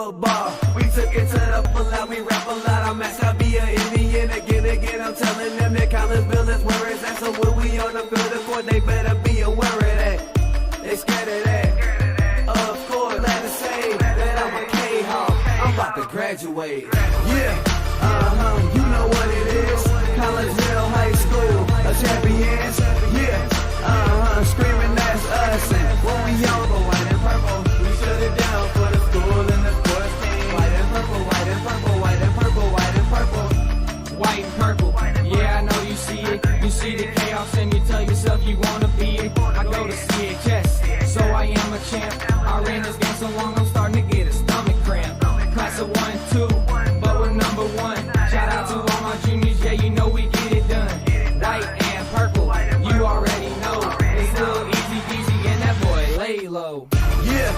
football. We took it to the pull-out, we rap a lot. I'm at Sabia, Indian again. I'm telling them that Collinsville is where it's at. So when we on the field of court, they better be aware of that. They scared of that. Of course, glad to say that I'm a Kahok. I'm about to graduate. Yeah, you know what it is. Collinsville High School, a champions. Yeah, screaming that's us. And when we on the white and purple, we shut it down for the school and the sports team. White and purple, white and purple, white and purple, white and purple. White and purple, yeah, I know you see it. You see the chaos and you tell yourself you wanna be it. I go to CHS, so I am a champ. I ran this game so long, I'm starting to get a stomach cramp. Class of 1, 2, but we're number 1. Shout out to all my juniors, yeah, you know we get it done. White and purple, you already know. It's little easy peasy and that boy lay low. Yeah,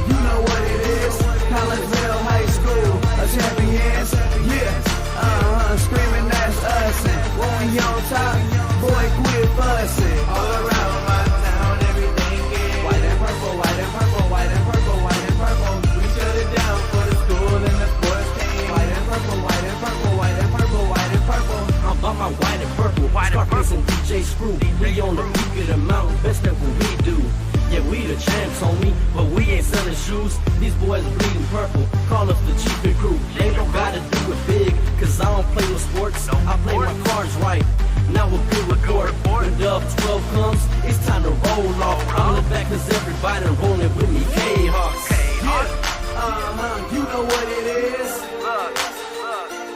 you know what it is. Collinsville High School, a champions. Yeah, screaming that's us. And when we on top, boy, quit fussing. All around my town, everything is white and purple, white and purple, white and purple, white and purple. We shut it down for the school and the sports team. White and purple, white and purple, white and purple, white and purple. I'm on my white and purple, Scarface and DJ Screw. We on the peak of the mountain, best at what we do. Yeah, we the champs, homie, but we ain't selling shoes. These boys bleeding purple, call us the chief and crew. Ain't no gotta do it big, cause I don't play with sports. I play my cards right, now a good report. When Dub 12 comes, it's time to roll off. I'm the back cause everybody rolling with me, K-Hawks. Yeah, you know what it is. Look,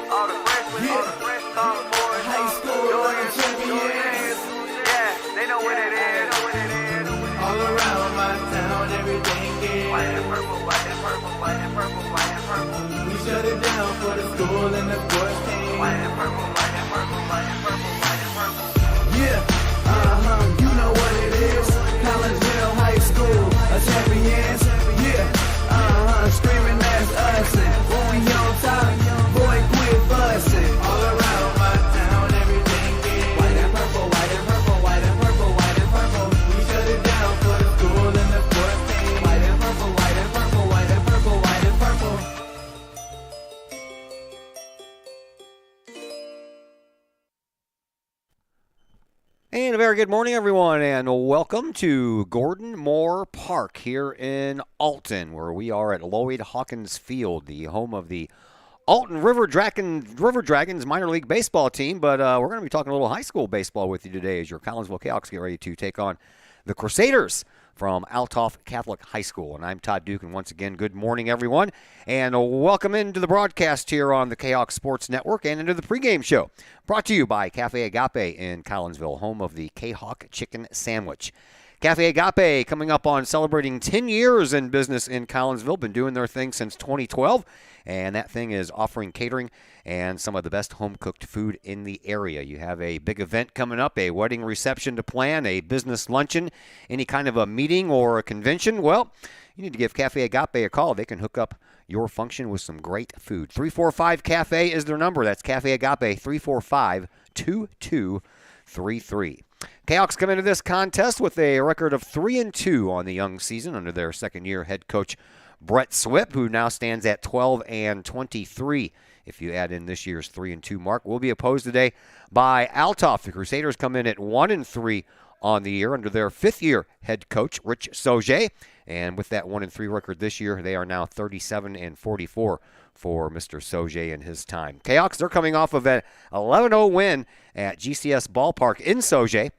all the freshmen, all the boys, High school champions. yeah, they know what it is. All around my town, everything is White and purple, white and purple, white and purple, white and purple. we shut it down for the school and the sports team. White and purple, white and purple, white and purple, white and purple. Yeah, you know what it is. Collinsville High School, a champions. Yeah, screaming that's us. And when we on top, boy, quit fussing. All around my town, everything is white and purple, white and purple, white and purple, white and purple. We shut it down for the school and the sports team. White and purple, white and purple, white and purple, white and purple. And a very good morning, everyone, and welcome to Gordon Moore Park here in Alton, where we are at Lloyd Hawkins Field, the home of the Alton River Dragons minor league baseball team. But we're going to be talking a little high school baseball with you today as your Collinsville Kahawks get ready to take on the Crusaders from Althoff Catholic High School. And I'm Todd Duke, and once again, good morning, everyone, and welcome into the broadcast here on the Kahawk Sports Network and into the pregame show, brought to you by Cafe Agape in Collinsville, home of the Kahawk Chicken Sandwich. Cafe Agape coming up on celebrating 10 years in business in Collinsville, been doing their thing since 2012, and that thing is offering catering and some of the best home-cooked food in the area. You have a big event coming up, a wedding reception to plan, a business luncheon, any kind of a meeting or a convention. Well, you need to give Cafe Agape a call. They can hook up your function with some great food. 345 Cafe is their number. That's Cafe Agape, 345-2233. Kahawks come into this contest with a record of 3-2 on the young season under their second-year head coach Brett Swip, who now stands at 12-23. If you add in this year's 3-2 mark, will be opposed today by Althoff. The Crusaders come in at 1-3 on the year under their fifth-year head coach Rich Sauger, and with that 1-3 record this year, they are now 37-44 for Mr. Sauger in his time. Kahawks, they're coming off of an 11-0 win at GCS Ballpark in Sauger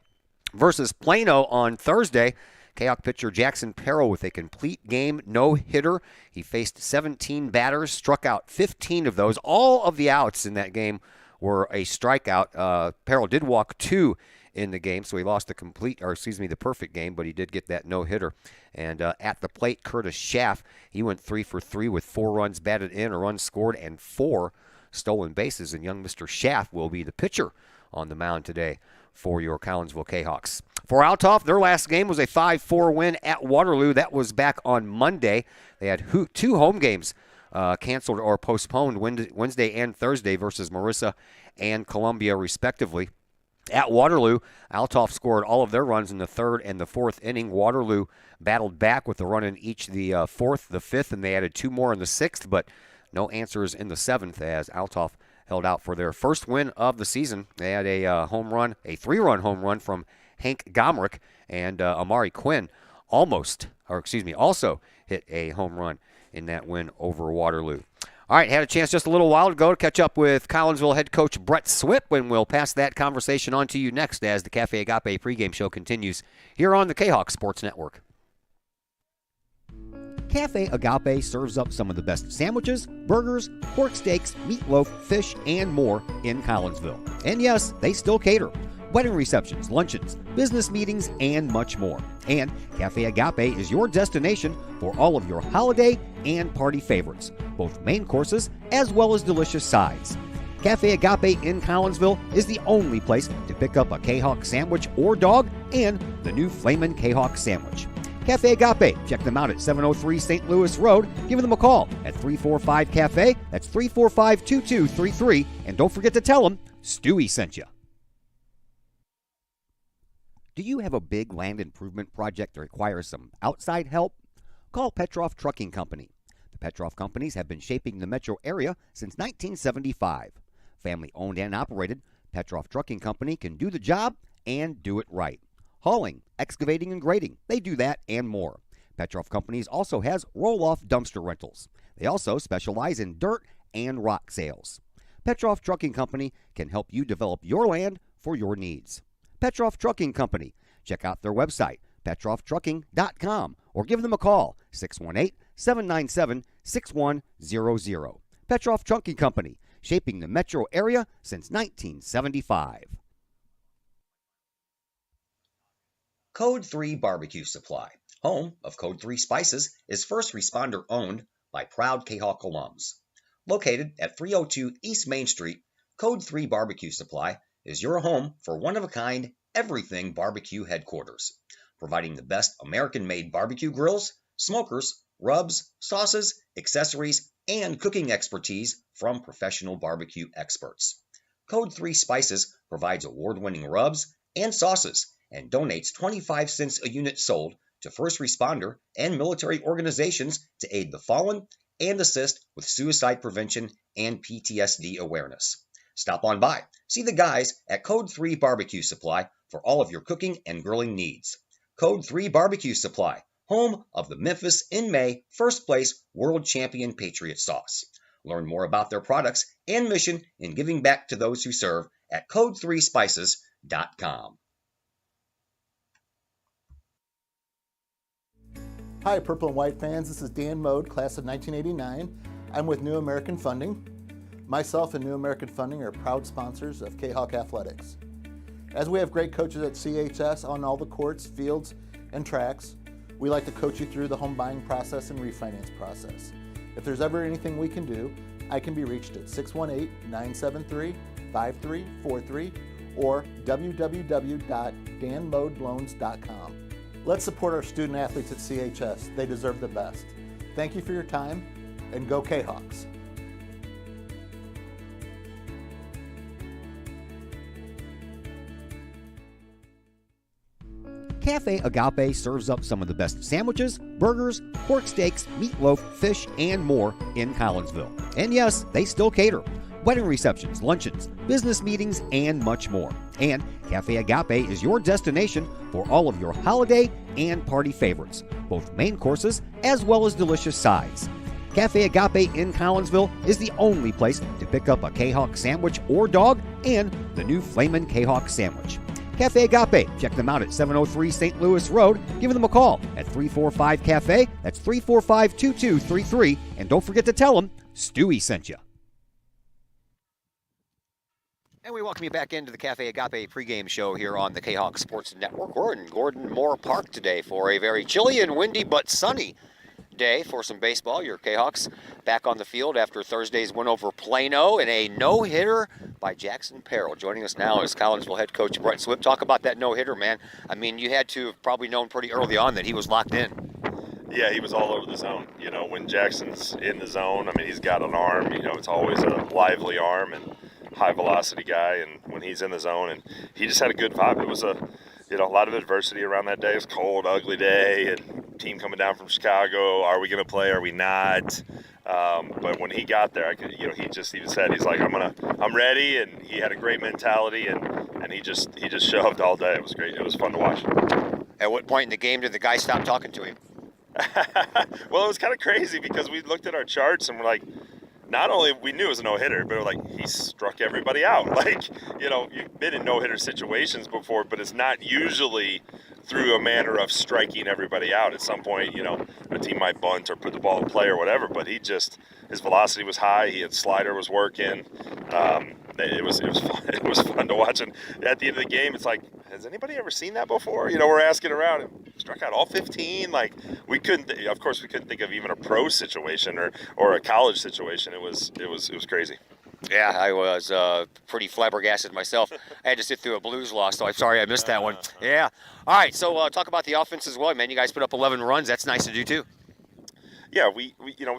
versus Plano on Thursday. Kahawk pitcher Jackson Perro with a complete game no-hitter. He faced 17 batters, struck out 15 of those. All of the outs in that game were a strikeout. Perro did walk 2 in the game, so he lost the perfect game, but he did get that no-hitter. And at the plate, Curtis Schaff, he went 3 for 3 with 4 runs batted in, a run scored, and 4 stolen bases. And young Mr. Schaff will be the pitcher on the mound today for your Collinsville Kahawks. For Althoff, their last game was a 5-4 win at Waterloo. That was back on Monday. They had 2 home games canceled or postponed Wednesday and Thursday versus Marissa and Columbia, respectively. At Waterloo, Althoff scored all of their runs in the third and the fourth inning. Waterloo battled back with a run in each the fourth, the fifth, and they added two more in the sixth, but no answers in the seventh as Althoff held out for their first win of the season. They had a home run, a three-run home run from Hank Gomrich, and Amari Quinn also hit a home run in that win over Waterloo. All right, had a chance just a little while ago to catch up with Collinsville head coach Brett Swip, and we'll pass that conversation on to you next as the Cafe Agape pregame show continues here on the Kahok Sports Network. Cafe Agape serves up some of the best sandwiches, burgers, pork steaks, meatloaf, fish, and more in Collinsville. And yes, they still cater. Wedding receptions, luncheons, business meetings, and much more. And Cafe Agape is your destination for all of your holiday and party favorites, both main courses as well as delicious sides. Cafe Agape in Collinsville is the only place to pick up a Kahok sandwich or dog and the new Flamin' Kahok sandwich. Cafe Agape, check them out at 703 St. Louis Road. Give them a call at 345-CAFE. That's 345-2233. And don't forget to tell them Stewie sent you. Do you have a big land improvement project that requires some outside help? Call Petroff Trucking Company. The Petroff Companies have been shaping the metro area since 1975. Family owned and operated, Petroff Trucking Company can do the job and do it right. Hauling, excavating, and grading, they do that and more. Petroff Companies also has roll-off dumpster rentals. They also specialize in dirt and rock sales. Petroff Trucking Company can help you develop your land for your needs. Petroff Trucking Company. Check out their website, petrofftrucking.com, or give them a call, 618-797-6100. Petroff Trucking Company, shaping the metro area since 1975. Code 3 Barbecue Supply, home of Code 3 Spices, is first responder owned by proud Kahok alums. Located at 302 East Main Street, Code 3 Barbecue Supply is your home for one-of-a-kind everything barbecue headquarters, providing the best American-made barbecue grills, smokers, rubs, sauces, accessories, and cooking expertise from professional barbecue experts. Code 3 Spices provides award-winning rubs and sauces and donates 25 cents a unit sold to first responder and military organizations to aid the fallen and assist with suicide prevention and PTSD awareness. Stop on by. See the guys at Code 3 Barbecue Supply for all of your cooking and grilling needs. Code 3 Barbecue Supply, home of the Memphis in May first place world champion Patriot sauce. Learn more about their products and mission in giving back to those who serve at code3spices.com. Hi, Purple and White fans. This is Dan Mode, class of 1989. I'm with New American Funding. Myself and New American Funding are proud sponsors of Kahok Athletics. As we have great coaches at CHS on all the courts, fields, and tracks, we like to coach you through the home buying process and refinance process. If there's ever anything we can do, I can be reached at 618-973-5343 or www.danmodeloans.com. Let's support our student athletes at CHS. They deserve the best. Thank you for your time, and go Kahawks. Cafe Agape serves up some of the best sandwiches, burgers, pork steaks, meatloaf, fish, and more in Collinsville. And yes, they still cater. Wedding receptions, luncheons, business meetings, and much more. And Cafe Agape is your destination for all of your holiday and party favorites, both main courses as well as delicious sides. Cafe Agape in Collinsville is the only place to pick up a Kahok sandwich or dog and the new Flamin' Kahok sandwich. Cafe Agape, check them out at 703 St. Louis Road. Give them a call at 345-CAFE. That's 345-2233. And don't forget to tell them Stewie sent you. And we welcome you back into the Cafe Agape pregame show here on the Kahok Sports Network. We're in Gordon Moore Park today for a very chilly and windy but sunny day for some baseball. Your Kahawks back on the field after Thursday's win over Plano in a no-hitter by Jackson Peril. Joining us now is Collinsville head coach Brett Swip. Talk about that no-hitter, man. I mean, you had to have probably known pretty early on that he was locked in. Yeah, he was all over the zone. You know, when Jackson's in the zone, I mean, he's got an arm. You know, it's always a lively arm, and high velocity guy, and when he's in the zone, and he just had a good vibe. It was a lot of adversity around that day. It was a cold, ugly day, and team coming down from Chicago. Are we going to play? Are we not? But when he got there, I could, he even said, he's like, I'm ready, and he had a great mentality, and he just shoved all day. It was great. It was fun to watch. At what point in the game did the guy stop talking to him? Well, it was kind of crazy because we looked at our charts and we're like, not only we knew it was a no-hitter, but we're like, he struck everybody out. Like, you've been in no-hitter situations before, but it's not usually through a manner of striking everybody out. At some point, a team might bunt or put the ball in play or whatever, but his velocity was high. His slider was working. It was fun. It was fun to watch. And at the end of the game, it's like, has anybody ever seen that before? We're asking around, and struck out all 15. Like, we couldn't think of even a pro situation or a college situation. It was crazy. Yeah, I was pretty flabbergasted myself. I had to sit through a Blues loss, so I'm sorry I missed that one. Yeah. All right, so talk about the offense as well, man. You guys put up 11 runs. That's nice to do, too. Yeah, we've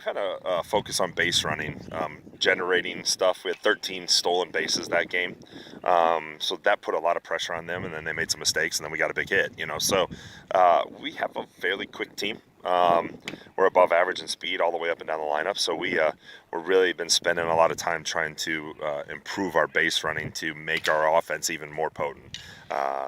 had a focus on base running, generating stuff. We had 13 stolen bases that game, so that put a lot of pressure on them. And then they made some mistakes, and then we got a big hit. So we have a fairly quick team. We're above average in speed all the way up and down the lineup. So we're really been spending a lot of time trying to improve our base running to make our offense even more potent.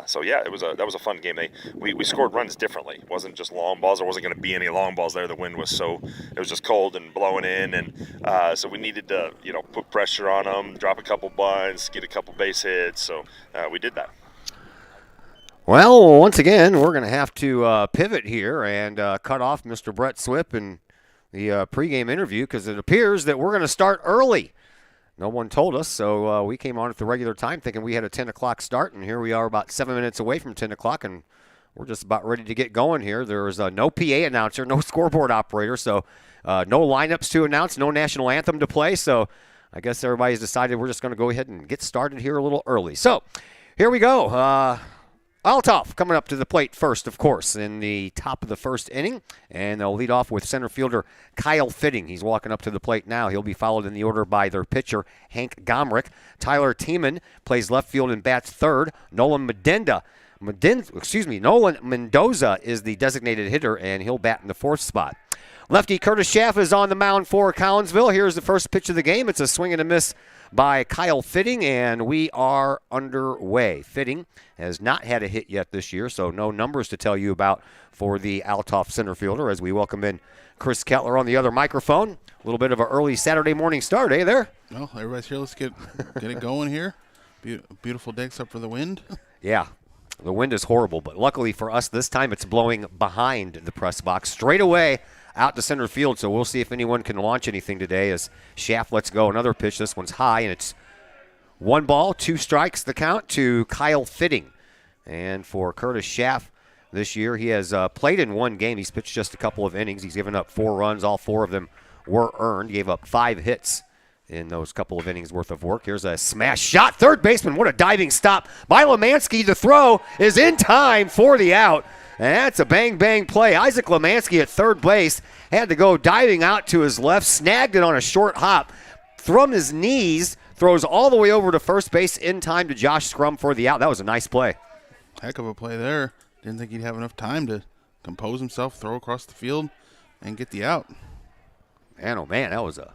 So yeah, that was a fun game. We scored runs differently. It wasn't just long balls. There wasn't going to be any long balls there. The wind was it was just cold and blowing in, and so we needed to put pressure on them, drop a couple bunts, get a couple base hits. So we did that. Well, once again, we're going to have to pivot here and cut off Mr. Brett Swip in the pregame interview because it appears that we're going to start early. No one told us, so we came on at the regular time thinking we had a 10 o'clock start, and here we are about 7 minutes away from 10 o'clock, and we're just about ready to get going here. There's no PA announcer, no scoreboard operator, so no lineups to announce, no national anthem to play, so I guess everybody's decided we're just going to go ahead and get started here a little early. So here we go. Althoff coming up to the plate first, of course, in the top of the first inning. And they'll lead off with center fielder Kyle Fitting. He's walking up to the plate now. He'll be followed in the order by their pitcher, Hank Gomrich. Tyler Tiemann plays left field and bats third. Nolan Mendoza is the designated hitter, and he'll bat in the fourth spot. Lefty Curtis Schaff is on the mound for Collinsville. Here's the first pitch of the game. It's a swing and a miss by Kyle Fitting, and we are underway. Fitting has not had a hit yet this year, so no numbers to tell you about for the Althoff center fielder as we welcome in Chris Kettler on the other microphone. A little bit of an early Saturday morning start, eh, there? Well, everybody's here. Let's get it going here. Beautiful day except for the wind. Yeah, the wind is horrible, but luckily for us this time it's blowing behind the press box straight away out to center field, so we'll see if anyone can launch anything today as Schaff lets go another pitch. This one's high, and it's 1 ball, 2 strikes, the count to Kyle Fitting. And for Curtis Schaff this year, he has played in 1 game. He's pitched just a couple of innings. He's given up 4 runs. All 4 of them were earned. Gave up 5 hits in those couple of innings worth of work. Here's a smash shot. Third baseman, what a diving stop by Lemansky. The throw is in time for the out. And that's a bang-bang play. Isaac Lemansky at third base had to go diving out to his left, snagged it on a short hop, from his knees, throws all the way over to first base in time to Josh Scrum for the out. That was a nice play. Heck of a play there. Didn't think he'd have enough time to compose himself, throw across the field, and get the out. Man, oh man, that was a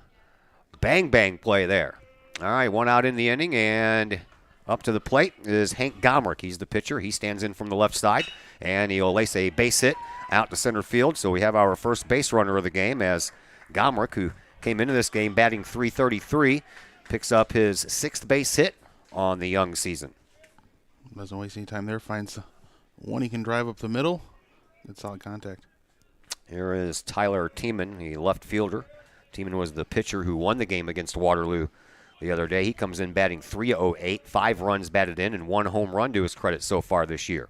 bang-bang play there. All right, 1 out in the inning, and up to the plate is Hank Gomrich. He's the pitcher. He stands in from the left side, and he'll lace a base hit out to center field. So we have our first base runner of the game as Gomrich, who came into this game batting .333, picks up his 6th base hit on the young season. Doesn't waste any time there. Finds one he can drive up the middle. Good solid contact. Here is Tyler Tiemann, the left fielder. Tiemann was the pitcher who won the game against Waterloo the other day. He comes in batting .308, 5 runs batted in, and 1 home run to his credit so far this year.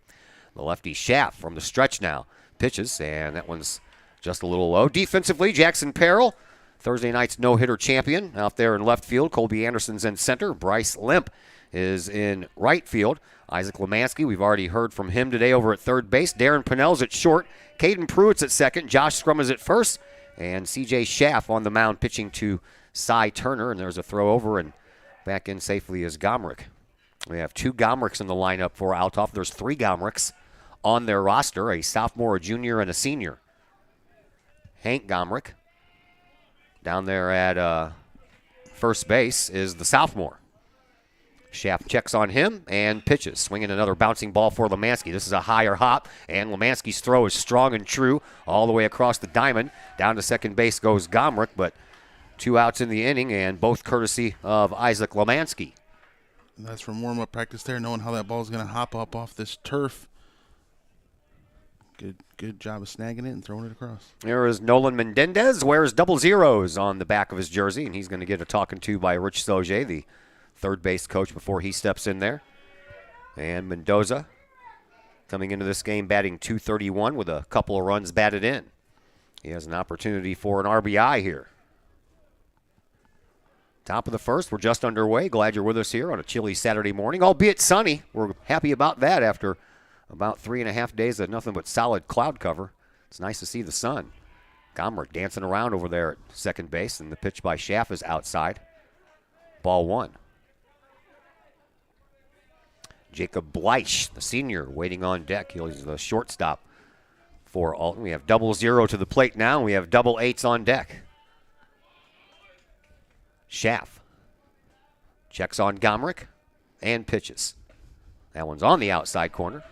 The lefty Schaff from the stretch now pitches, and that one's just a little low. Defensively, Jackson Perrell, Thursday night's no-hitter champion out there in left field. Colby Anderson's in center. Bryce Limp is in right field. Isaac Lemansky, we've already heard from him today over at third base. Darren Pinnell's at short. Caden Pruitt's at second. Josh Scrum is at first. And C.J. Schaff on the mound pitching to Cy Turner. And there's a throw over, and Back in safely is Gomrich. We have 2 Gomrichs in the lineup for Althoff. There's 3 Gomrichs on their roster, a sophomore, a junior, and a senior. Hank Gomrich. Down there at first base is the sophomore. Schaff checks on him and pitches, swinging another bouncing ball for Lemansky. This is a higher hop, and Lemansky's throw is strong and true all the way across the diamond. Down to second base goes Gomrich, but 2 outs in the inning, and both courtesy of Isaac Lemansky. And that's from warm-up practice there, knowing how that ball is going to hop up off this turf. Good job of snagging it and throwing it across. There is Nolan Mendendez, wears double zeros on the back of his jersey, and he's going to get a talking to by Rich Sauger, the third base coach, before he steps in there. And Mendoza coming into this game batting .231 with a couple of runs batted in. He has an opportunity for an RBI here. Top of the first, we're just underway. Glad you're with us here on a chilly Saturday morning, albeit sunny. We're happy about that after about 3.5 days of nothing but solid cloud cover. It's nice to see the sun. Gomrich dancing around over there at second base, and the pitch by Schaff is outside. Ball 1. Jacob Bleich, the senior, waiting on deck. He's the shortstop for Alton. We have 0-0 to the plate now, and we have 8s on deck. Schaff checks on Gomrich and pitches. That one's on the outside corner.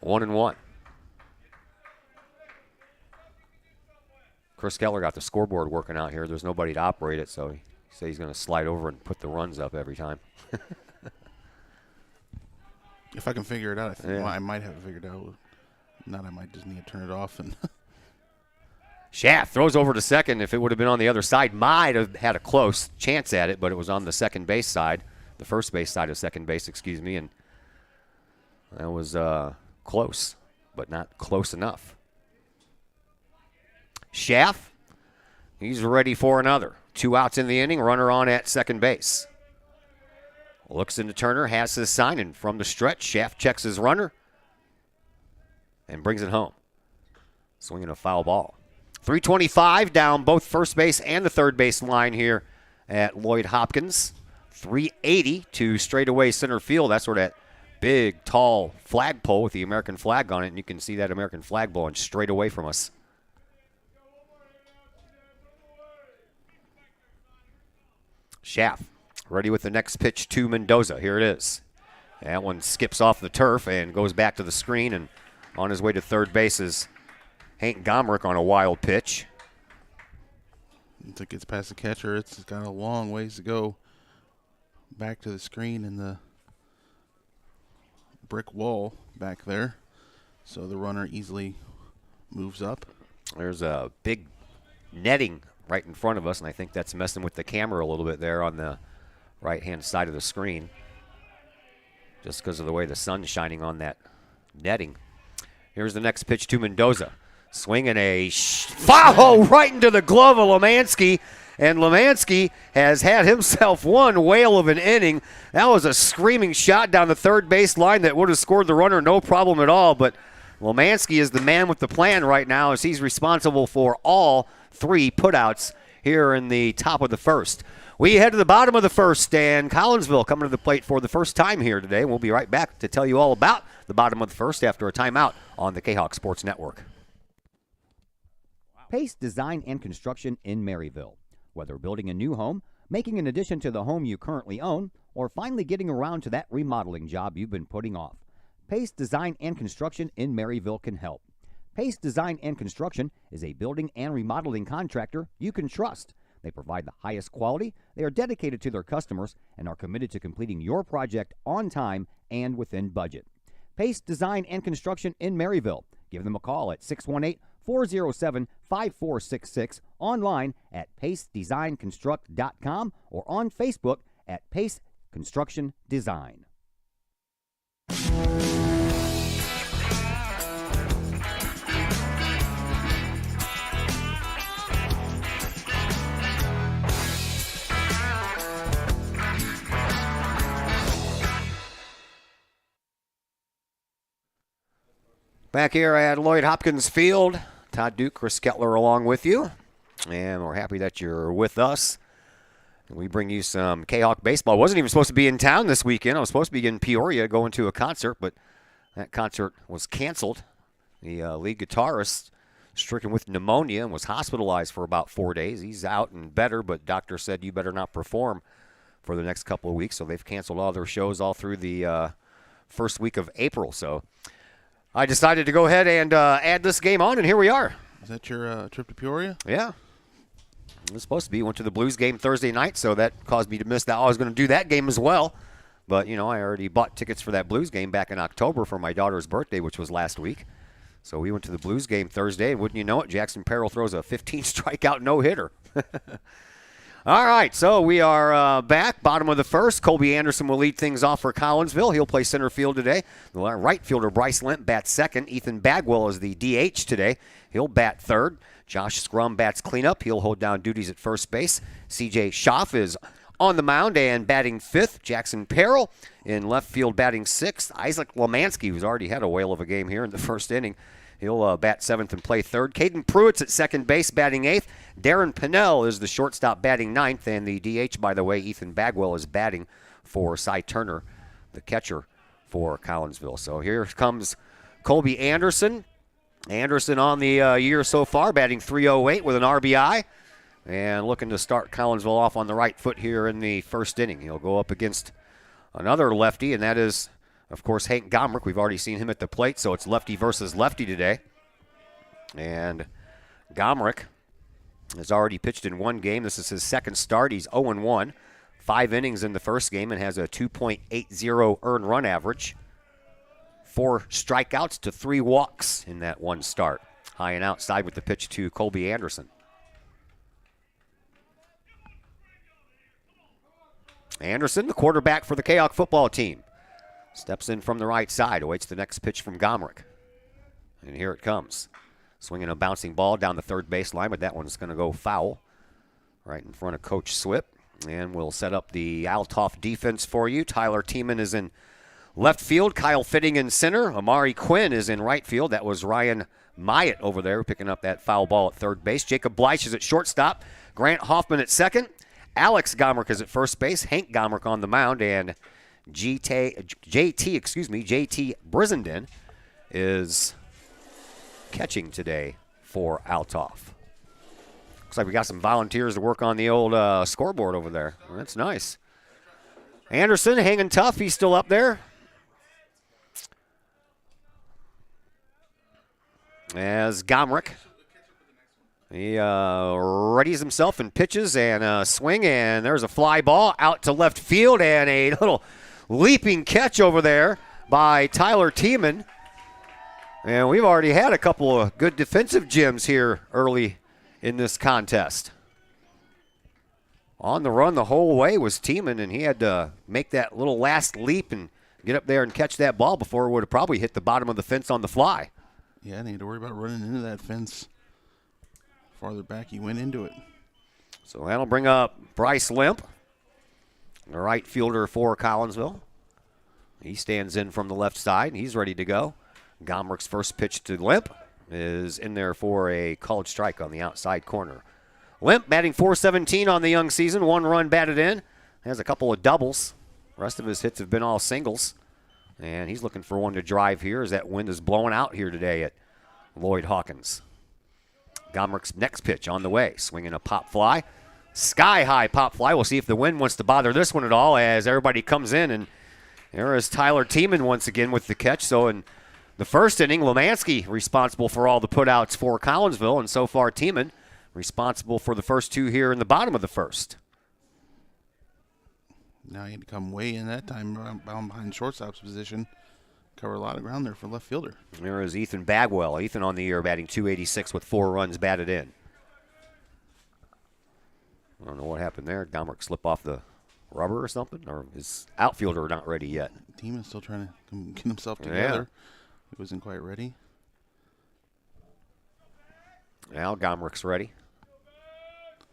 1-1. Chris Keller got the scoreboard working out here. There's nobody to operate it, so he said he's going to slide over and put the runs up every time. If I can figure it out, I think I might have it figured out. Not, I might just need to turn it off. And Schaff throws over to second. If it would have been on the other side, might have had a close chance at it, but it was on the second base side, the first base side of second base, excuse me, and that was close, but not close enough. Schaff, he's ready for another. 2 outs in the inning, runner on at second base. Looks into Turner, has his sign, and from the stretch, Schaff checks his runner and brings it home. Swinging a foul ball. 325 down both first base and the third base line here at Lloyd Hopkins. 380 to straightaway center field. That's where that big, tall flagpole with the American flag on it, and you can see that American flag blowing straight away from us. Schaff ready with the next pitch to Mendoza. Here it is. That one skips off the turf and goes back to the screen, and on his way to third base is Hank Gomrich on a wild pitch. once it gets past the catcher, it's got a long ways to go back to the screen and the brick wall back there. So the runner easily moves up. There's a big netting right in front of us, and I think that's messing with the camera a little bit there on the right-hand side of the screen, just because of the way the sun's shining on that netting. Here's the next pitch to Mendoza. Swinging a foul right into the glove of Lemansky, and Lemansky has had himself one whale of an inning. That was a screaming shot down the third base line that would have scored the runner no problem at all, but Lemansky is the man with the plan right now, as he's responsible for all three putouts here in the top of the first. We head to the bottom of the first, and Collinsville coming to the plate for the first time here today. We'll be right back to tell you all about the bottom of the first after a timeout on the Kahok Sports Network. Pace Design and Construction in Maryville. Whether building a new home, making an addition to the home you currently own, or finally getting around to that remodeling job you've been putting off, Pace Design and Construction in Maryville can help. Pace Design and Construction is a building and remodeling contractor you can trust. They provide the highest quality, they are dedicated to their customers, and are committed to completing your project on time and within budget. Pace Design and Construction in Maryville. Give them a call at 618-407-5466, online at pacedesignconstruct.com, or on Facebook at Pace Construction Design. Back here at Lloyd Hopkins Field, Todd Duke, Chris Kettler along with you. And we're happy that you're with us We bring you some Kahok baseball. I wasn't even supposed to be in town this weekend. I was supposed to be in Peoria going to a concert, but that concert was canceled. The lead guitarist stricken with pneumonia and was hospitalized for about 4 days. He's out and better, but doctor said you better not perform for the next couple of weeks, so they've canceled all their shows all through the first week of April. So I decided to go ahead and add this game on, and here we are. Is that your trip to Peoria? Yeah. It was supposed to be. Went to the Blues game Thursday night, so that caused me to miss that. I was going to do that game as well. But, I already bought tickets for that Blues game back in October for my daughter's birthday, which was last week. So we went to the Blues game Thursday, and wouldn't you know it, Jackson Perrell throws a 15-strikeout no-hitter. All right, so we are back, bottom of the first. Colby Anderson will lead things off for Collinsville. He'll play center field today. The right fielder, Bryce Limp, bats second. Ethan Bagwell is the DH today. He'll bat third. Josh Scrum bats cleanup. He'll hold down duties at first base. C.J. Schaff is on the mound and batting fifth. Jackson Perrell in left field batting sixth. Isaac Lemansky, who's already had a whale of a game here in the first inning, he'll bat seventh and play third. Caden Pruitt's at second base batting eighth. Darren Pinnell is the shortstop batting ninth. And the DH, by the way, Ethan Bagwell, is batting for Cy Turner, the catcher for Collinsville. So here comes Colby Anderson. Anderson on the year so far, batting .308 with an RBI. And looking to start Collinsville off on the right foot here in the first inning. He'll go up against another lefty, and that is, of course, Hank Gomrick. We've already seen him at the plate, so it's lefty versus lefty today. And Gomrick has already pitched in one game. This is his second start. He's 0-1, 5 innings in the first game, and has a 2.80 earned run average. 4 strikeouts to 3 walks in that one start. High and outside with the pitch to Colby Anderson. Anderson, the quarterback for the Kahok football team, steps in from the right side, awaits the next pitch from Gomrick. And here it comes. Swinging a bouncing ball down the third baseline, but that one's going to go foul right in front of Coach Swip. And we'll set up the Althoff defense for you. Tyler Tiemann is in left field. Kyle Fitting in center. Amari Quinn is in right field. That was Ryan Myatt over there picking up that foul ball at third base. Jacob Bleich is at shortstop. Grant Hoffman at second. Alex Gomrick is at first base. Hank Gomrick on the mound. And JT Brizenden is catching today for Althoff. Looks like we got some volunteers to work on the old scoreboard over there. That's nice. Anderson hanging tough. He's still up there. As Gomrick, he readies himself and pitches and swing, and there's a fly ball out to left field and a little leaping catch over there by Tyler Tiemann. And we've already had a couple of good defensive gems here early in this contest. On the run the whole way was Tiemann, and he had to make that little last leap and get up there and catch that ball before it would have probably hit the bottom of the fence on the fly. Yeah, I didn't need to worry about running into that fence. Farther back, he went into it. So that'll bring up Bryce Limp, the right fielder for Collinsville. He stands in from the left side. He's ready to go. Gomrick's first pitch to Limp is in there for a called strike on the outside corner. Limp batting .417 on the young season. 1 run batted in. Has a couple of doubles. The rest of his hits have been all singles. And he's looking for one to drive here as that wind is blowing out here today at Lloyd Hawkins. Gomrick's next pitch on the way. Swinging a pop fly. Sky-high pop fly. We'll see if the wind wants to bother this one at all as everybody comes in. And there is Tyler Tiemann once again with the catch. So in the first inning, Lemansky responsible for all the putouts for Collinsville. And so far, Tiemann responsible for the first 2 here in the bottom of the first. Now he had to come way in that time bound behind shortstop's position. Cover a lot of ground there for left fielder. There is Ethan Bagwell. Ethan on the year batting .286 with 4 runs batted in. I don't know what happened there. Gomrick slip off the rubber or something? Or his outfielder not ready yet? The team is still trying to get himself together. Yeah. He wasn't quite ready. Now Gomrick's ready.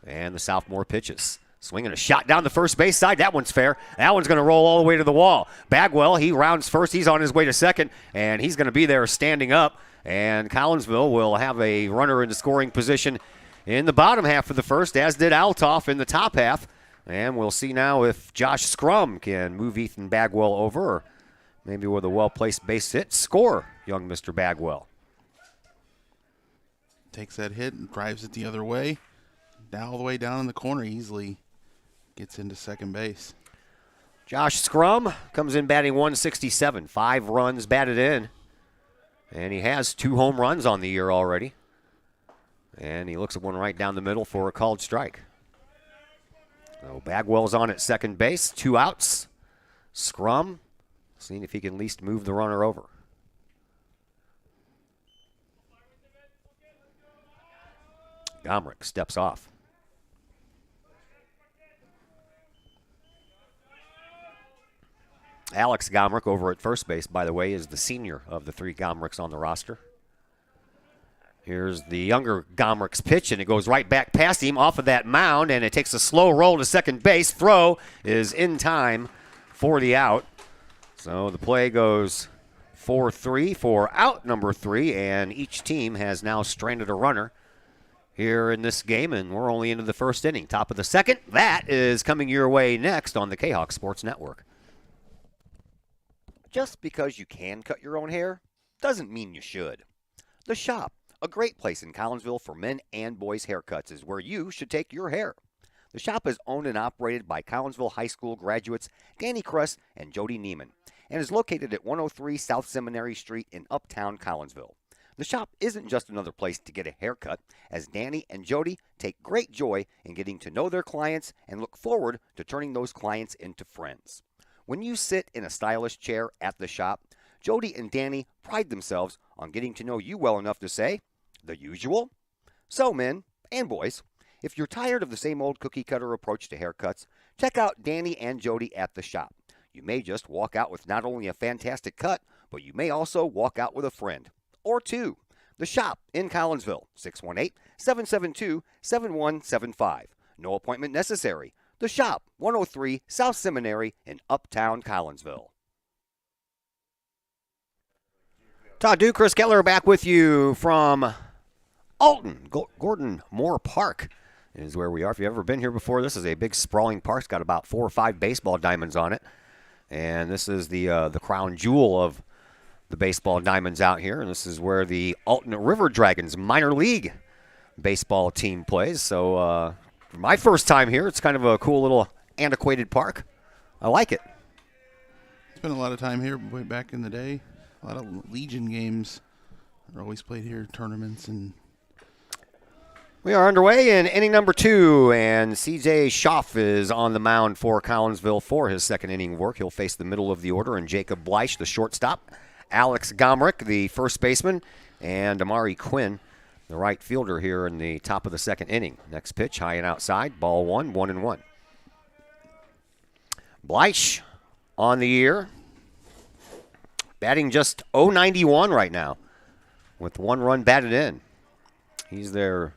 And the sophomore pitches. Swinging a shot down the first base side. That one's fair. That one's going to roll all the way to the wall. Bagwell, he rounds first. He's on his way to second, and he's going to be there standing up. And Collinsville will have a runner into scoring position in the bottom half of the first, as did Althoff in the top half. And we'll see now if Josh Scrum can move Ethan Bagwell over, or maybe with a well-placed base hit, score young Mr. Bagwell. Takes that hit and drives it the other way. Now all the way down in the corner, easily gets into second base. Josh Scrum comes in batting 167, 5 runs batted in. And he has 2 home runs on the year already. And he looks at one right down the middle for a called strike. So Bagwell's on at second base, 2 outs. Scrum, seeing if he can at least move the runner over. Gomrich steps off. Alex Gomrich over at first base, by the way, is the senior of the 3 Gomrichs on the roster. Here's the younger Gomrich's pitch, and it goes right back past him off of that mound, and it takes a slow roll to second base. Throw is in time for the out. So the play goes 4-3 for out number 3, and each team has now stranded a runner here in this game, and we're only into the first inning. Top of the second, that is coming your way next on the Kahok Sports Network. Just because you can cut your own hair doesn't mean you should. The Shop, a great place in Collinsville for men and boys haircuts, is where you should take your hair. The Shop is owned and operated by Collinsville High School graduates Danny Kress and Jody Neiman, and is located at 103 South Seminary Street in Uptown Collinsville. The Shop isn't just another place to get a haircut, as Danny and Jody take great joy in getting to know their clients and look forward to turning those clients into friends. When you sit in a stylish chair at the Shop, Jody and Danny pride themselves on getting to know you well enough to say the usual. So, men and boys, if you're tired of the same old cookie-cutter approach to haircuts, check out Danny and Jody at the Shop. You may just walk out with not only a fantastic cut, but you may also walk out with a friend or 2. The Shop in Collinsville, 618-772-7175. No appointment necessary. The Shop, 103 South Seminary in Uptown Collinsville. Todd Duke, Chris Keller back with you from Alton. Gordon Moore Park is where we are. If you've ever been here before, this is a big sprawling park. It's got about 4 or 5 baseball diamonds on it. And this is the crown jewel of the baseball diamonds out here. And this is where the Alton River Dragons minor league baseball team plays. So, for my first time here, it's kind of a cool little antiquated park. I like it. Spent a lot of time here way back in the day. A lot of Legion games are always played here, tournaments. And we are underway in inning number 2, and C.J. Schaff is on the mound for Collinsville for his second inning work. He'll face the middle of the order, and Jacob Bleich, the shortstop, Alex Gomrich, the first baseman, and Amari Quinn, the right fielder here in the top of the second inning. Next pitch, high and outside, ball 1, 1-1. Bleich on the year, batting just .091 right now with 1 run batted in. He's their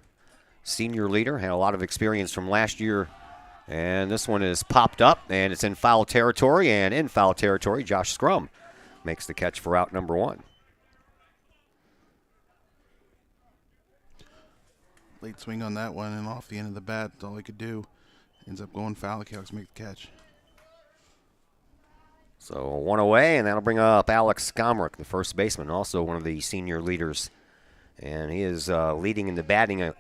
senior leader, had a lot of experience from last year, and this one is popped up, and it's in foul territory, and in foul territory, Josh Scrum makes the catch for out number 1. late swing on that one, and off the end of the bat, that's all he could do. Ends up going foul. The Kahawks make the catch. So 1 away, and that'll bring up Alex Gomrich, the first baseman, also one of the senior leaders. And he is leading in the batting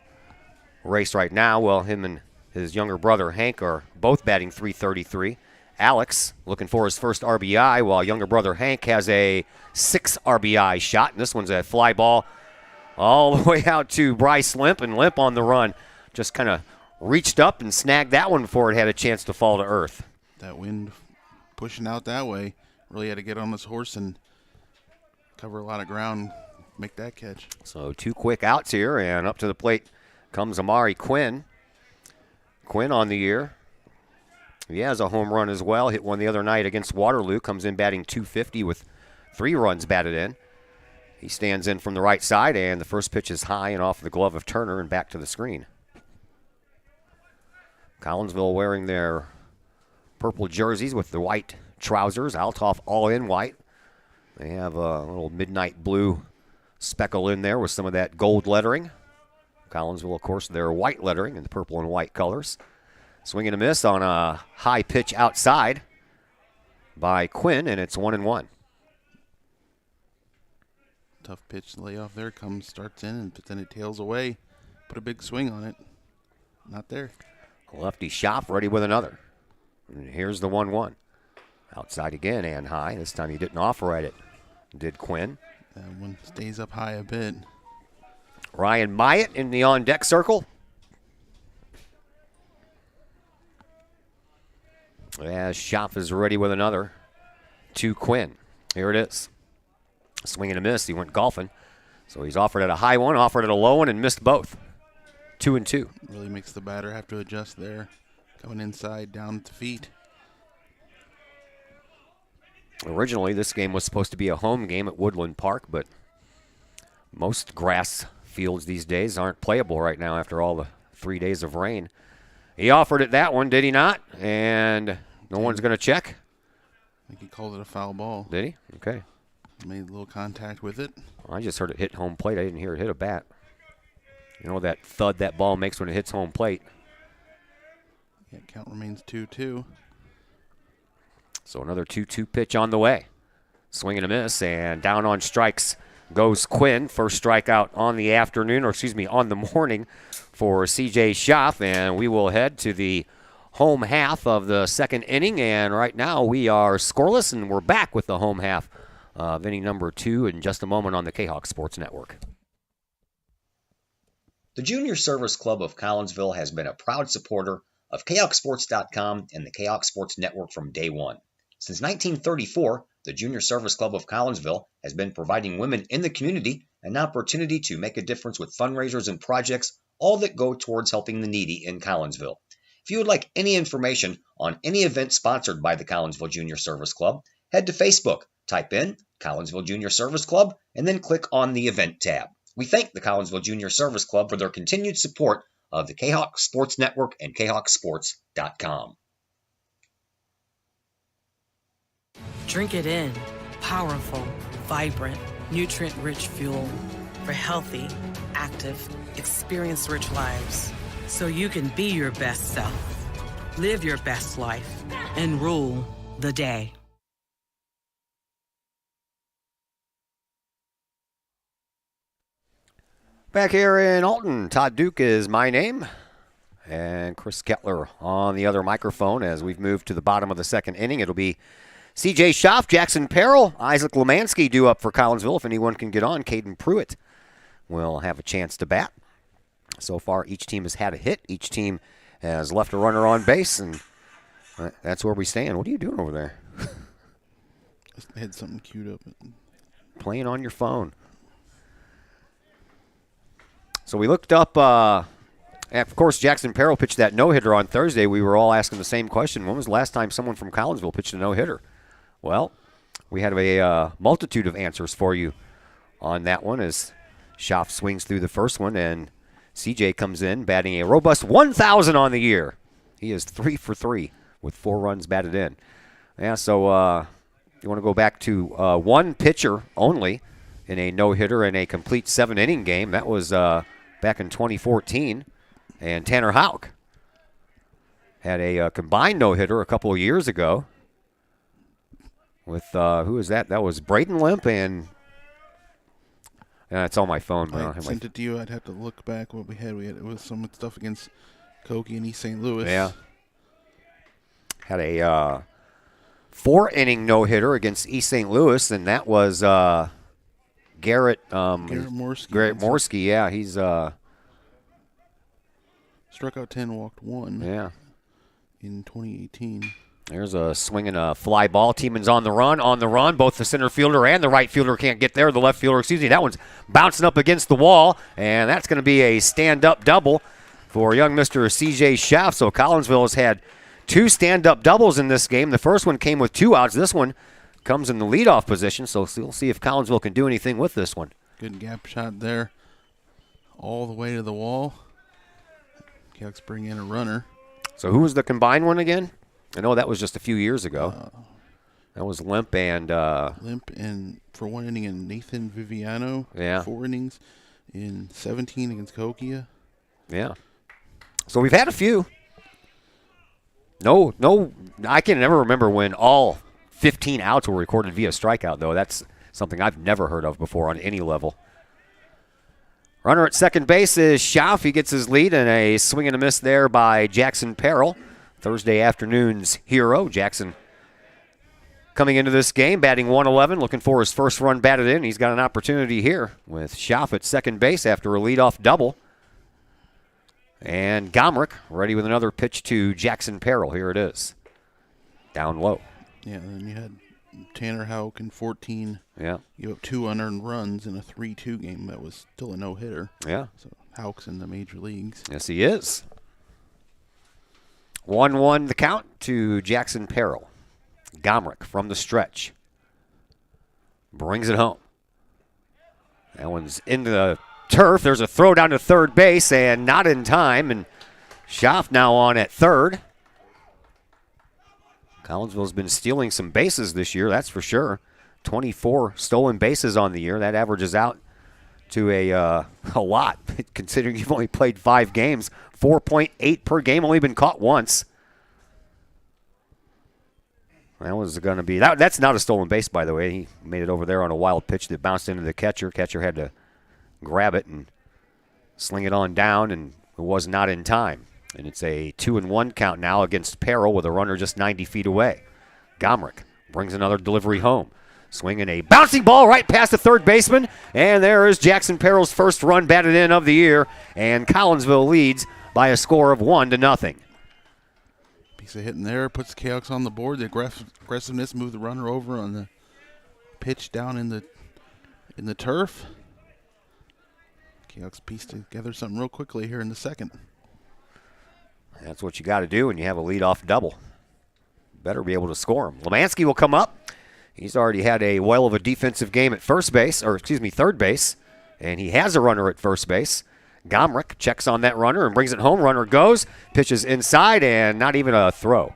race right now. Well, him and his younger brother, Hank, are both batting .333. Alex looking for his first RBI, while younger brother Hank has a 6 RBI shot. And this one's a fly ball all the way out to Bryce Limp, and Limp on the run just kind of reached up and snagged that one before it had a chance to fall to earth. That wind pushing out that way, really had to get on his horse and cover a lot of ground, make that catch. So 2 quick outs here, and up to the plate comes Amari Quinn. Quinn on the year. He has a home run as well, hit one the other night against Waterloo, comes in batting .250 with 3 runs batted in. He stands in from the right side, and the first pitch is high and off the glove of Turner and back to the screen. Collinsville wearing their purple jerseys with the white trousers. Althoff all in white. They have a little midnight blue speckle in there with some of that gold lettering. Collinsville, of course, their white lettering in the purple and white colors. Swing and a miss on a high pitch outside by Quinn, and it's 1-1. Tough pitch layoff there. Starts in, but then it tails away. Put a big swing on it. Not there. Lefty Schaff ready with another. And here's the 1-1. Outside again and high. This time he didn't offer at it. Did Quinn. That one stays up high a bit. Ryan Myatt in the on-deck circle. As Schaff is ready with another. To Quinn. Here it is. Swing and a miss. He went golfing. So he's offered at a high one, offered at a low one, and missed both. 2-2. Really makes the batter have to adjust there. Coming inside, down at the feet. Originally, this game was supposed to be a home game at Woodland Park, but most grass fields these days aren't playable right now after all the 3 days of rain. He offered it that one, did he not? And no one's going to check? I think he called it a foul ball. Did he? Okay. Made a little contact with it. Well, I just heard it hit home plate. I didn't hear it hit a bat. You know that thud that ball makes when it hits home plate. Yeah, count remains 2-2. So another 2-2 pitch on the way. Swing and a miss, and down on strikes goes Quinn. First strikeout on the afternoon, or excuse me, on the morning for C.J. Schaff, and we will head to the home half of the second inning, and right now we are scoreless, and we're back with the home half of inning number 2 in just a moment on the Kahok Sports Network. The Junior Service Club of Collinsville has been a proud supporter of KahokSports.com and the Kahok Sports Network from day one. Since 1934, the Junior Service Club of Collinsville has been providing women in the community an opportunity to make a difference with fundraisers and projects, all that go towards helping the needy in Collinsville. If you would like any information on any event sponsored by the Collinsville Junior Service Club, head to Facebook, type in Collinsville Junior Service Club, and then click on the event tab. We thank the Collinsville Junior Service Club for their continued support of the Kahok Sports Network and KahokSports.com. Drink it in. Powerful, vibrant, nutrient-rich fuel for healthy, active, experience-rich lives. So you can be your best self, live your best life, and rule the day. Back here in Alton, Todd Duke is my name, and Chris Kettler on the other microphone as we've moved to the bottom of the second inning. It'll be C.J. Schaff, Jackson Perrell, Isaac Lemansky due up for Collinsville. If anyone can get on, Caden Pruitt will have a chance to bat. So far, each team has had a hit. Each team has left a runner on base, and that's where we stand. What are you doing over there? I had something queued up. Playing on your phone. So we looked up, of course, Jackson Perrell pitched that no-hitter on Thursday. We were all asking the same question. When was the last time someone from Collinsville pitched a no-hitter? Well, we had a multitude of answers for you on that one as Schaff swings through the first one, and CJ comes in batting a robust 1,000 on the year. He is 3 for 3 with 4 runs batted in. Yeah, so you want to go back to one pitcher only in a no-hitter in a complete 7-inning game. That was back in 2014, and Tanner Houck had a combined no-hitter a couple of years ago with, who was that? That was Braden Limp, and it's on my phone. But I sent it to you. I'd have to look back what we had. It was some stuff against Koki and East St. Louis. Yeah. Had a 4-inning no-hitter against East St. Louis, and that was Garrett Morski. Garrett Morski, yeah. He's struck out 10, walked 1. Yeah. In 2018. There's a swing and a fly ball. Tieman's on the run. Both the center fielder and the right fielder can't get there. The left fielder, that one's bouncing up against the wall, and that's going to be a stand-up double for young Mr. C.J. Schaff. So Collinsville has had 2 stand-up doubles in this game. The first one came with 2 outs. This one comes in the leadoff position, so we'll see if Collinsville can do anything with this one. Good gap shot there. All the way to the wall. Canucks bring in a runner. So who was the combined one again? I know that was just a few years ago. That was Limp and for 1 inning, and Nathan Viviano. Yeah. 4 innings in 17 against Kokia. Yeah. So we've had a few. No, I can never remember when all 15 outs were recorded via strikeout, though. That's something I've never heard of before on any level. Runner at second base is Schauf. He gets his lead, and a swing and a miss there by Jackson Perrell, Thursday afternoon's hero. Jackson coming into this game, batting 111, looking for his first run batted in. He's got an opportunity here with Schauf at second base after a leadoff double. And Gomrich ready with another pitch to Jackson Perrell. Here it is. Down low. Yeah, and then you had Tanner Houck in 14. Yeah. You have 2 unearned runs in a 3-2 game. That was still a no-hitter. Yeah. So Houck's in the major leagues. Yes, he is. 1-1 the count to Jackson Perrell. Gomrich from the stretch. Brings it home. That one's into the turf. There's a throw down to third base and not in time. And Schauf now on at third. Collinsville's been stealing some bases this year, that's for sure. 24 stolen bases on the year. That averages out to a lot, considering you've only played 5 games. 4.8 per game, only been caught once. That was going to be, that's not a stolen base, by the way. He made it over there on a wild pitch that bounced into the catcher. Catcher had to grab it and sling it on down, and it was not in time. And it's a 2-1 count now against Perrell with a runner just 90 feet away. Gomrich brings another delivery home. Swinging a bouncing ball right past the third baseman. And there is Jackson Perrell's first run batted in of the year. And Collinsville leads by a score of 1-0. Piece of hitting there, puts the Cahoks on the board. The aggressiveness moved the runner over on the pitch down in the turf. Cahoks pieced together something real quickly here in the second. That's what you got to do when you have a leadoff double. Better be able to score him. Lemansky will come up. He's already had a whale of a defensive game at third base, and he has a runner at first base. Gomrich checks on that runner and brings it home. Runner goes, pitches inside, and not even a throw.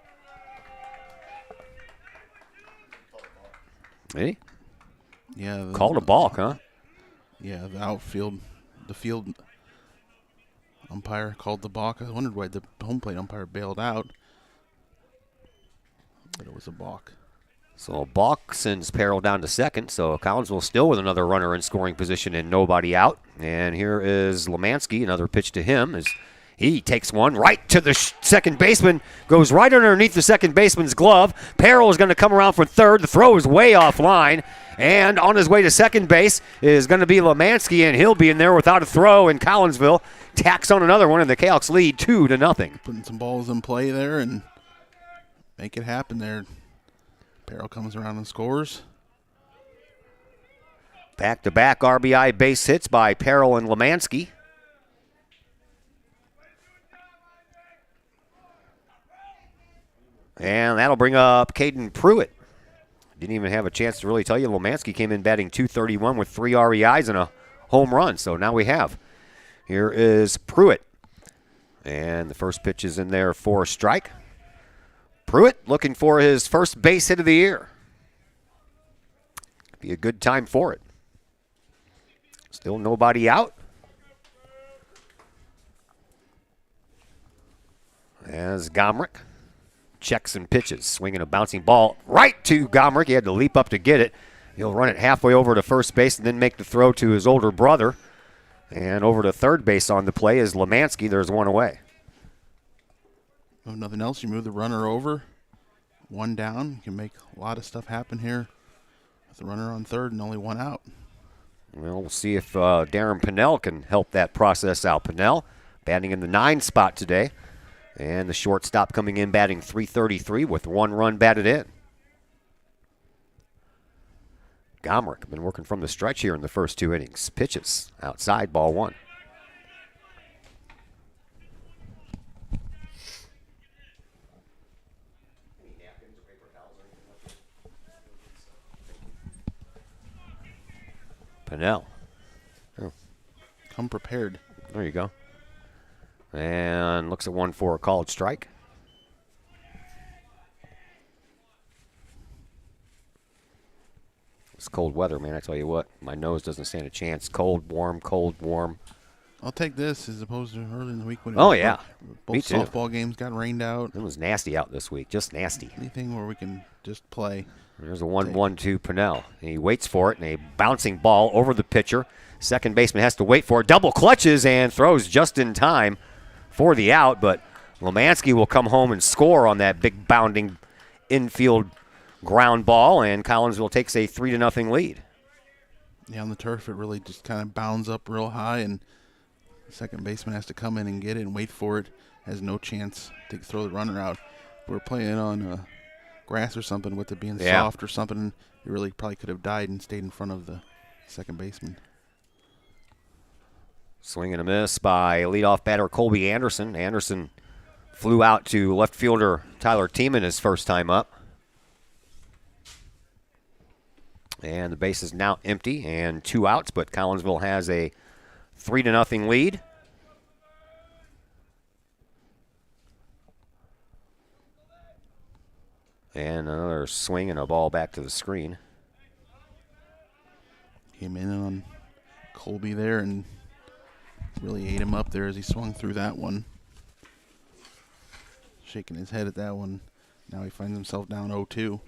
Hey? Yeah. Called a balk, huh? Yeah, the field umpire called the balk. I wondered why the home plate umpire bailed out, but it was a balk. So a balk sends Perrell down to second. So Collinsville still with another runner in scoring position and nobody out. And here is Lemansky, another pitch to him as he takes one right to the second baseman, goes right underneath the second baseman's glove. Perrell is going to come around for third. The throw is way offline. And on his way to second base is going to be Lemansky, and he'll be in there without a throw. And Collinsville tacks on another one, and the Cahoks lead 2-0. Putting some balls in play there and make it happen there. Perrell comes around and scores. Back-to-back RBI base hits by Perrell and Lemansky. And that'll bring up Caden Pruitt. Didn't even have a chance to really tell you. Lemansky came in batting .231 with 3 RBIs and a home run. So now we have. Here is Pruitt. And the first pitch is in there for a strike. Pruitt looking for his first base hit of the year. Be a good time for it. Still nobody out. As Gomrich checks and pitches, swinging a bouncing ball right to Gomrich. He had to leap up to get it. He'll run it halfway over to first base and then make the throw to his older brother. And over to third base on the play is Lemansky. There's one away. If nothing else, you move the runner over. 1 down. You can make a lot of stuff happen here with the runner on third and only 1 out. Well, we'll see if Darren Pinnell can help that process out. Pinnell batting in the 9 spot today. And the shortstop coming in batting .333 with 1 run batted in. Gomrich been working from the stretch here in the first 2 innings. Pitches outside, ball 1. Pinnell. Oh. Come prepared. There you go. And looks at 1 for a called strike. It's cold weather, man. I tell you what, my nose doesn't stand a chance. Cold, warm, cold, warm. I'll take this as opposed to early in the week when Oh, yeah. both Me too. softball games got rained out. It was nasty out this week, just nasty. Anything where we can just play. There's a 1-1-2 Pennell. He waits for it, and a bouncing ball over the pitcher. Second baseman has to wait for it. Double clutches and throws just in time for the out, but Lemansky will come home and score on that big bounding infield ground ball, and Collinsville takes a 3-0 lead. Yeah, on the turf, it really just kind of bounds up real high, and the second baseman has to come in and get it and wait for it. Has no chance to throw the runner out. If we're playing on grass or something with it being soft or something, it really probably could have died and stayed in front of the second baseman. Swing and a miss by leadoff batter Colby Anderson. Anderson flew out to left fielder Tyler Tiemann his first time up. And the base is now empty and 2 outs, but Collinsville has a 3-0 lead. And another swing and a ball back to the screen. Came in on Colby there and really ate him up there as he swung through that one. Shaking his head at that one. Now he finds himself down 0-2.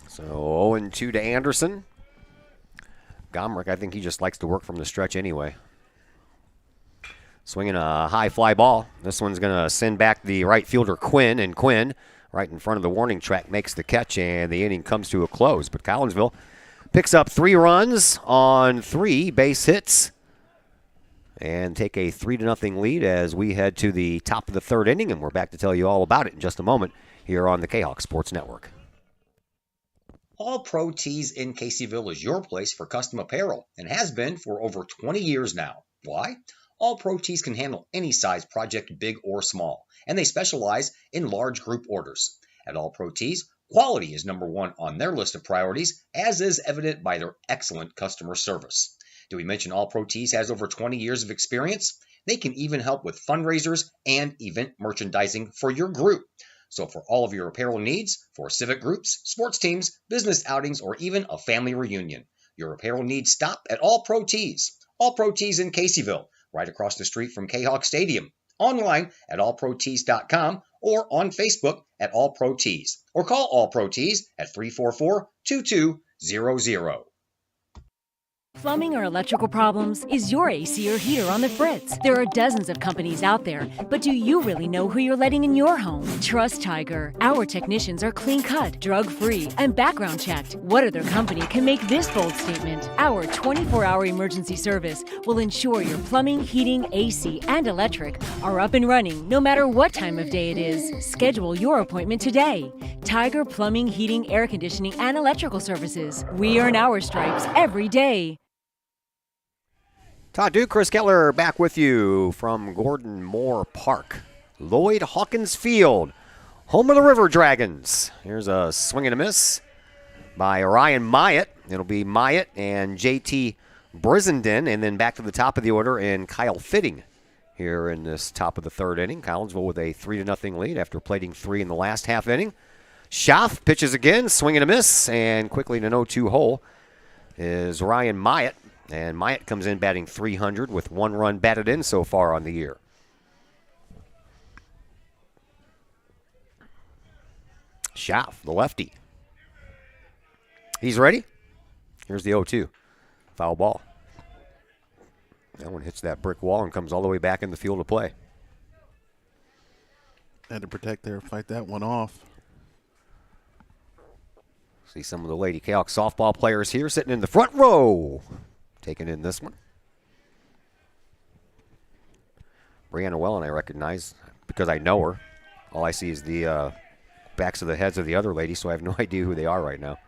So 0-2 to Anderson. Gomrick, I think he just likes to work from the stretch anyway. Swinging a high fly ball. This one's going to send back the right fielder Quinn, and Quinn, right in front of the warning track, makes the catch, and the inning comes to a close. But Collinsville picks up 3 runs on 3 base hits and take a 3-0 lead as we head to the top of the 3rd inning, and we're back to tell you all about it in just a moment here on the Kahok Sports Network. All Pro Tees in Caseyville is your place for custom apparel and has been for over 20 years now. Why? All Pro Tees can handle any size project, big or small, and they specialize in large group orders. At All Pro Tees, quality is number 1 on their list of priorities, as is evident by their excellent customer service. Did we mention All Pro Tees has over 20 years of experience? They can even help with fundraisers and event merchandising for your group. So for all of your apparel needs, for civic groups, sports teams, business outings, or even a family reunion, your apparel needs stop at All Pro Tees. All Pro Tees in Caseyville, right across the street from Kahok Stadium. Online at allprotees.com or on Facebook at All Pro Tees. Or call All Pro Tees at 344-2200. Plumbing or electrical problems? Is your AC or heater on the fritz? There are dozens of companies out there, but do you really know who you're letting in your home? Trust Tiger. Our technicians are clean-cut, drug-free, and background-checked. What other company can make this bold statement? Our 24-hour emergency service will ensure your plumbing, heating, AC, and electric are up and running no matter what time of day it is. Schedule your appointment today. Tiger Plumbing, Heating, Air Conditioning, and Electrical Services. We earn our stripes every day. Todd Duke, Chris Kettler back with you from Gordon Moore Park. Lloyd Hawkins Field, home of the River Dragons. Here's a swing and a miss by Ryan Myatt. It'll be Myatt and JT Brizenden, and then back to the top of the order and Kyle Fitting here in this top of the 3rd inning. Collinsville with a 3-0 lead after plating 3 in the last half inning. Schaff pitches again, swing and a miss, and quickly in an 0-2 hole is Ryan Myatt. And Myatt comes in batting .300 with 1 run batted in so far on the year. Schaff, the lefty. He's ready. Here's the 0-2. Foul ball. That one hits that brick wall and comes all the way back in the field of play. Had to protect there, fight that one off. See some of the Lady Kahok softball players here sitting in the front row. Taking in this one. Brianna Wellen I recognize because I know her. All I see is the backs of the heads of the other ladies, so I have no idea who they are right now.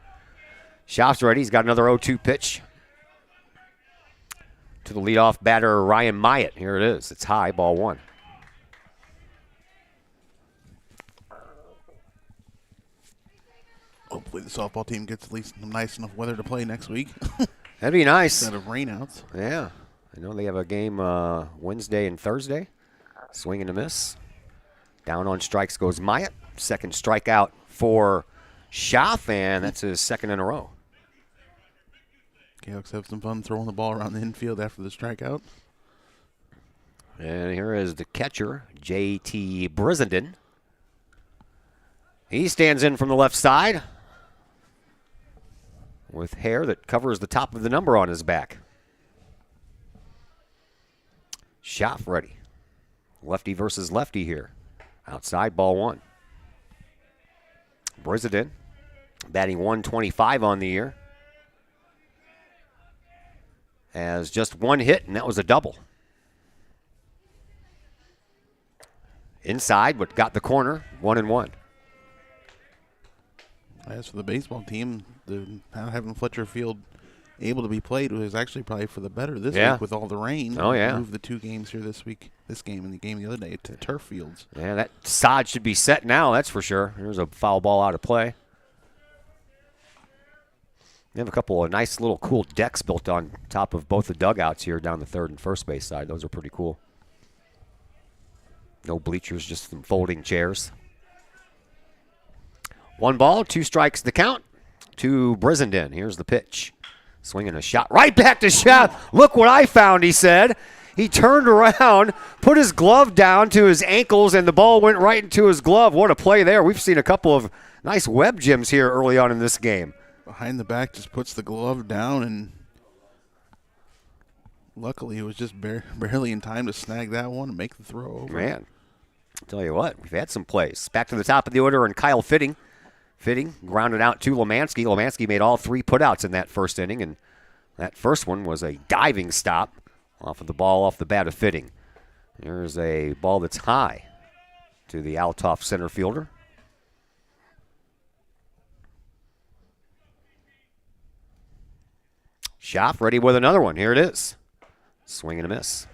Schaff's ready. He's got another 0-2 pitch to the leadoff batter, Ryan Myatt. Here it is. It's high, ball 1. Hopefully the softball team gets at least nice enough weather to play next week. That'd be nice. Instead of rainouts. Yeah. I know they have a game Wednesday and Thursday. Swing and a miss. Down on strikes goes Myatt. Second strikeout for Schaff, and that's his second in a row. Kahok's have some fun throwing the ball around the infield after the strikeout. And here is the catcher, J.T. Brissenden. He stands in from the left side with hair that covers the top of the number on his back. Schaff ready. Lefty versus lefty here. Outside, ball one. Brissenden batting 125 on the year. Has just one hit, and that was a double. Inside, but got the corner, 1-1. As for the baseball team, not having Fletcher Field able to be played was actually probably for the better this week with all the rain. Oh, yeah. Moved the 2 games here this week, this game and the game the other day, to turf fields. Yeah, that sod should be set now, that's for sure. There's a foul ball out of play. We have a couple of nice little cool decks built on top of both the dugouts here down the third and first base side. Those are pretty cool. No bleachers, just some folding chairs. 1 ball, 2 strikes the count to Brissenden. Here's the pitch. Swinging a shot right back to Schaff. Look what I found, he said. He turned around, put his glove down to his ankles, and the ball went right into his glove. What a play there. We've seen a couple of nice web gems here early on in this game. Behind the back, just puts the glove down, and luckily it was just barely in time to snag that one and make the throw over. Man, I'll tell you what, we've had some plays. Back to the top of the order, and Kyle Fitting. Fitting grounded out to Lemansky. Lemansky made all 3 putouts in that first inning, and that first one was a diving stop off of the ball off the bat of Fitting. There's a ball that's high to the Althoff center fielder. Schaff ready with another one. Here it is. Swing and a miss.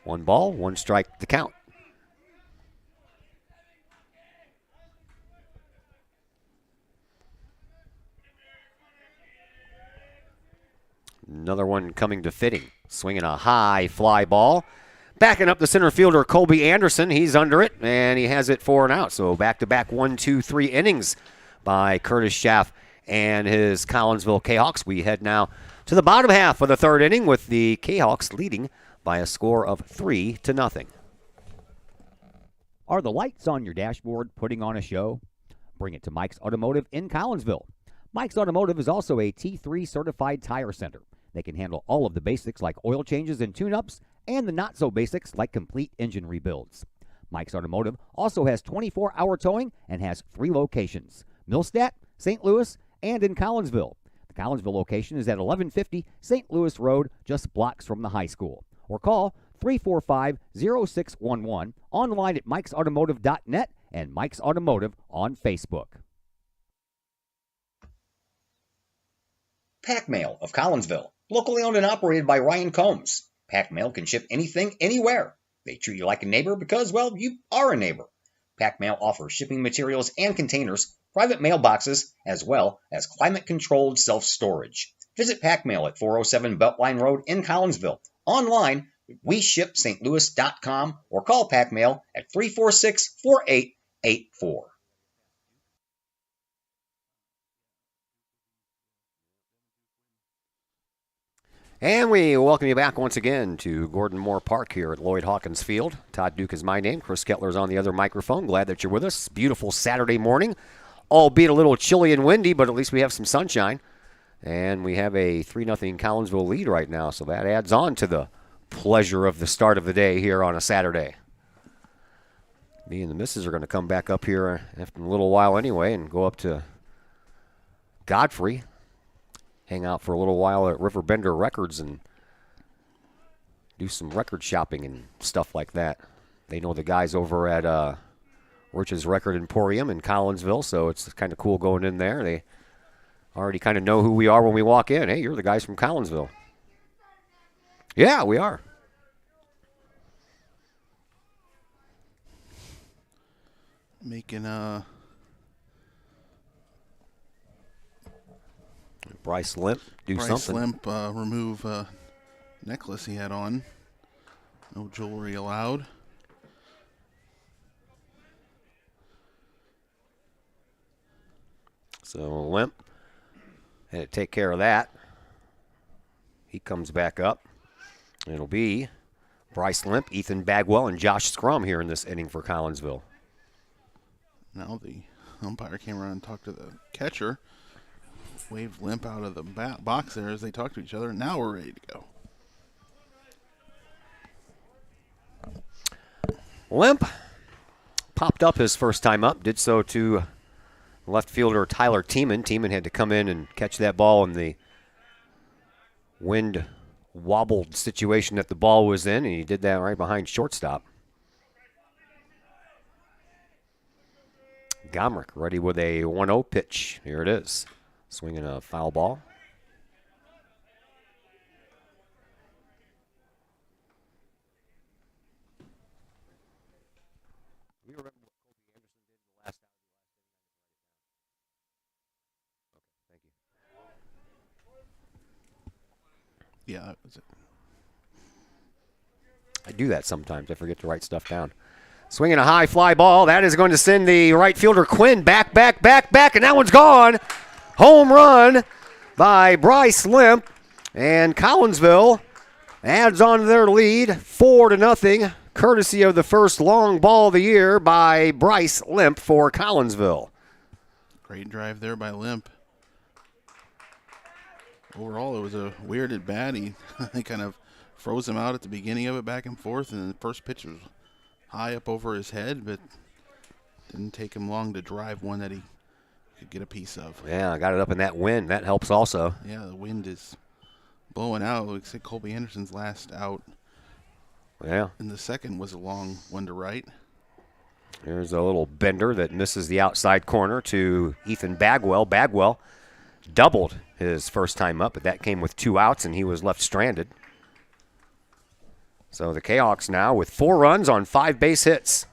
1 ball, 1 strike to count. Another one coming to Fitting. Swinging a high fly ball. Backing up the center fielder, Colby Anderson. He's under it, and he has it for an out. So back-to-back 1, 2, 3 innings by Curtis Schaff and his Collinsville Kahawks. We head now to the bottom half of the third inning with the Kahawks leading by a score of 3-0. Are the lights on your dashboard putting on a show? Bring it to Mike's Automotive in Collinsville. Mike's Automotive is also a T3 certified tire center. They can handle all of the basics like oil changes and tune-ups, and the not-so-basics like complete engine rebuilds. Mike's Automotive also has 24-hour towing and has 3 locations: Millstadt, St. Louis, and in Collinsville. The Collinsville location is at 1150 St. Louis Road, just blocks from the high school. Or call 345-0611, online at mikesautomotive.net and Mike's Automotive on Facebook. Pack Mail of Collinsville, locally owned and operated by Ryan Combs. Pack Mail can ship anything, anywhere. They treat you like a neighbor because, well, you are a neighbor. Pack Mail offers shipping materials and containers, private mailboxes, as well as climate-controlled self-storage. Visit Pack Mail at 407 Beltline Road in Collinsville. Online, WeShipStLouis.com, or call Pack Mail at 346-4884. And we welcome you back once again to Gordon Moore Park here at Lloyd Hawkins Field. Todd Duke is my name. Chris Kettler's on the other microphone. Glad that you're with us. Beautiful Saturday morning, albeit a little chilly and windy, but at least we have some sunshine. And we have a 3-0 Collinsville lead right now, so that adds on to the pleasure of the start of the day here on a Saturday. Me and the missus are going to come back up here after a little while anyway and go up to Godfrey. Hang out for a little while at Riverbender Records and do some record shopping and stuff like that. They know the guys over at Rich's Record Emporium in Collinsville, so it's kind of cool going in there. They already kind of know who we are when we walk in. Hey, you're the guys from Collinsville. Yeah, we are. Making Bryce Limp do something. Limp remove necklace he had on. No jewelry allowed. So Limp had to take care of that. He comes back up. It'll be Bryce Limp, Ethan Bagwell, and Josh Scrum here in this inning for Collinsville. Now the umpire came around and talked to the catcher, waved Limp out of the box there as they talked to each other. Now we're ready to go. Limp popped up his first time up, did so to left fielder Tyler Tiemann. Tiemann had to come in and catch that ball in the wind wobbled situation that the ball was in, and he did that right behind shortstop. Gomrich ready with a 1-0 pitch. Here it is. Swinging a foul ball. Yeah, that was it. I do that sometimes. I forget to write stuff down. Swinging a high fly ball. That is going to send the right fielder Quinn back, and that one's gone. Home run by Bryce Limp. And Collinsville adds on to their lead 4-0, courtesy of the first long ball of the year by Bryce Limp for Collinsville. Great drive there by Limp. Overall, it was a weird at bat. He kind of froze him out at the beginning of it, back and forth, and the first pitch was high up over his head, but didn't take him long to drive one that he could get a piece of. Yeah, I got it up in that wind. That helps also. Yeah, the wind is blowing out. Looks like Colby Anderson's last out. Yeah. And the second was a long one to right. Here's a little bender that misses the outside corner to Ethan Bagwell. Bagwell doubled his first time up, but that came with 2 outs, and he was left stranded. So the Kahawks now with 4 runs on 5 base hits.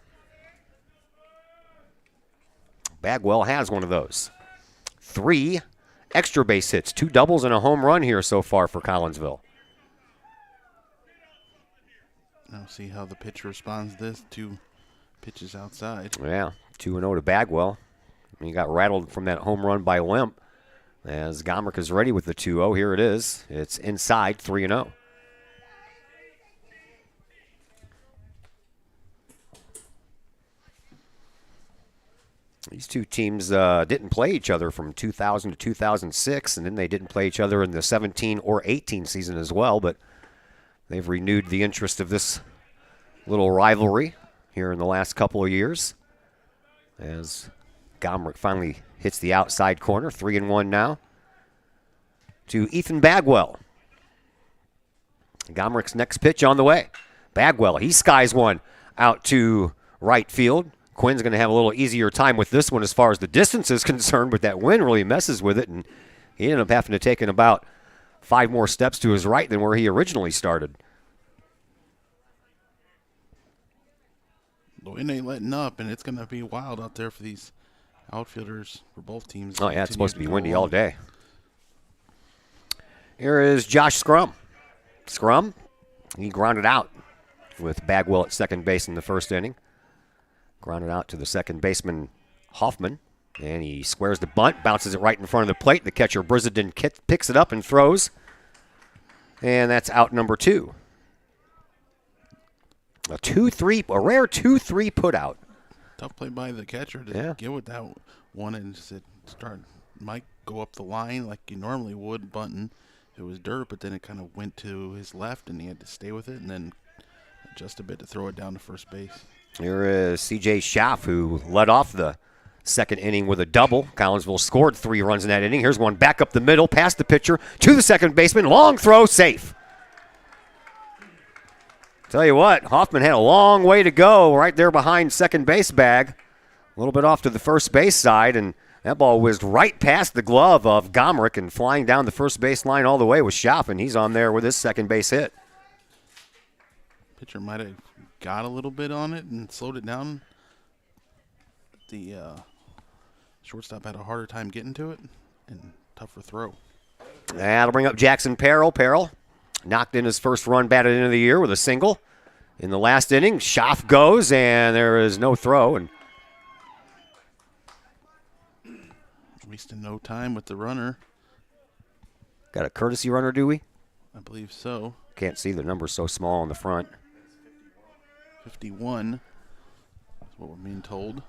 Bagwell has one of those. 3 extra base hits, 2 doubles and a home run here so far for Collinsville. Now see how the pitcher responds to this. 2 pitches outside. Yeah, 2-0 to Bagwell. He got rattled from that home run by Limp. As Gomrich is ready with the 2-0, here it is. It's inside, 3-0. These two teams didn't play each other from 2000 to 2006, and then they didn't play each other in the 17 or 18 season as well, but they've renewed the interest of this little rivalry here in the last couple of years as Gomrich finally hits the outside corner, 3-1 now to Ethan Bagwell. Gomrich's next pitch on the way. Bagwell, he skies one out to right field. Quinn's going to have a little easier time with this one as far as the distance is concerned, but that wind really messes with it, and he ended up having to take in about 5 more steps to his right than where he originally started. The wind ain't letting up, and it's going to be wild out there for these outfielders for both teams. Oh, yeah, it's supposed to be windy all day. Here is Josh Scrum. Scrum, he grounded out with Bagwell at second base in the first inning. Grounded out to the second baseman, Hoffman. And he squares the bunt, bounces it right in front of the plate. The catcher, Brizenden, picks it up and throws. And that's out number 2. A rare 2-3 put out. Tough play by the catcher to get with that one and might go up the line like you normally would bunting. It was dirt, but then it kind of went to his left, and he had to stay with it and then adjust a bit to throw it down to first base. Here is C.J. Schaff, who led off the second inning with a double. Collinsville scored 3 runs in that inning. Here's one back up the middle, past the pitcher, to the second baseman. Long throw, safe. Tell you what, Hoffman had a long way to go right there behind second base bag. A little bit off to the first base side, and that ball whizzed right past the glove of Gomrich and flying down the first base line all the way with Schaff, and he's on there with his second base hit. Pitcher might have got a little bit on it and slowed it down. The shortstop had a harder time getting to it and tougher throw. That'll bring up Jackson Perrell. Perrell knocked in his first run batted into the year with a single. In the last inning, Schaff goes, and there is no throw. And Wasting no time with the runner. Got a courtesy runner, do we? I believe so. Can't see, the number's so small on the front. 51. That's what we're being told.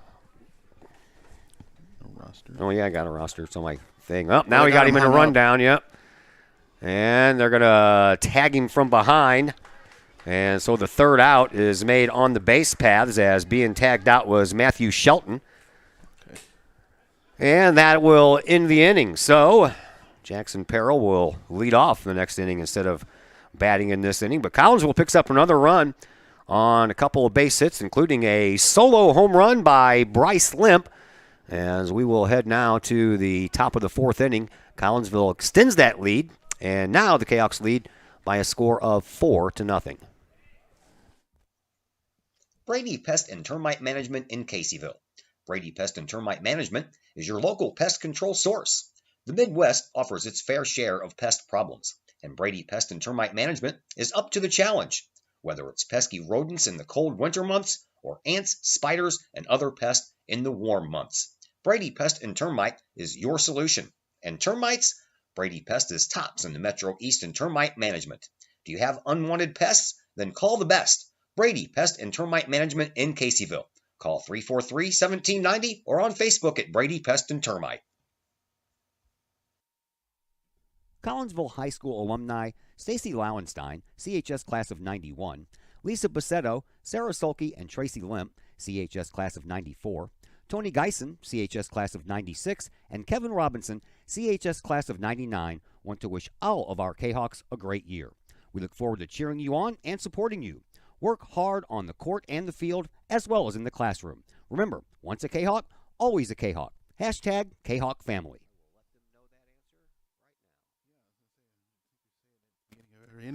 No roster. Oh, yeah, I got a roster. It's on my thing. Oh, now we got him in a rundown, yep. And they're going to tag him from behind. And so the third out is made on the base paths, as being tagged out was Matthew Shelton. Okay. And that will end the inning. So Jackson Peril will lead off the next inning instead of batting in this inning. But Collinsville picks up another run on a couple of base hits, including a solo home run by Bryce Limp. As we will head now to the top of the fourth inning, Collinsville extends that lead, and now the Kahawks lead by a score of 4-0. Brady Pest and Termite Management in Caseyville. Brady Pest and Termite Management is your local pest control source. The Midwest offers its fair share of pest problems, and Brady Pest and Termite Management is up to the challenge. Whether it's pesky rodents in the cold winter months or ants, spiders, and other pests in the warm months, Brady Pest and Termite is your solution. And termites? Brady Pest is tops in the Metro East in termite management. Do you have unwanted pests? Then call the best. Brady Pest and Termite Management in Caseyville. Call 343-1790 or on Facebook at Brady Pest and Termite. Collinsville High School alumni Stacy Lauenstein, CHS class of 91, Lisa Bassetto, Sarah Sulke, and Tracy Limp, CHS class of 94, Tony Geisen, CHS class of 96, and Kevin Robinson, CHS class of 99, want to wish all of our Kahawks a great year. We look forward to cheering you on and supporting you. Work hard on the court and the field, as well as in the classroom. Remember, once a Kahawk, always a Kahawk. Hashtag Kahawk Family.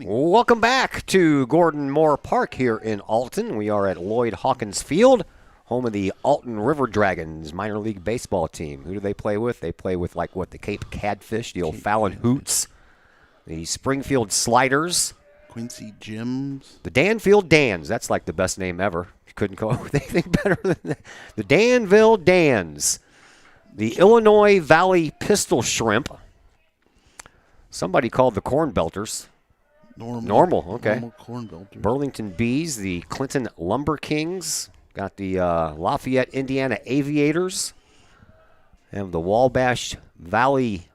Welcome back to Gordon Moore Park here in Alton. We are at Lloyd Hawkins Field, home of the Alton River Dragons minor league baseball team. Who do they play with? They play with, the Cape Cadfish, the O'Fallon Hoots, the Springfield Sliders, Quincy Gems, the Danfield Dans. That's like the best name ever. You couldn't go with anything better than that. The Danville Dans, the Illinois Valley Pistol Shrimp. Somebody called the Corn Belters. Normal, okay. Normal Corn Belters. Burlington Bees, the Clinton Lumber Kings. Got the Lafayette, Indiana Aviators. And the Wabash Valley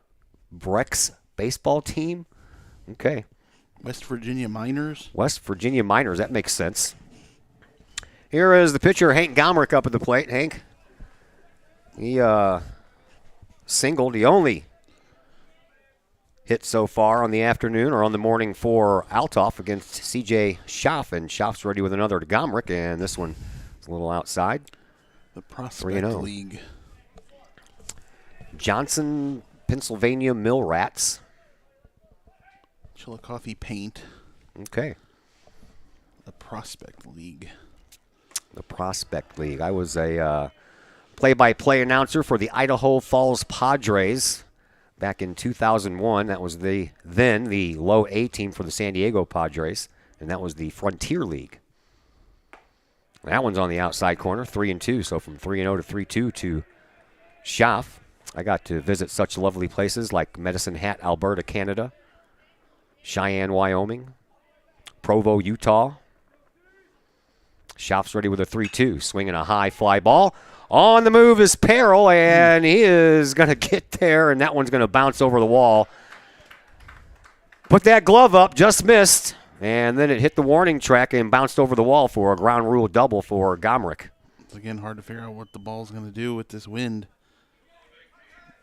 Brex baseball team. Okay. West Virginia Miners. West Virginia Miners, that makes sense. Here is the pitcher, Hank Gomrick, up at the plate. Hank, he singled. The only hit so far on the afternoon or on the morning for Althoff against C.J. Schaff, and Schaff's ready with another to Gomrick, and this one is a little outside. The Prospect League. Johnson, Pennsylvania Mill Rats. Chillicothe Paint. Okay. The Prospect League. The Prospect League. I was a play-by-play announcer for the Idaho Falls Padres back in 2001. That was the low A team for the San Diego Padres, and that was the Frontier League. That one's on the outside corner, 3-2. So from 3-0 to 3-2 to Schaff. I got to visit such lovely places like Medicine Hat, Alberta, Canada, Cheyenne, Wyoming, Provo, Utah. Schaff's ready with a 3-2, swinging a high fly ball. On the move is Peril, and he is going to get there, and that one's going to bounce over the wall. Put that glove up, just missed, and then it hit the warning track and bounced over the wall for a ground rule double for Gomrick. It's again hard to figure out what the ball's going to do with this wind.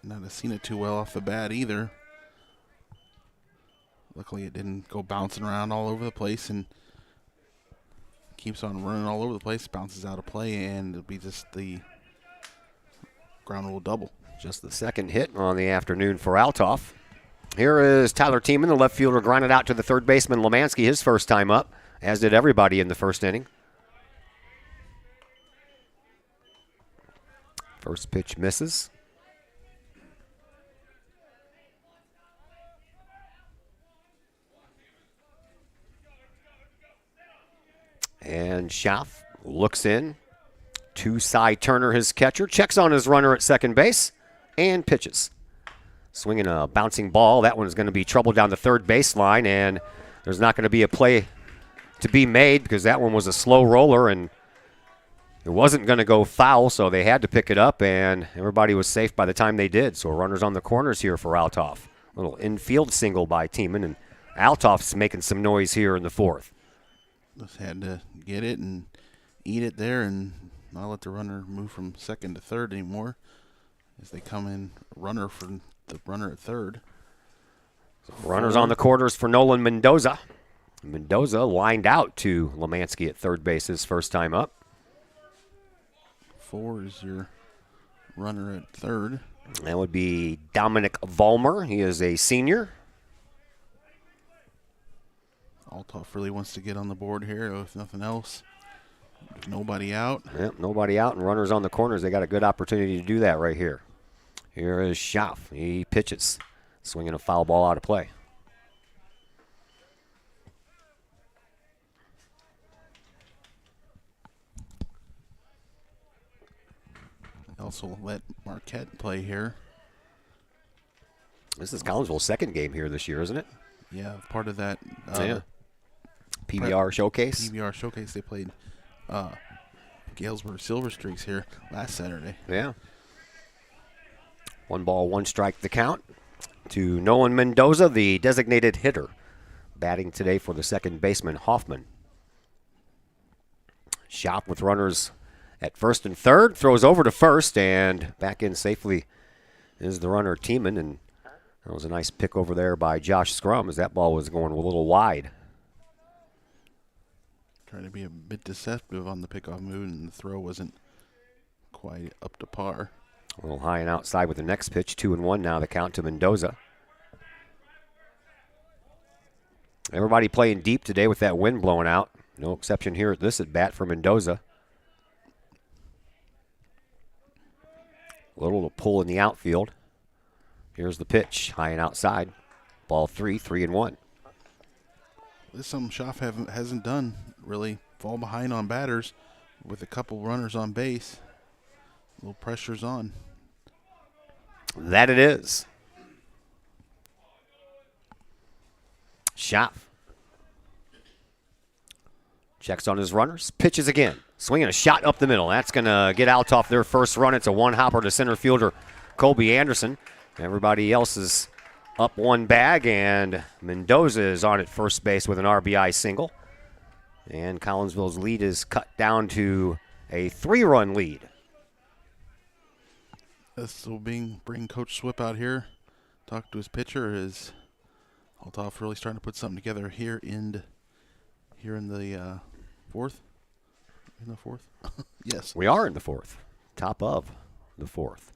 Not have seen it too well off the bat either. Luckily, it didn't go bouncing around all over the place and keeps on running all over the place, bounces out of play, and it'll be just the ground rule double. Just the second hit on the afternoon for Althoff. Here is Tyler Tiemann, the left fielder, grounded out to the third baseman Lemansky, his first time up, as did everybody in the first inning. First pitch misses. And Schaff looks in. Two-side Turner, his catcher, checks on his runner at second base. and pitches. Swinging a bouncing ball. That one's going to be trouble down the third baseline, and there's not going to be a play to be made because that one was a slow roller, and it wasn't going to go foul, so they had to pick it up, and everybody was safe by the time they did. So runners on the corners here for Althoff. Little infield single by Tiemann, and Althoff's making some noise here in the fourth. Just had to get it and eat it there and not let the runner move from second to third anymore as they come in runner for the runner at third. So runners on the corners for Nolan Mendoza. Mendoza lined out to Lemansky at third base his first time up. 4 is your runner at third. That would be Dominic Vollmer. He is a senior. Althoff really wants to get on the board here, if nothing else. Nobody out. Yep, nobody out, and runners on the corners. They got a good opportunity to do that right here. Here is Schaff. He pitches, swinging a foul ball out of play. Also let Marquette play here. This is Collinsville's second game here this year, isn't it? Yeah, part of that. PBR showcase. PBR showcase. They played Galesburg Silver Streaks here last Saturday. Yeah. 1 ball, 1 strike the count to Nolan Mendoza, the designated hitter. Batting today for the second baseman, Hoffman. Shop with runners at first and third, throws over to first, and back in safely is the runner, Tiemann, and that was a nice pick over there by Josh Scrum as that ball was going a little wide. Trying to be a bit deceptive on the pickoff move, and the throw wasn't quite up to par. A little high and outside with the next pitch, 2-1 now, the count to Mendoza. Everybody playing deep today with that wind blowing out. No exception here at this at bat for Mendoza. A little pull in the outfield. Here's the pitch, high and outside. Ball 3, 3-1. This is something Schaff hasn't done, really fall behind on batters with a couple runners on base. A little pressure's on. That it is. Schaff checks on his runners, pitches again. Swinging a shot up the middle. That's going to get Althoff their first run. It's a one-hopper to center fielder Colby Anderson. Everybody else is up one bag, and Mendoza is on at first base with an RBI single. And Collinsville's lead is cut down to a 3-run lead. So bring Coach Swip out here, talk to his pitcher. Is Althoff really starting to put something together here in the fourth? In the fourth? Yes. We are in the fourth. Top of the fourth.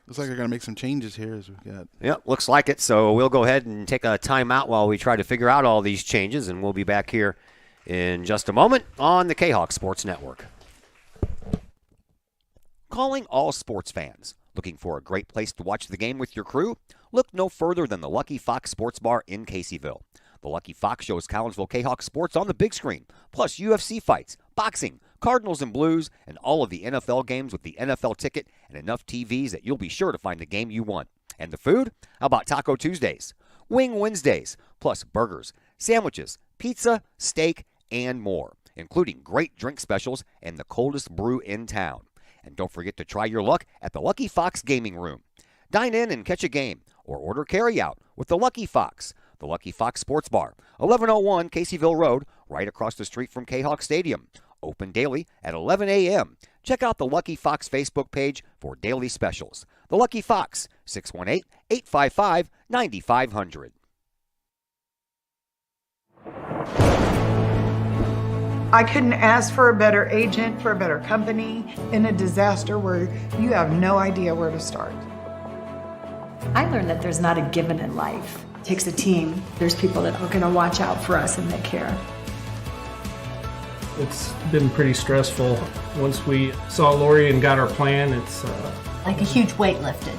Looks like they're going to make some changes here as we've got. Yep, looks like it. So we'll go ahead and take a timeout while we try to figure out all these changes, and we'll be back here in just a moment on the Kahok Sports Network. Calling all sports fans. Looking for a great place to watch the game with your crew? Look no further than the Lucky Fox Sports Bar in Caseyville. The Lucky Fox shows Collinsville Kahawk sports on the big screen, plus UFC fights, boxing, Cardinals and Blues, and all of the NFL games with the NFL ticket and enough TVs that you'll be sure to find the game you want. And the food? How about Taco Tuesdays, Wing Wednesdays, plus burgers, sandwiches, pizza, steak, and more, including great drink specials and the coldest brew in town. And don't forget to try your luck at the Lucky Fox Gaming Room. Dine in and catch a game, or order carryout with the Lucky Fox. The Lucky Fox Sports Bar, 1101 Caseyville Road, right across the street from Kahawk Stadium. Open daily at 11 a.m. Check out the Lucky Fox Facebook page for daily specials. The Lucky Fox, 618-855-9500. I couldn't ask for a better agent, for a better company in a disaster where you have no idea where to start. I learned that there's not a given in life. It takes a team. There's people that are going to watch out for us and that care. It's been pretty stressful. Once we saw Lori and got our plan, it's like a huge weight lifted.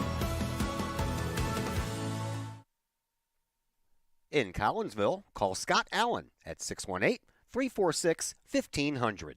In Collinsville, call Scott Allen at 618-346-1500.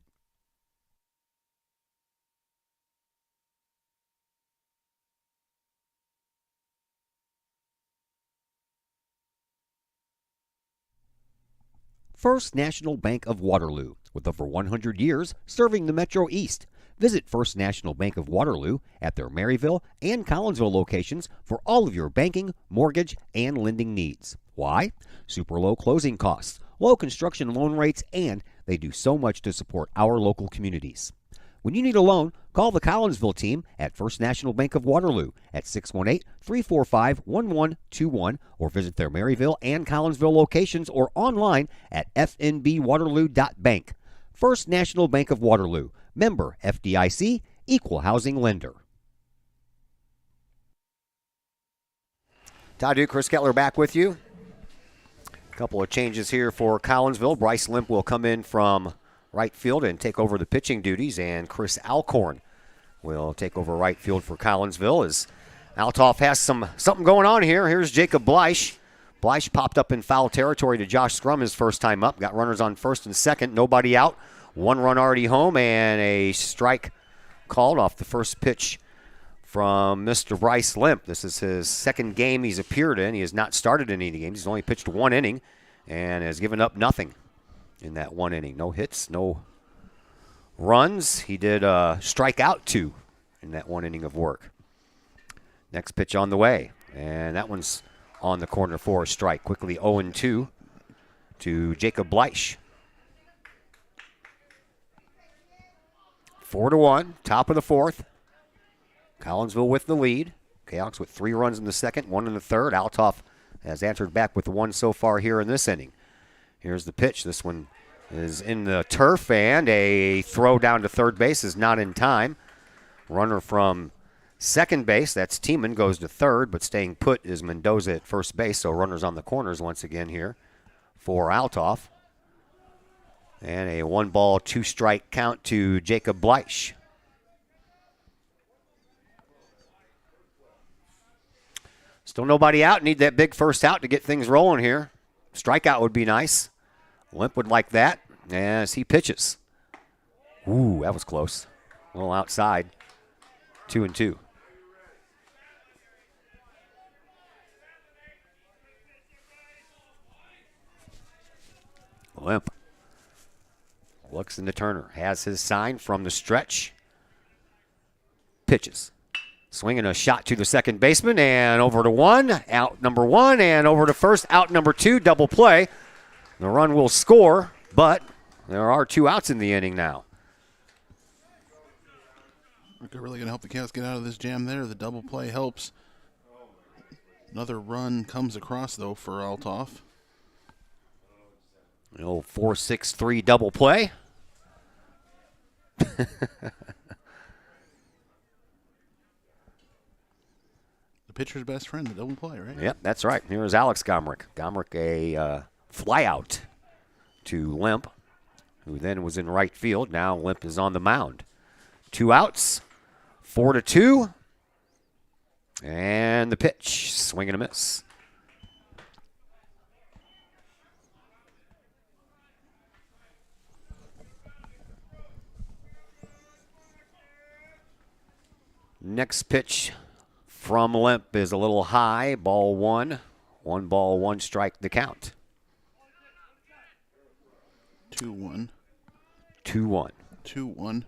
First National Bank of Waterloo, with over 100 years serving the Metro East. Visit First National Bank of Waterloo at their Maryville and Collinsville locations for all of your banking, mortgage, and lending needs. Why? Super low closing costs, low construction loan rates, and they do so much to support our local communities. When you need a loan, call the Collinsville team at First National Bank of Waterloo at 618-345-1121 or visit their Maryville and Collinsville locations or online at fnbwaterloo.bank. First National Bank of Waterloo, member FDIC, equal housing lender. Todd Duke, Chris Kettler back with you. A couple of changes here for Collinsville. Bryce Limp will come in from right field and take over the pitching duties, and Chris Alcorn will take over right field for Collinsville as Althoff has something going on here. Here's Jacob Bleish. Bleish popped up in foul territory to Josh Scrum his first time up. Got runners on first and second, nobody out. 1 run already home, and a strike called off the first pitch from Mr. Bryce Limp. This is his second game he's appeared in. He has not started in any games. He's only pitched 1 inning and has given up nothing in that 1 inning. No hits, no runs. He did strike out 2 in that 1 inning of work. Next pitch on the way, and that one's on the corner for a strike. Quickly 0-2 to Jacob Bleish. 4-1, top of the 4th. Collinsville with the lead. Cahoks with 3 runs in the second, 1 in the third. Althoff has answered back with the 1 so far here in this inning. Here's the pitch. This one is in the turf, and a throw down to third base is not in time. Runner from second base, that's Tiemann, goes to third, but staying put is Mendoza at first base, so runners on the corners once again here for Althoff. And a 1-ball, 2-strike count to Jacob Bleish. Still nobody out. Need that big first out to get things rolling here. Strikeout would be nice. Limp would like that as he pitches. Ooh, that was close. A little outside. 2-2. Limp looks into Turner. Has his sign from the stretch. Pitches. Swinging a shot to the second baseman and over to 1. Out number 1 and over to first. Out number 2. Double play. The run will score, but there are 2 outs in the inning now. They're really going to help the Cats get out of this jam there. The double play helps. Another run comes across, though, for Althoff. The old 4-6-3 double play. Pitcher's best friend, the double play, right? Yep, that's right. Here's Alex Gomrick. Gomrick a fly out to Limp, who then was in right field. Now Limp is on the mound. 2 outs, 4-2. And the pitch, swing and a miss. Next pitch from Limp is a little high. Ball 1. 1 ball, 1 strike the count. 2-1. 2-1. 2-1.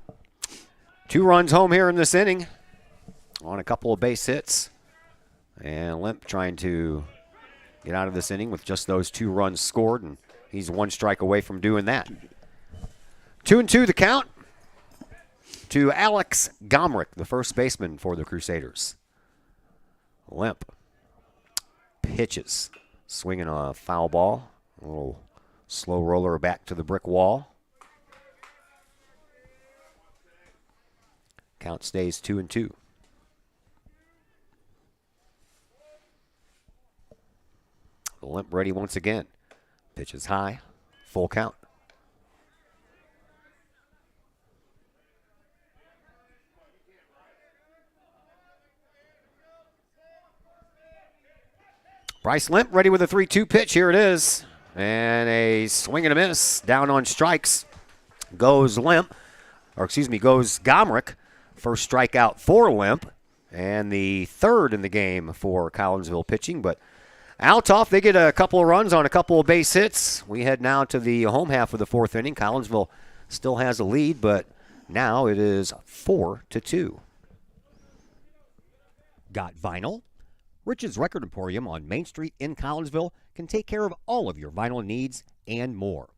2 runs home here in this inning on a couple of base hits. And Limp trying to get out of this inning with just those 2 runs scored, and he's 1 strike away from doing that. 2-2 the count to Alex Gomrick, the first baseman for the Crusaders. Limp pitches, swinging a foul ball. A little slow roller back to the brick wall. Count stays 2-2. Limp ready once again. Pitches high, full count. Bryce Limp ready with a 3-2 pitch. Here it is. And a swing and a miss. Down on strikes goes Limp. Or excuse me, goes Gomrick. First strikeout for Limp. And the third in the game for Collinsville pitching. But Althoff, they get a couple of runs on a couple of base hits. We head now to the home half of the fourth inning. Collinsville still has a lead, but now it is 4-2. Got vinyl? Rich's Record Emporium on Main Street in Collinsville can take care of all of your vinyl needs and more.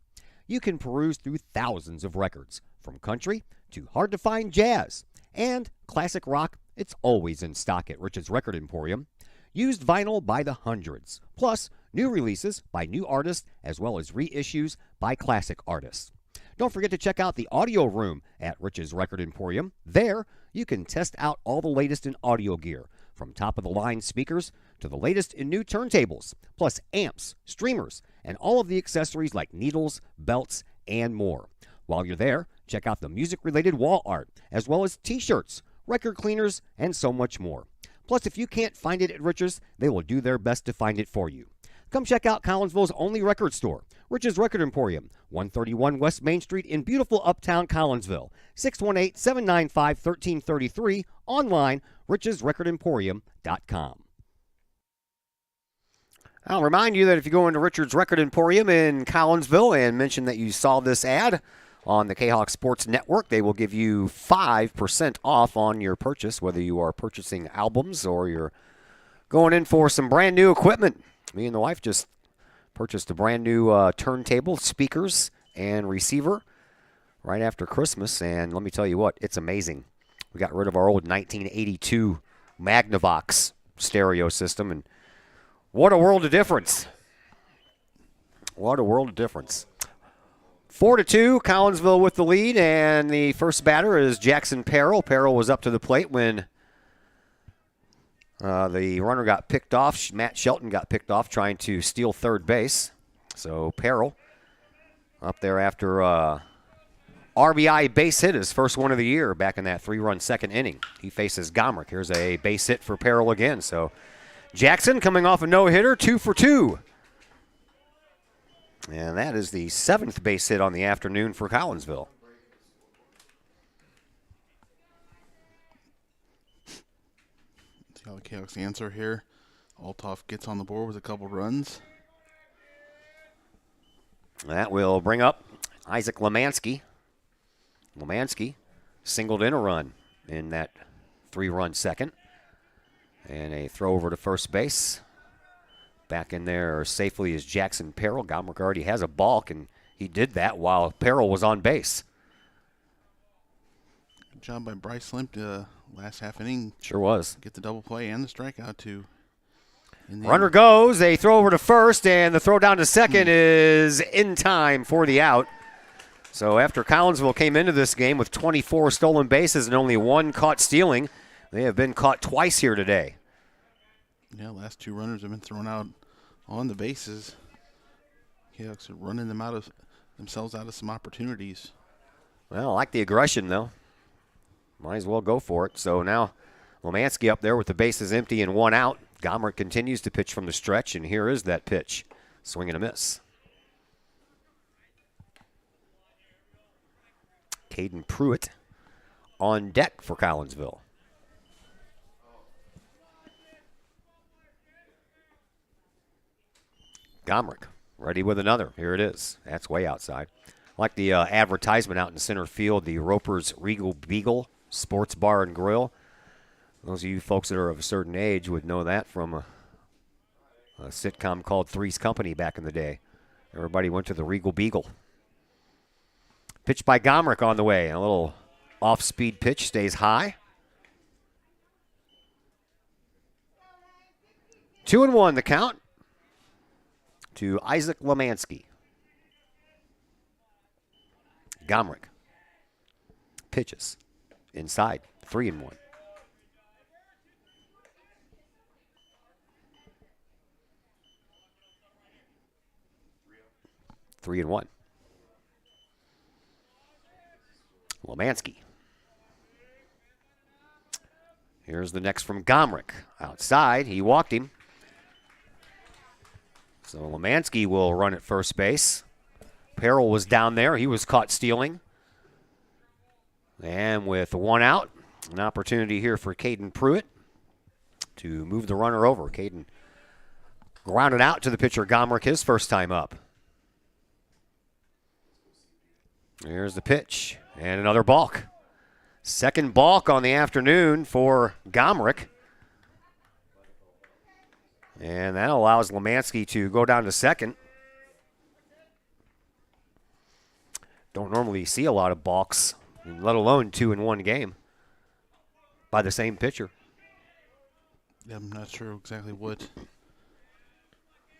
You can peruse through thousands of records, from country to hard-to-find jazz. And classic rock, it's always in stock at Rich's Record Emporium. Used vinyl by the hundreds, plus new releases by new artists as well as reissues by classic artists. Don't forget to check out the audio room at Rich's Record Emporium. There, you can test out all the latest in audio gear, from top-of-the-line speakers to the latest in new turntables, plus amps, streamers, and all of the accessories like needles, belts, and more. While you're there, check out the music-related wall art, as well as t-shirts, record cleaners, and so much more. Plus, if you can't find it at Rich's, they will do their best to find it for you. Come check out Collinsville's only record store, Rich's Record Emporium, 131 West Main Street in beautiful uptown Collinsville, 618-795-1333, online, richesrecordemporium.com. I'll remind you that if you go into Richard's Record Emporium in Collinsville and mention that you saw this ad on the Kahok Sports Network, they will give you 5% off on your purchase, whether you are purchasing albums or you're going in for some brand new equipment. Me and the wife just purchased a brand new turntable, speakers, and receiver right after Christmas, and let me tell you what, it's amazing. We got rid of our old 1982 Magnavox stereo system, and what a world of difference. What a world of difference. 4-2, Collinsville with the lead, and the first batter is Jackson Perrell. Perrell was up to the plate when the runner got picked off. Matt Shelton got picked off trying to steal third base. So Perrell up there after RBI base hit, his first one of the year back in that 3-run second inning. He faces Gomrick. Here's a base hit for Perrell again. So Jackson coming off a no-hitter, 2 for 2. And that is the 7th base hit on the afternoon for Collinsville. See how the Canucks answer here. Althoff gets on the board with a couple runs. That will bring up Isaac Lemansky. Lemansky singled in a run in that 3-run second. And a throw over to first base. Back in there safely is Jackson Perrell. Gomrick already has a balk, and he did that while Perrell was on base. Good job by Bryce Limp last half inning. Sure was. Get the double play and the strikeout, too. Runner goes. A throw over to first, and the throw down to second is in time for the out. So after Collinsville came into this game with 24 stolen bases and only 1 caught stealing, they have been caught twice here today. Yeah, last 2 runners have been thrown out on the bases. Canucks are running themselves out of some opportunities. Well, I like the aggression, though. Might as well go for it. So now Lemansky up there with the bases empty and 1 out. Gomrick continues to pitch from the stretch, and here is that pitch. Swing and a miss. Caden Pruitt on deck for Collinsville. Gomrick ready with another. Here it is. That's way outside. Like the advertisement out in center field, the Roper's Regal Beagle Sports Bar and Grill. Those of you folks that are of a certain age would know that from a sitcom called Three's Company back in the day. Everybody went to the Regal Beagle. Pitch by Gomrick on the way. A little off-speed pitch, stays high. 2-1 the count to Isaac Lemansky. Gomrick pitches inside, 3-1. Three and one. Lemansky. Here's the next from Gomrick. Outside, he walked him. So Lemansky will run at first base. Perrell was down there. He was caught stealing. And with 1 out, an opportunity here for Caden Pruitt to move the runner over. Caden Grounded out to the pitcher, Gomrich, his first time up. Here's the pitch, and another balk. Second balk on the afternoon for Gomrich. And that allows Lemansky to go down to second. Don't normally see a lot of balks, let alone 2 in one game, by the same pitcher. I'm not sure exactly what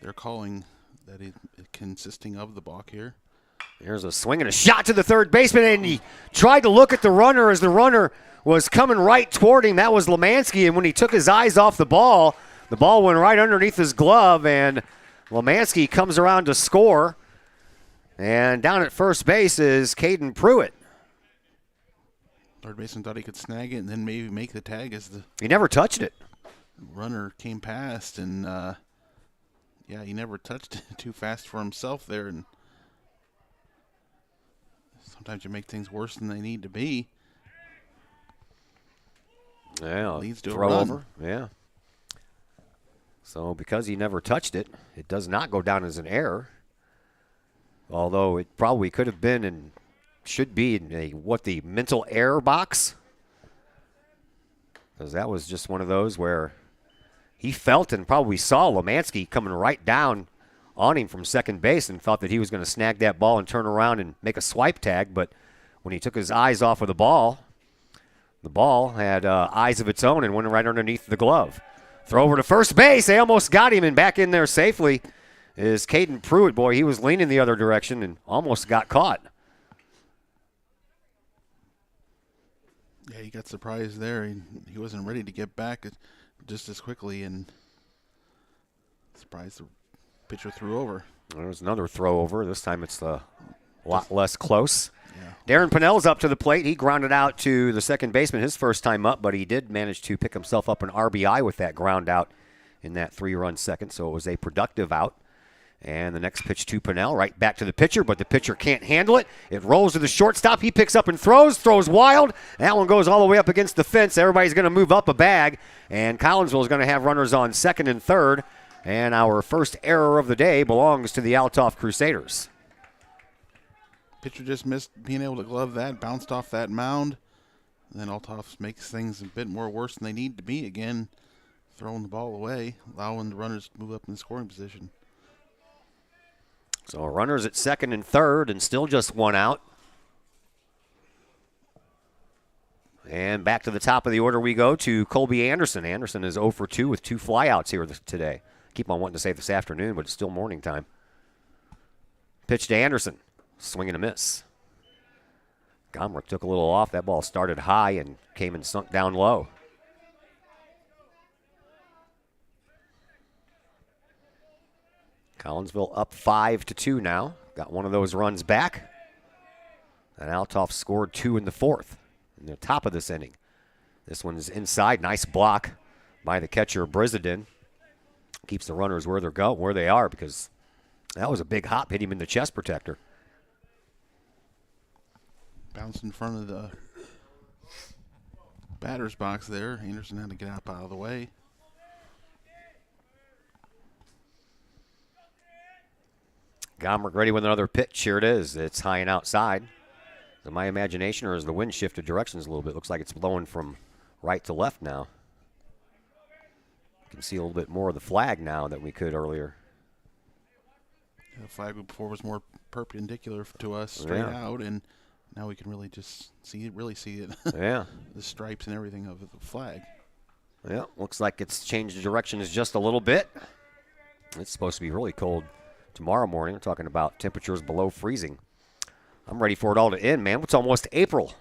they're calling that consisting of the balk here. There's a swing and a shot to the third baseman, and he tried to look at the runner as the runner was coming right toward him. That was Lemansky, and when he took his eyes off the ball went right underneath his glove, and Lemansky comes around to score. And down at first base is Caden Pruitt. Third baseman thought he could snag it and then maybe make the tag as the He never touched it. runner came past, and he never touched it too fast for himself there, and sometimes you make things worse than they need to be. Yeah, leads to throw a run. over. Yeah. So because he never touched it, it does not go down as an error. Although it probably could have been and should be in the mental error box. Because that was just one of those where he felt and probably saw Lemansky coming right down on him from second base and thought that he was going to snag that ball and turn around and make a swipe tag. But when he took his eyes off of the ball had eyes of its own and went right underneath the glove. Throw over to first base. They almost got him, and back in there safely is Caden Pruitt. Boy, he was leaning the other direction and almost got caught. Yeah, he got surprised there. He wasn't ready to get back just as quickly, and surprised the pitcher threw over. There's another throw over. This time it's a lot less close. Yeah. Darren Pinnell's up to the plate. He grounded out to the second baseman his first time up, but he did manage to pick himself up an RBI with that ground out in that 3-run second, so it was a productive out. And the next pitch to Pinnell, right back to the pitcher, but the pitcher can't handle it. It rolls to the shortstop. He picks up and throws wild. That one goes all the way up against the fence. Everybody's going to move up a bag, and Collinsville is going to have runners on second and third. And our first error of the day belongs to the Althoff Crusaders. Pitcher just missed being able to glove that, bounced off that mound. And then Althoff makes things a bit more worse than they need to be again, throwing the ball away, allowing the runners to move up in the scoring position. So runners at second and third and still just one out. And back to the top of the order we go to Colby Anderson. Anderson is 0 for 2 with 2 flyouts here today. Keep on wanting to say this afternoon, but it's still morning time. Pitch to Anderson. Swing and a miss. Gomrich took a little off. That ball started high and came and sunk down low. Collinsville up 5-2 now. Got one of those runs back. And Althoff scored 2 in the fourth in the top of this inning. This one's inside. Nice block by the catcher, Brizadin. Keeps the runners where they are, because that was a big hop. Hit him in the chest protector. Bounced in front of the batter's box there. Anderson had to get out of the way. Gomrich ready with another pitch. Here it is. It's high and outside. Is it my imagination, or has the wind shifted directions a little bit? Looks like it's blowing from right to left now. You can see a little bit more of the flag now than we could earlier. The flag before was more perpendicular to us, straight out, and now we can really just see it. Yeah. The stripes and everything of the flag. Yeah, looks like it's changed the directions just a little bit. It's supposed to be really cold tomorrow morning. We're talking about temperatures below freezing. I'm ready for it all to end, man. It's almost April.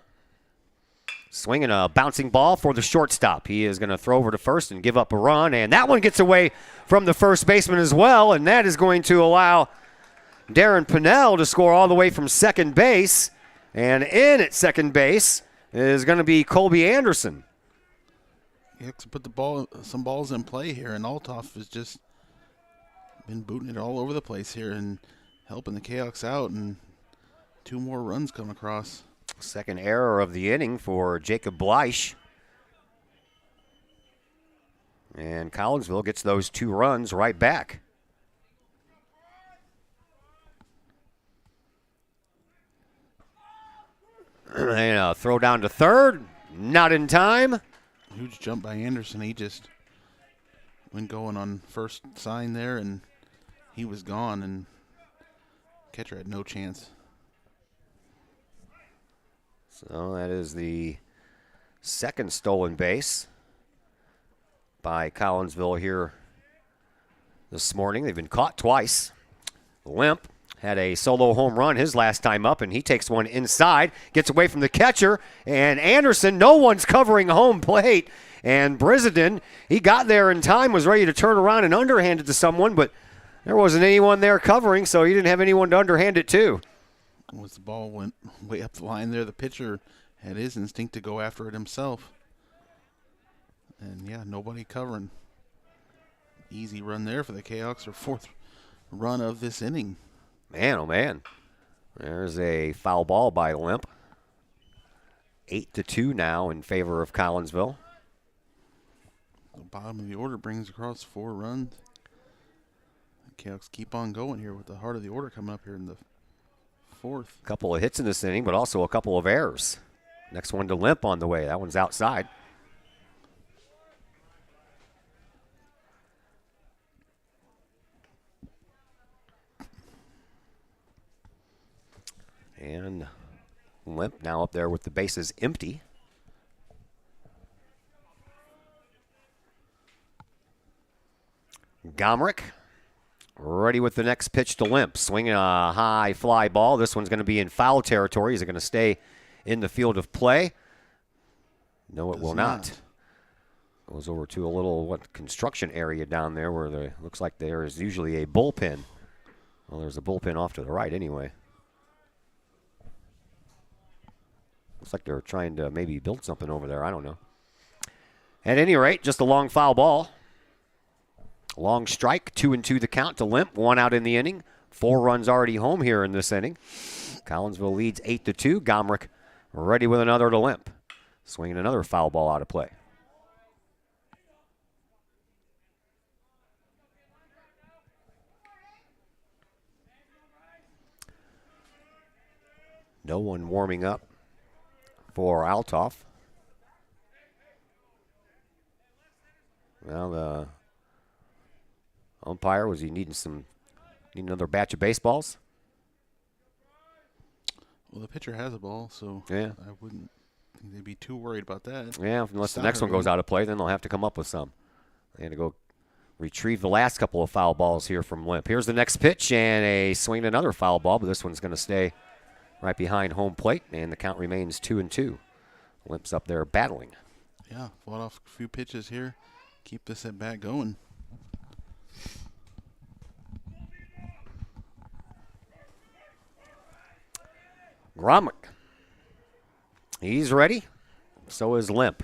Swinging a bouncing ball for the shortstop. He is going to throw over to first and give up a run, and that one gets away from the first baseman as well, and that is going to allow Darren Pinnell to score all the way from second base. And in at second base is going to be Colby Anderson. You have to put some balls in play here, and Althoff has just been booting it all over the place here and helping the Cahoks out, and 2 more runs come across. Second error of the inning for Jacob Bleich. And Collinsville gets those 2 runs right back. And a throw down to third. Not in time. Huge jump by Anderson. He just went going on first sign there, and he was gone, and catcher had no chance. So that is the second stolen base by Collinsville here this morning. They've been caught twice. Limp had a solo home run his last time up, and he takes one inside, gets away from the catcher, and Anderson, no one's covering home plate, and Brizenden, he got there in time, was ready to turn around and underhand it to someone, but there wasn't anyone there covering, so he didn't have anyone to underhand it to. Once the ball went way up the line there, the pitcher had his instinct to go after it himself. And, yeah, nobody covering. Easy run there for the Kahawks, their fourth run of this inning. Man, oh man. There's a foul ball by Limp. 8-2 now in favor of Collinsville. The bottom of the order brings across 4 runs. The Kahawks keep on going here with the heart of the order coming up here in the fourth. A couple of hits in this inning, but also a couple of errors. Next one to Limp on the way. That one's outside. And Limp now up there with the bases empty. Gomrick ready with the next pitch to Limp. Swinging a high fly ball. This one's going to be in foul territory. Is it going to stay in the field of play? No, it will not. Goes over to a little construction area down there where there looks like there is usually a bullpen. Well, there's a bullpen off to the right anyway. Looks like they're trying to maybe build something over there. I don't know. At any rate, just a long foul ball. Long strike, 2-2 the count to Limp. 1 out in the inning. 4 runs already home here in this inning. Collinsville leads 8-2. Gomrick ready with another to Limp. Swinging another foul ball out of play. No one warming up for Althoff. Well, the umpire, was he need another batch of baseballs? Well, the pitcher has a ball, so yeah. I wouldn't think they'd be too worried about that. Yeah, unless the next one goes out of play, then they'll have to come up with some. They had to go retrieve the last couple of foul balls here from Limp. Here's the next pitch, and a swing at another foul ball, but this one's going to stay right behind home plate, and the count remains 2-2. Limp's up there battling. Yeah, fought off a few pitches here. Keep this at bat going. Grommick. He's ready. So is Limp.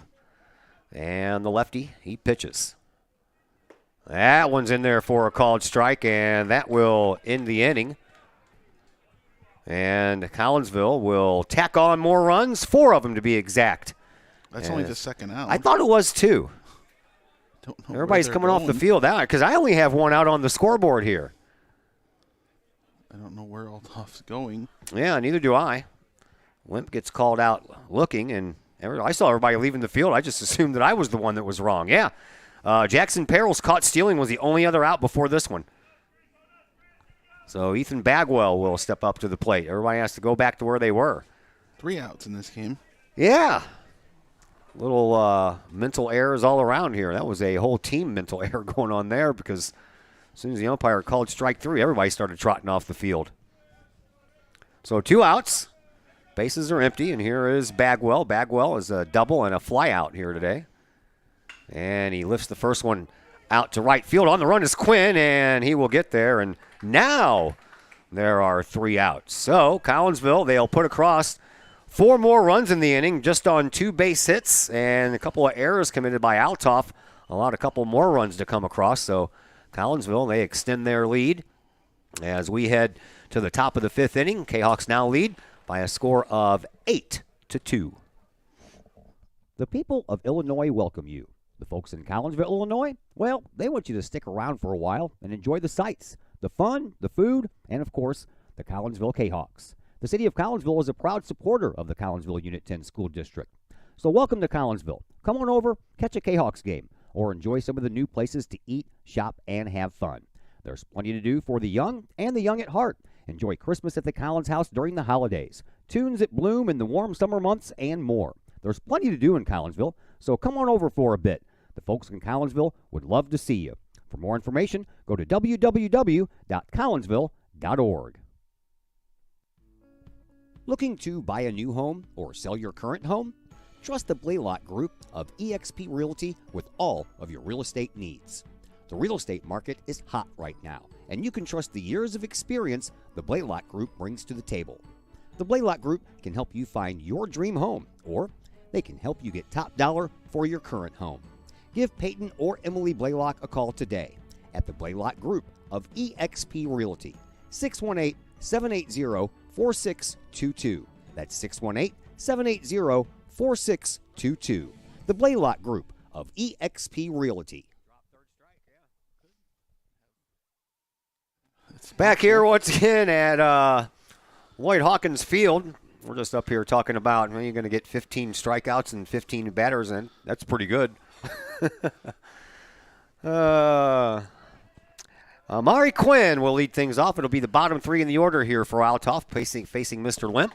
And the lefty, he pitches. That one's in there for a called strike, and that will end the inning. And Collinsville will tack on more runs, 4 of them to be exact. That's only the second out. I thought it was 2. Don't know Everybody's coming off the field out because I only have 1 out on the scoreboard here. I don't know where Althoff's going. Yeah, neither do I. Limp gets called out looking, and I saw everybody leaving the field. I just assumed that I was the one that was wrong. Yeah. Jackson Perril's caught stealing was the only other out before this one. So Ethan Bagwell will step up to the plate. Everybody has to go back to where they were. 3 outs in this game. Yeah. Little mental errors all around here. That was a whole team mental error going on there because as soon as the umpire called strike 3, everybody started trotting off the field. So 2 outs. Bases are empty, and here is Bagwell. Bagwell is a double and a fly out here today. And he lifts the first one out to right field. On the run is Quinn, and he will get there. And now there are 3 outs. So Collinsville, they'll put across 4 more runs in the inning just on 2 base hits and a couple of errors committed by Althoff. Allowed a couple more runs to come across. So Collinsville, they extend their lead as we head to the top of the 5th inning. Kahawks now lead by a score of 8-2. The people of Illinois welcome you. The folks in Collinsville, Illinois, well, they want you to stick around for a while and enjoy the sights, the fun, the food, and, of course, the Collinsville Kahawks. The City of Collinsville is a proud supporter of the Collinsville Unit 10 School District. So welcome to Collinsville. Come on over, catch a Kahawks game, or enjoy some of the new places to eat, shop, and have fun. There's plenty to do for the young and the young at heart. Enjoy Christmas at the Collins House during the holidays, tunes at Bloom in the warm summer months, and more. There's plenty to do in Collinsville, so come on over for a bit. The folks in Collinsville would love to see you. For more information, go to www.collinsville.org. Looking to buy a new home or sell your current home? Trust the Blaylock Group of eXp Realty with all of your real estate needs. The real estate market is hot right now, and you can trust the years of experience the Blaylock Group brings to the table. The Blaylock Group can help you find your dream home, or they can help you get top dollar for your current home. Give Peyton or Emily Blaylock a call today at the Blaylock Group of eXp Realty, 618-780-4622. That's 618-780-4622. The Blaylock Group of eXp Realty. Back here once again at Lloyd Hawkins Field. We're just up here talking about, well, you're going to get 15 strikeouts and 15 batters in. That's pretty good. Amari Quinn will lead things off. It'll be the bottom three in the order here for Althoff, facing Mr. Limp.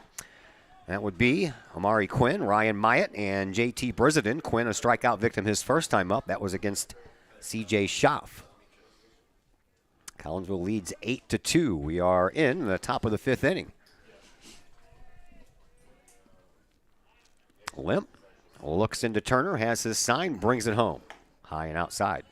That would be Amari Quinn, Ryan Myatt, and JT Brizenden. Quinn, a strikeout victim his first time up. That was against CJ Schaff. Collinsville leads 8-2. We are in the top of the fifth inning. Limp looks into Turner, has his sign, brings it home. High and outside.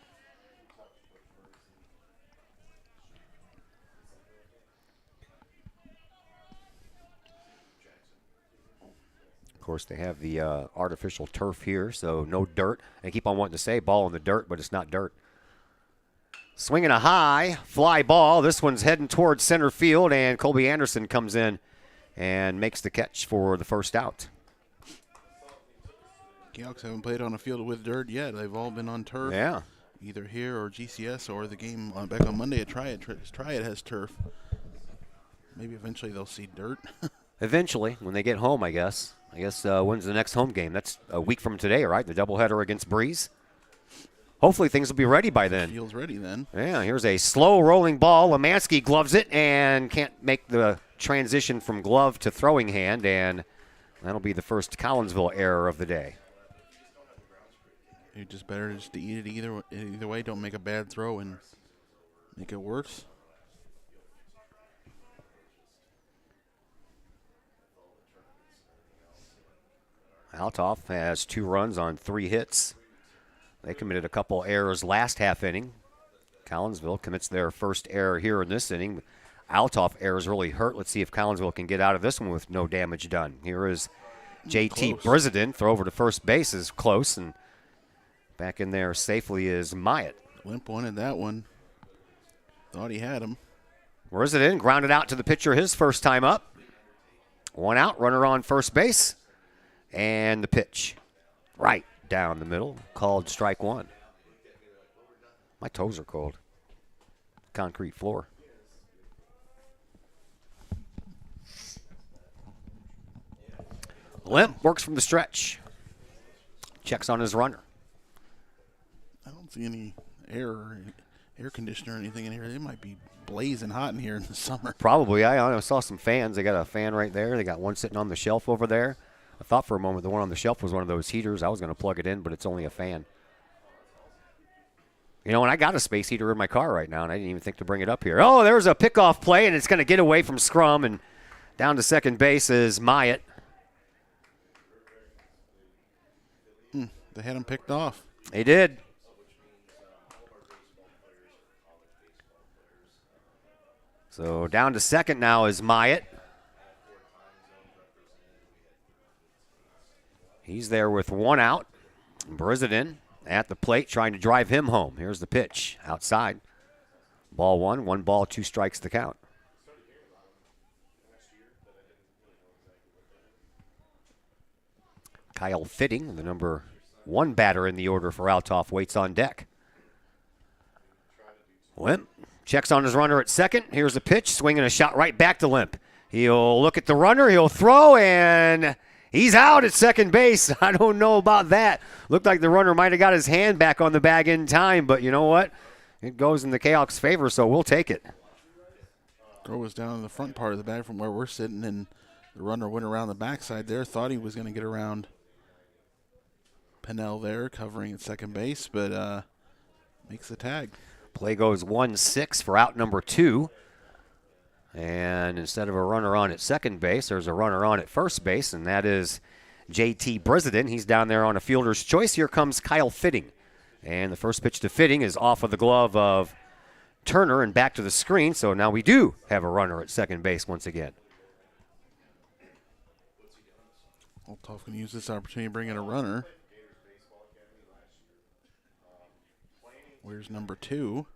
Of course, they have the artificial turf here, so no dirt. I keep on wanting to say ball in the dirt, but it's not dirt. Swinging a high fly ball. This one's heading towards center field, and Colby Anderson comes in and makes the catch for the first out. Kahawks haven't played on a field with dirt yet. They've all been on turf. Yeah. Either here or GCS or the game back on Monday at Triad. Triad has turf. Maybe eventually they'll see dirt. Eventually, when they get home, I guess. When's the next home game? That's a week from today, right? The doubleheader against Breeze. Hopefully things will be ready by then. Field's ready then. Yeah, here's a slow rolling ball. Lemansky gloves it and can't make the transition from glove to throwing hand, and that'll be the first Collinsville error of the day. You're just better just to eat it either way. Don't make a bad throw and make it worse. Althoff has 2 runs on 3 hits. They committed a couple errors last half inning. Collinsville commits their first error here in this inning. Althoff errors really hurt. Let's see if Collinsville can get out of this one with no damage done. Here is JT Brizenden. Throw over to first base is close, and back in there safely is Myatt. Limp wanted that one. Thought he had him. Brizenden grounded out to the pitcher his first time up. 1 out, runner on first base. And the pitch. Right down the middle, called strike 1. My toes are cold. Concrete floor. Limp works from the stretch. Checks on his runner. I don't see any air conditioner or anything in here. They might be blazing hot in here in the summer. Probably. I saw some fans. They got a fan right there. They got one sitting on the shelf over there. I thought for a moment the one on the shelf was one of those heaters. I was going to plug it in, but it's only a fan. You know, and I got a space heater in my car right now, and I didn't even think to bring it up here. Oh, there's a pickoff play, and it's going to get away from scrum, and down to second base is Myatt. They had him picked off. They did. So down to second now is Myatt. He's there with 1 out. Brizenden at the plate trying to drive him home. Here's the pitch outside. Ball 1, 1 ball, 2 strikes to count. Kyle Fitting, the number 1 batter in the order for Althoff, waits on deck. Limp checks on his runner at second. Here's the pitch, swinging a shot right back to Limp. He'll look at the runner, he'll throw, and he's out at second base. I don't know about that. Looked like the runner might have got his hand back on the bag in time, but you know what? It goes in the Kahok's favor, so we'll take it. Throw was down in the front part of the bag from where we're sitting, and the runner went around the backside there. Thought he was going to get around Pennell there, covering at second base, but makes the tag. Play goes 1-6 for out number 2. And instead of a runner on at second base, there's a runner on at first base, and that is J.T. Brisenden. He's down there on a fielder's choice. Here comes Kyle Fitting. And the first pitch to Fitting is off of the glove of Turner and back to the screen, so now we do have a runner at second base once again. Althoff can use this opportunity to bring in a runner. Where's number 2?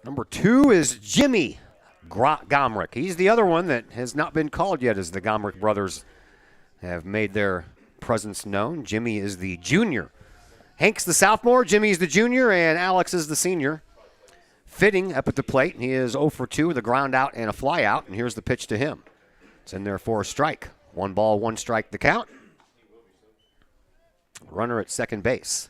Number 2 is Jimmy Gomrich. He's the other one that has not been called yet as the Gomrich brothers have made their presence known. Jimmy is the junior. Hank's the sophomore, Jimmy's the junior, and Alex is the senior. Fitting up at the plate. He is 0 for 2 with a ground out and a fly out, and here's the pitch to him. It's in there for a strike. 1 ball, 1 strike the count. Runner at second base.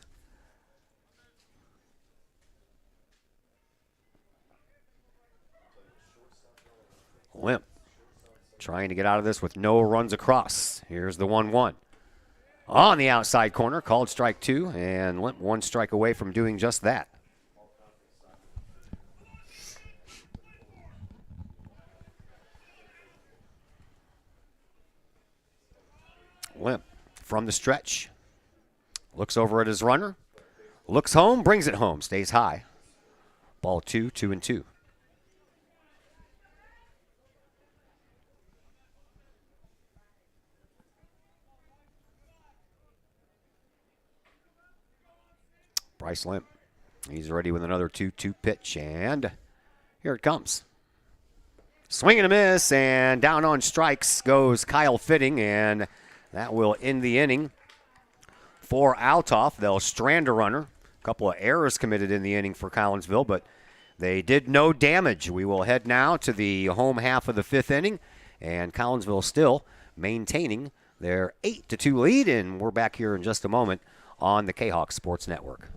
Limp trying to get out of this with no runs across. Here's the 1-1. On the outside corner, called strike 2, and Limp 1 strike away from doing just that. Limp from the stretch. Looks over at his runner. Looks home, brings it home, stays high. Ball 2, 2-2. Bryce Limp. He's ready with another 2-2 pitch, and here it comes. Swing and a miss, and down on strikes goes Kyle Fitting, and that will end the inning for Althoff. They'll strand a runner. A couple of errors committed in the inning for Collinsville, but they did no damage. We will head now to the home half of the 5th inning, and Collinsville still maintaining their 8-2 lead, and we're back here in just a moment on the Kahok Sports Network.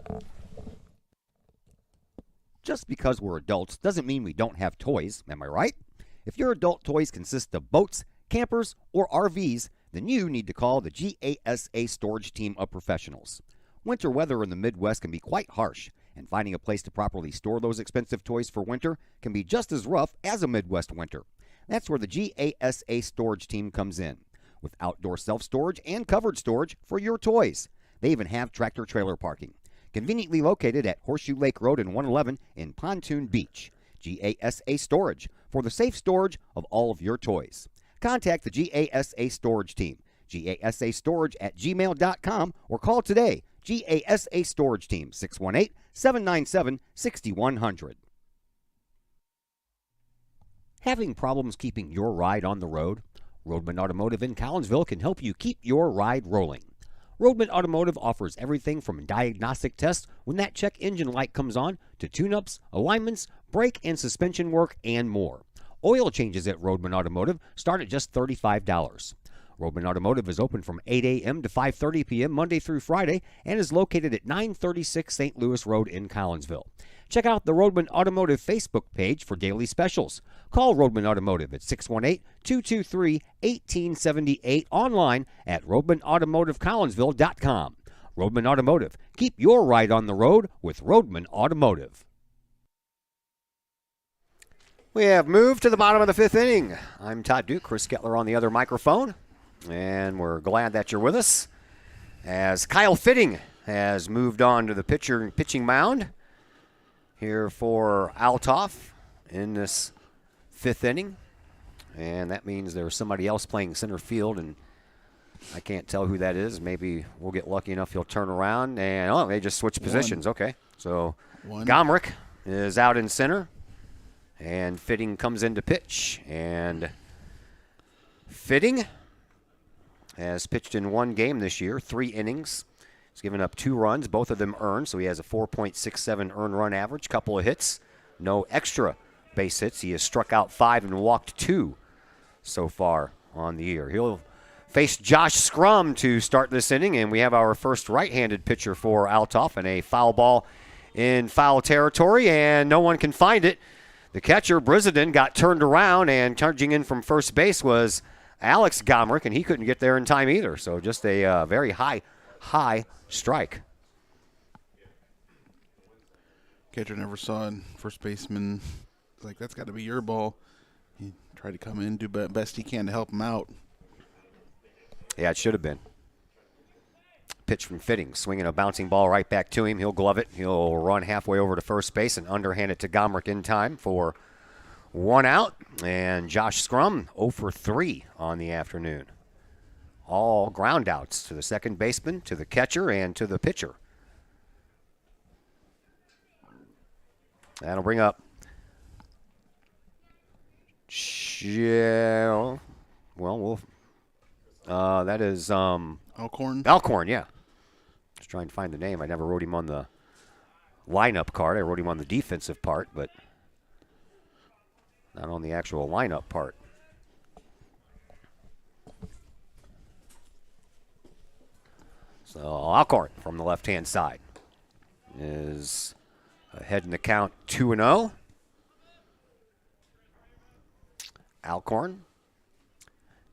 Just because we're adults doesn't mean we don't have toys, am I right? If your adult toys consist of boats, campers, or RVs, then you need to call the GASA storage team of professionals. Winter weather in the Midwest can be quite harsh, and finding a place to properly store those expensive toys for winter can be just as rough as a Midwest winter. That's where the GASA storage team comes in, with outdoor self-storage and covered storage for your toys. They even have tractor-trailer parking, conveniently located at Horseshoe Lake Road and 111 in Pontoon Beach. GASA Storage, for the safe storage of all of your toys. Contact the GASA Storage Team, gasastorage@gmail.com, or call today, GASA Storage Team, 618-797-6100. Having problems keeping your ride on the road? Roadman Automotive in Collinsville can help you keep your ride rolling. Roadman Automotive offers everything from diagnostic tests when that check engine light comes on to tune-ups, alignments, brake and suspension work, and more. Oil changes at Roadman Automotive start at just $35. Roadman Automotive is open from 8 a.m. to 5:30 p.m. Monday through Friday and is located at 936 St. Louis Road in Collinsville. Check out the Roadman Automotive Facebook page for daily specials. Call Roadman Automotive at 618-223-1878, online at roadmanautomotivecollinsville.com. Roadman Automotive. Keep your ride on the road with Roadman Automotive. We have moved to the bottom of the 5th inning. I'm Todd Duke, Chris Kettler on the other microphone, and we're glad that you're with us as Kyle Fitting has moved on to the pitching mound here for Althoff in this 5th inning, and that means there's somebody else playing center field, and I can't tell who that is. Maybe we'll get lucky enough he'll turn around, and they just switched positions. Okay, so Gomrich is out in center. And Fitting comes in to pitch. And Fitting has pitched in 1 game this year, 3 innings. He's given up 2 runs, both of them earned, so he has a 4.67 earned run average, couple of hits, no extra base hits. He has struck out 5 and walked 2 so far on the year. He'll face Josh Scrum to start this inning, and we have our first right-handed pitcher for Althoff, and a foul ball in foul territory, and no one can find it. The catcher, Brizenden, got turned around, and charging in from first base was Alex Gomrick, and he couldn't get there in time either. So just a very high strike. Catcher never saw it. First baseman was like, that's got to be your ball. He tried to come in, do best he can to help him out. Yeah, it should have been. Pitch from Fitting, swinging a bouncing ball right back to him. He'll glove it. He'll run halfway over to first base and underhand it to Gomrick in time for 1 out. And Josh Scrum 0 for 3 on the afternoon. All ground outs to the second baseman, to the catcher, and to the pitcher. That'll bring up that is Alcorn. Alcorn, yeah. Just trying to find the name. I never wrote him on the lineup card. I wrote him on the defensive part, but not on the actual lineup part. So Alcorn from the left-hand side is ahead in the count 2-0. Alcorn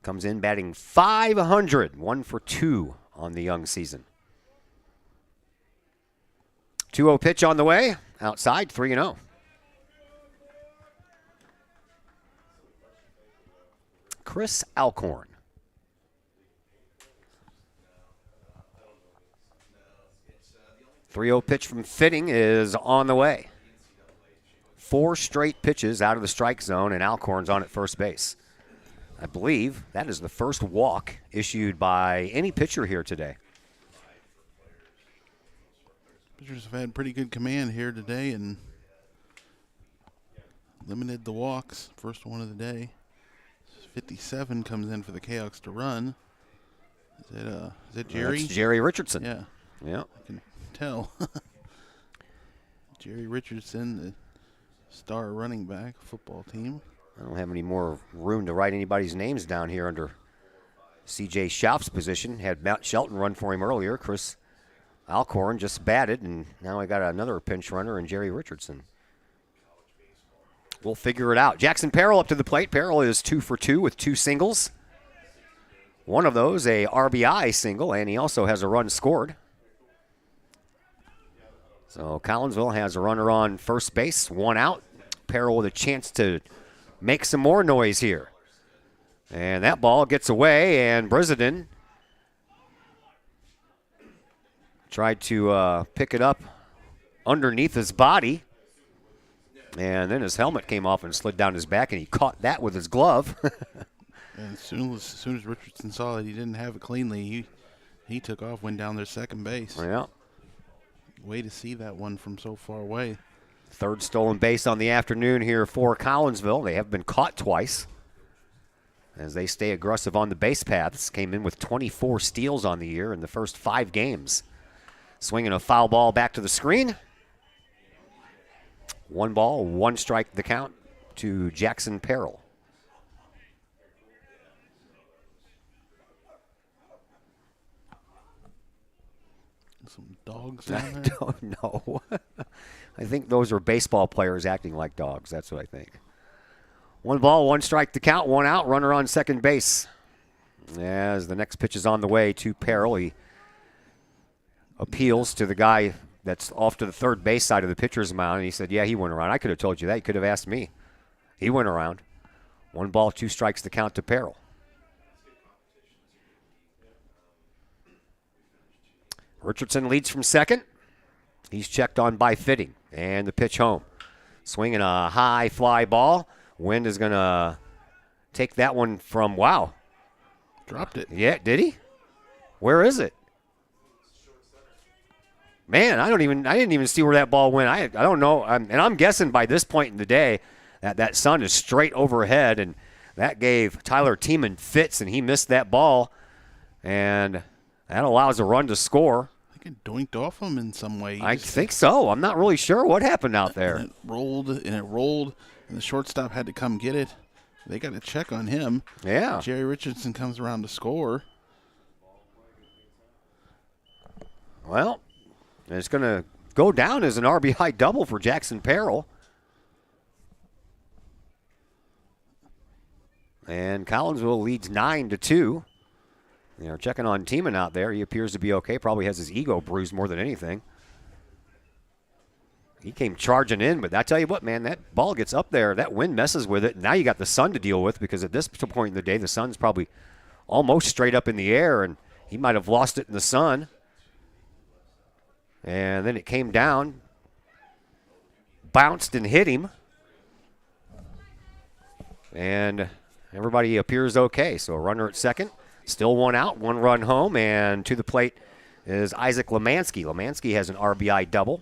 comes in batting .500, 1 for 2 on the young season. 2-0 pitch on the way, outside, 3-0. Chris Alcorn. .3-0 pitch from Fitting is on the way. 4 straight pitches out of the strike zone, and Alcorn's on at first base. I believe that is the first walk issued by any pitcher here today. Pitchers have had pretty good command here today and limited the walks. First one of the day. 57 comes in for the Cahoks to run. Is it Jerry? That's Jerry Richardson. Yeah. Yeah. I can tell. Jerry Richardson, the star running back, football team. I don't have any more room to write anybody's names down here under C.J. Schauf's position. Had Matt Shelton run for him earlier. Chris Alcorn just batted, and now I got another pinch runner in Jerry Richardson. We'll figure it out. Jackson Parrell up to the plate. Parrell is 2 for 2 with 2 singles. One of those a RBI single, and he also has a run scored. So Collinsville has a runner on first base, 1 out. Parrell with a chance to make some more noise here. And that ball gets away, and Brizenden tried to pick it up underneath his body. And then his helmet came off and slid down his back, and he caught that with his glove. And as soon as Richardson saw that he didn't have it cleanly, he took off, went down there second base. Yeah. Way to see that one from so far away. Third stolen base on the afternoon here for Collinsville. They have been caught twice as they stay aggressive on the base paths. Came in with 24 steals on the year in the first 5 games. Swinging a foul ball back to the screen. 1 ball, 1 strike the count to Jackson Parrell. Some dogs down there? I don't know. I think those are baseball players acting like dogs. That's what I think. 1 ball, 1 strike to count, 1 out, runner on second base. As the next pitch is on the way to Parrell, he appeals to the guy that's off to the third base side of the pitcher's mound, and he said, yeah, he went around. I could have told you that. You could have asked me. He went around. 1 ball, 2 strikes to count to Parrell. Richardson leads from second. He's checked on by Fitting. And the pitch home. Swinging a high fly ball. Wind is going to take that one from, wow. Dropped it. Yeah, did he? Where is it? Man, I didn't even see where that ball went. I don't know. And I'm guessing by this point in the day that sun is straight overhead, and that gave Tyler Tiemann fits, and he missed that ball. And that allows a run to score. I think it doinked off him in some way. I think so. I'm not really sure what happened out there. And it rolled, and the shortstop had to come get it. They got a check on him. Yeah. Jerry Richardson comes around to score. Well, it's going to go down as an RBI double for Jackson Perrell. And Collinsville leads 9-2. They're checking on Tiemann out there. He appears to be okay. Probably has his ego bruised more than anything. He came charging in, but I tell you what, man, that ball gets up there. That wind messes with it. Now you got the sun to deal with, because at this point in the day, the sun's probably almost straight up in the air, and he might have lost it in the sun. And then it came down, bounced and hit him. And everybody appears okay. So a runner at second, still one out, one run home, and to the plate is Isaac Lemansky. Lemansky has an RBI double.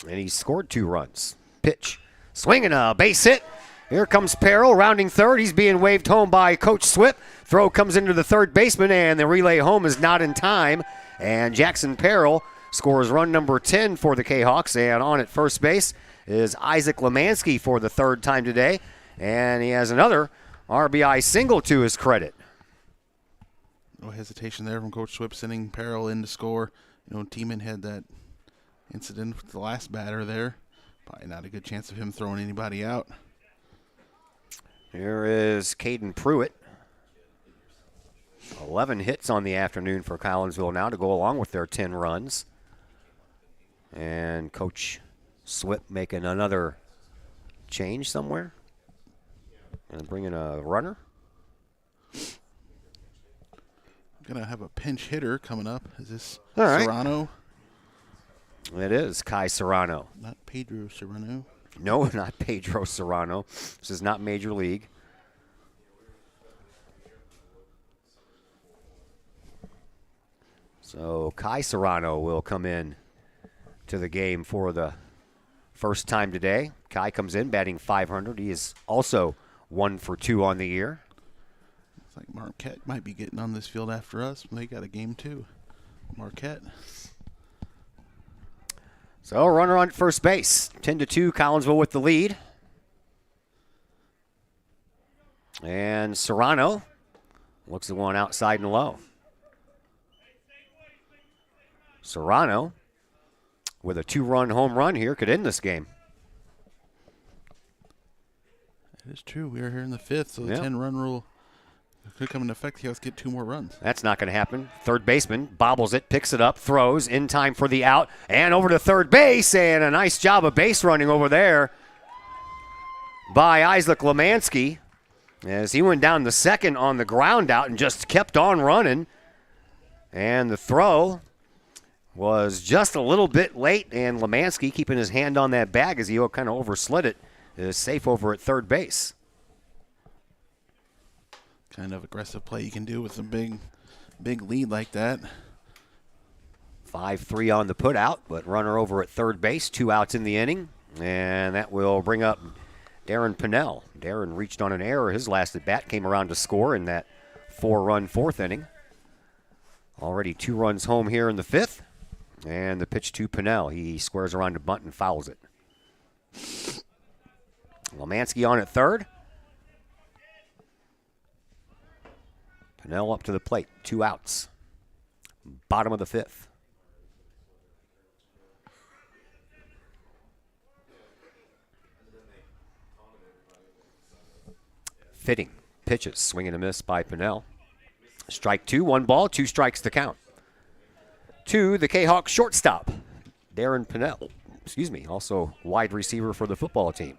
And he scored 2 runs. Pitch. Swinging a base hit. Here comes Perrell, rounding third. He's being waved home by Coach Swip. Throw comes into the third baseman, and the relay home is not in time. And Jackson Perrell scores run number 10 for the Kahawks. And on at first base is Isaac Lemansky for the third time today. And he has another RBI single to his credit. No hesitation there from Coach Swip, sending Perrell in to score. Tiemann had that incident with the last batter there. Probably not a good chance of him throwing anybody out. Here is Caden Pruitt. 11 hits on the afternoon for Collinsville now to go along with their 10 runs. And Coach Swip making another change somewhere. And bringing a runner. Going to have a pinch hitter coming up. Is this All right. Serrano? It is Kai Serrano. Not Pedro Serrano. No, not Pedro Serrano. This is not Major League. So Kai Serrano will come in to the game for the first time today. Kai comes in batting .500. He is also 1 for 2 on the year. Looks like Marquette might be getting on this field after us. They got a game too. Marquette. So runner on first base. 10-2, Collinsville with the lead. And Serrano looks at one outside and low. Serrano with a 2-run home run here could end this game. That is true. We are here in the 5th, so the 10-run rule could come into effect. He has to get 2 more runs. That's not going to happen. Third baseman bobbles it, picks it up, throws in time for the out, and over to third base, and a nice job of base running over there by Isaac Lemansky as he went down the second on the ground out and just kept on running. And the throw was just a little bit late, and Lemansky, keeping his hand on that bag as he kind of overslid it, is safe over at third base. Kind of aggressive play you can do with a big lead like that. 5-3 on the put out, but runner over at third base, 2 outs in the inning, and that will bring up Darren Pinnell. Darren reached on an error his last at bat, came around to score in that 4-run 4th inning. Already 2 runs home here in the 5th, and the pitch to Pinnell. He squares around to bunt and fouls it. Lemansky on at third. Pinnell up to the plate, 2 outs. Bottom of the 5th. Fitting pitches, swing and a miss by Pinnell. Strike 2, 1 ball, 2 strikes to count. To the Kahawk shortstop, Darren Pinnell. Also wide receiver for the football team.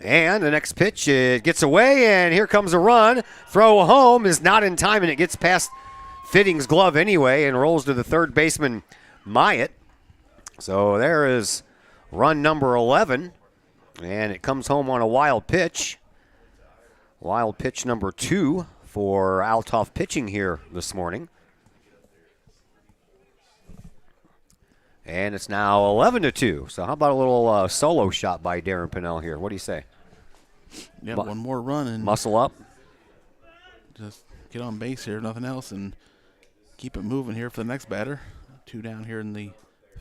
And the next pitch, it gets away, and here comes a run. Throw home is not in time, and it gets past Fitting's glove anyway and rolls to the third baseman, Myatt. So there is run number 11, and it comes home on a wild pitch. Wild pitch number 2 for Althoff pitching here this morning. And it's now 11-2. So how about a little solo shot by Darren Pinnell here? What do you say? Yeah, one more run and muscle up. Just get on base here, nothing else, and keep it moving here for the next batter. 2 down here in the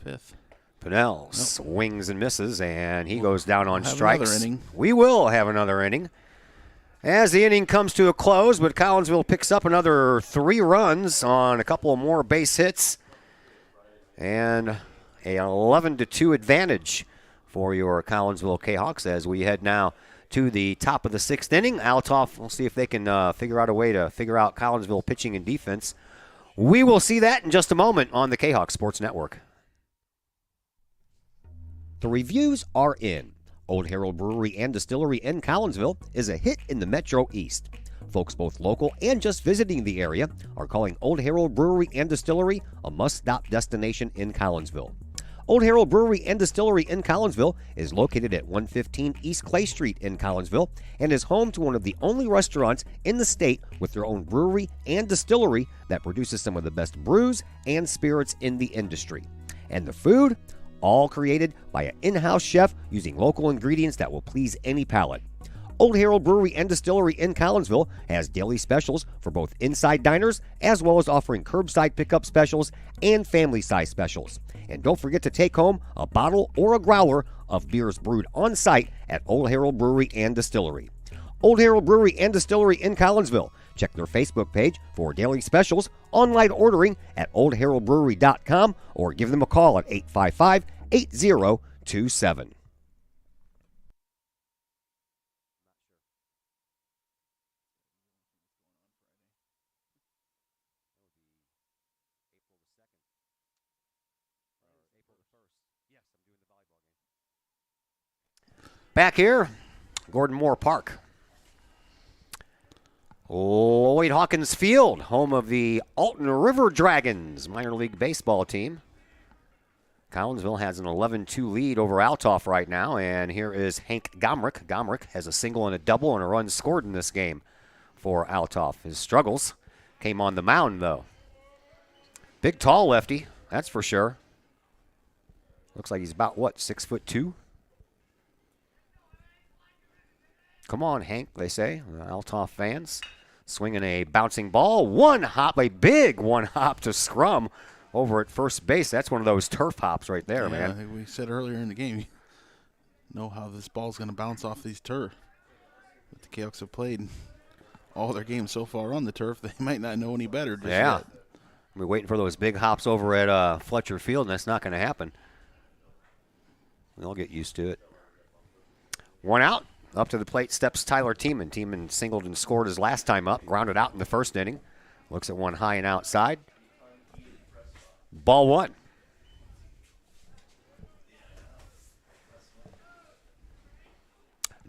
5th. Pennell swings and misses, and he goes down on We'll have strikes. another inning. We will have another inning. As the inning comes to a close, but Collinsville picks up another 3 runs on a couple of more base hits, and a 11-2 advantage for your Collinsville Kahawks as we head now to the top of the 6th inning. Althoff, we'll see if they can figure out a way to figure out Collinsville pitching and defense. We will see that in just a moment on the Kahawk Sports Network. The reviews are in. Old Herald Brewery and Distillery in Collinsville is a hit in the Metro East. Folks both local and just visiting the area are calling Old Herald Brewery and Distillery a must-stop destination in Collinsville. Old Herald Brewery and Distillery in Collinsville is located at 115 East Clay Street in Collinsville and is home to one of the only restaurants in the state with their own brewery and distillery that produces some of the best brews and spirits in the industry. And the food? All created by an in-house chef using local ingredients that will please any palate. Old Herald Brewery and Distillery in Collinsville has daily specials for both inside diners as well as offering curbside pickup specials and family-size specials. And don't forget to take home a bottle or a growler of beers brewed on site at Old Herald Brewery and Distillery. Old Herald Brewery and Distillery in Collinsville. Check their Facebook page for daily specials, online ordering at oldheraldbrewery.com, or give them a call at 855-8027. Back here, Gordon Moore Park. Lloyd Hawkins Field, home of the Alton River Dragons minor league baseball team. Collinsville has an 11-2 lead over Althoff right now, and here is Hank Gomrich. Gomrich has a single and a double and a run scored in this game for Althoff. His struggles came on the mound, though. Big, tall lefty, that's for sure. Looks like he's about, 6'2"? Come on, Hank, they say, the Althoff fans. Swinging a bouncing ball. One hop, a big one hop to Scrum over at first base. That's one of those turf hops right there, man. I think we said earlier in the game, you know how this ball's going to bounce off these turf. But the Kahawks have played all their games so far on the turf, they might not know any better just yet. We're waiting for those big hops over at Fletcher Field, and that's not going to happen. We'll get used to it. One out. Up to the plate steps Tyler Tiemann. Tiemann singled and scored his last time up. Grounded out in the first inning. Looks at one high and outside. Ball 1.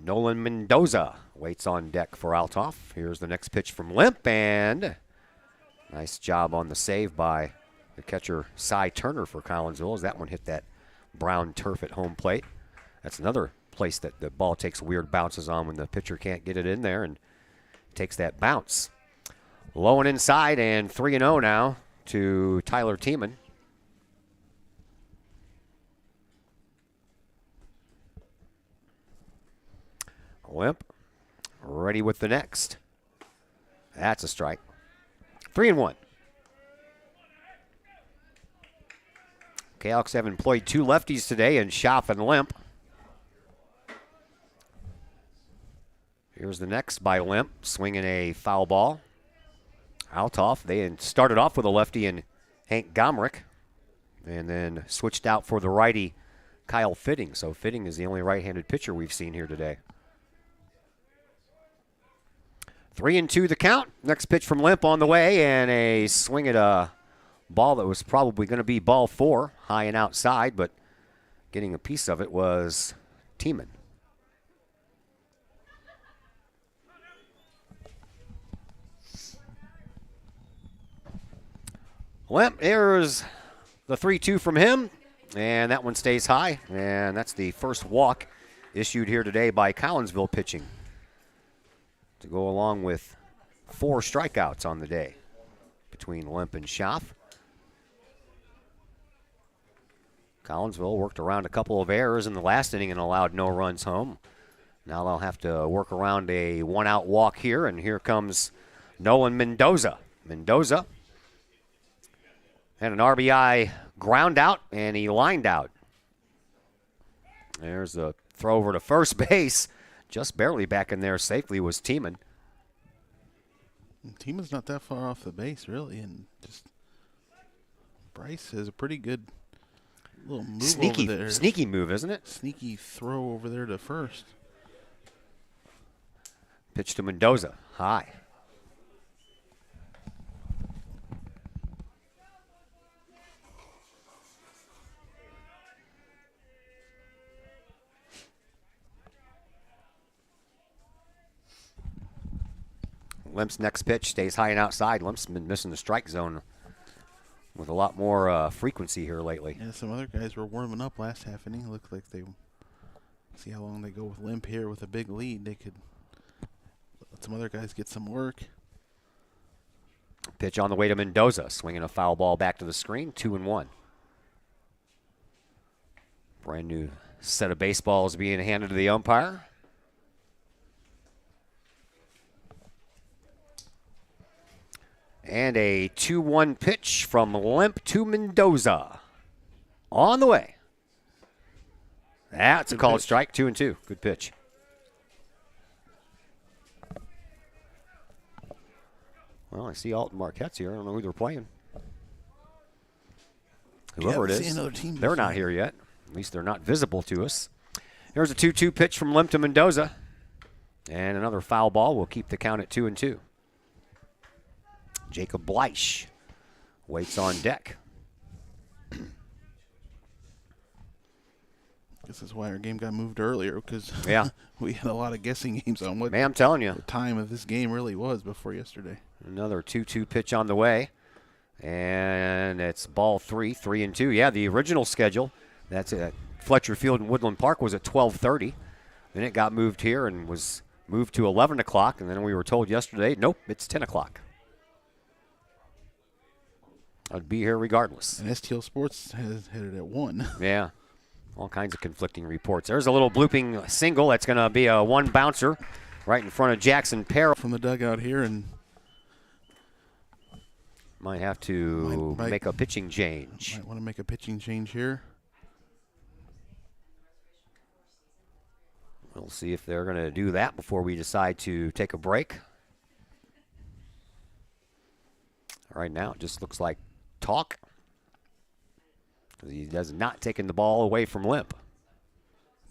Nolan Mendoza waits on deck for Althoff. Here's the next pitch from Limp, and nice job on the save by the catcher Cy Turner for Collinsville as that one hit that brown turf at home plate. That's another place that the ball takes weird bounces on when the pitcher can't get it in there and takes that bounce. Low and inside, and 3-0 now to Tyler Tiemann. Limp ready with the next. That's a strike. 3-1. Kahawks have employed 2 lefties today in Schaff and Limp. Here's the next by Limp, swinging a foul ball. Althoff, they started off with a lefty in Hank Gomrich and then switched out for the righty Kyle Fitting. So Fitting is the only right-handed pitcher we've seen here today. 3-2 the count. Next pitch from Limp on the way, and a swing at a ball that was probably going to be ball 4, high and outside, but getting a piece of it was Tiemann. Limp, here's the 3-2 from him, and that one stays high, and that's the first walk issued here today by Collinsville pitching to go along with 4 strikeouts on the day between Limp and Schaff. Collinsville worked around a couple of errors in the last inning and allowed no runs home. Now they'll have to work around a 1-out walk here, and here comes Nolan Mendoza. Mendoza had an RBI ground out, and he lined out. There's a throw over to first base. Just barely back in there safely was Tiemann. Tiemann's not that far off the base, really, and just Bryce has a pretty good little move over there. Sneaky move, isn't it? Sneaky throw over there to first. Pitch to Mendoza, high. Limp's next pitch stays high and outside. Limp's been missing the strike zone with a lot more frequency here lately. Yeah, some other guys were warming up last half inning. Looked like they see how long they go with Limp here with a big lead. They could let some other guys get some work. Pitch on the way to Mendoza, swinging a foul ball back to the screen, 2-1. Brand new set of baseballs being handed to the umpire. And a 2-1 pitch from Limp to Mendoza. On the way. That's a called strike, 2-2. Good pitch. Well, I see Alton Marquette's here. I don't know who they're playing. Whoever it is, they're not here yet. At least they're not visible to us. Here's a 2-2 pitch from Limp to Mendoza. And another foul ball will keep the count at 2-2. Jacob Bleich waits on deck. This is why our game got moved earlier, because we had a lot of guessing games on what I'm telling you, the time of this game really was before yesterday. Another 2-2 pitch on the way. And it's ball 3, 3-2. Yeah, the original schedule, that's at Fletcher Field in Woodland Park, was at 12:30. Then it got moved here and was moved to 11 o'clock. And then we were told yesterday, nope, it's 10 o'clock. I'd be here regardless. And STL Sports has had it at 1. Yeah, all kinds of conflicting reports. There's a little blooping single. That's going to be a one bouncer right in front of Jackson Peril. From the dugout here, and might have to make a pitching change. Might want to make a pitching change here. We'll see if they're going to do that before we decide to take a break. Right now, it just looks like talk. He has not taken the ball away from Limp.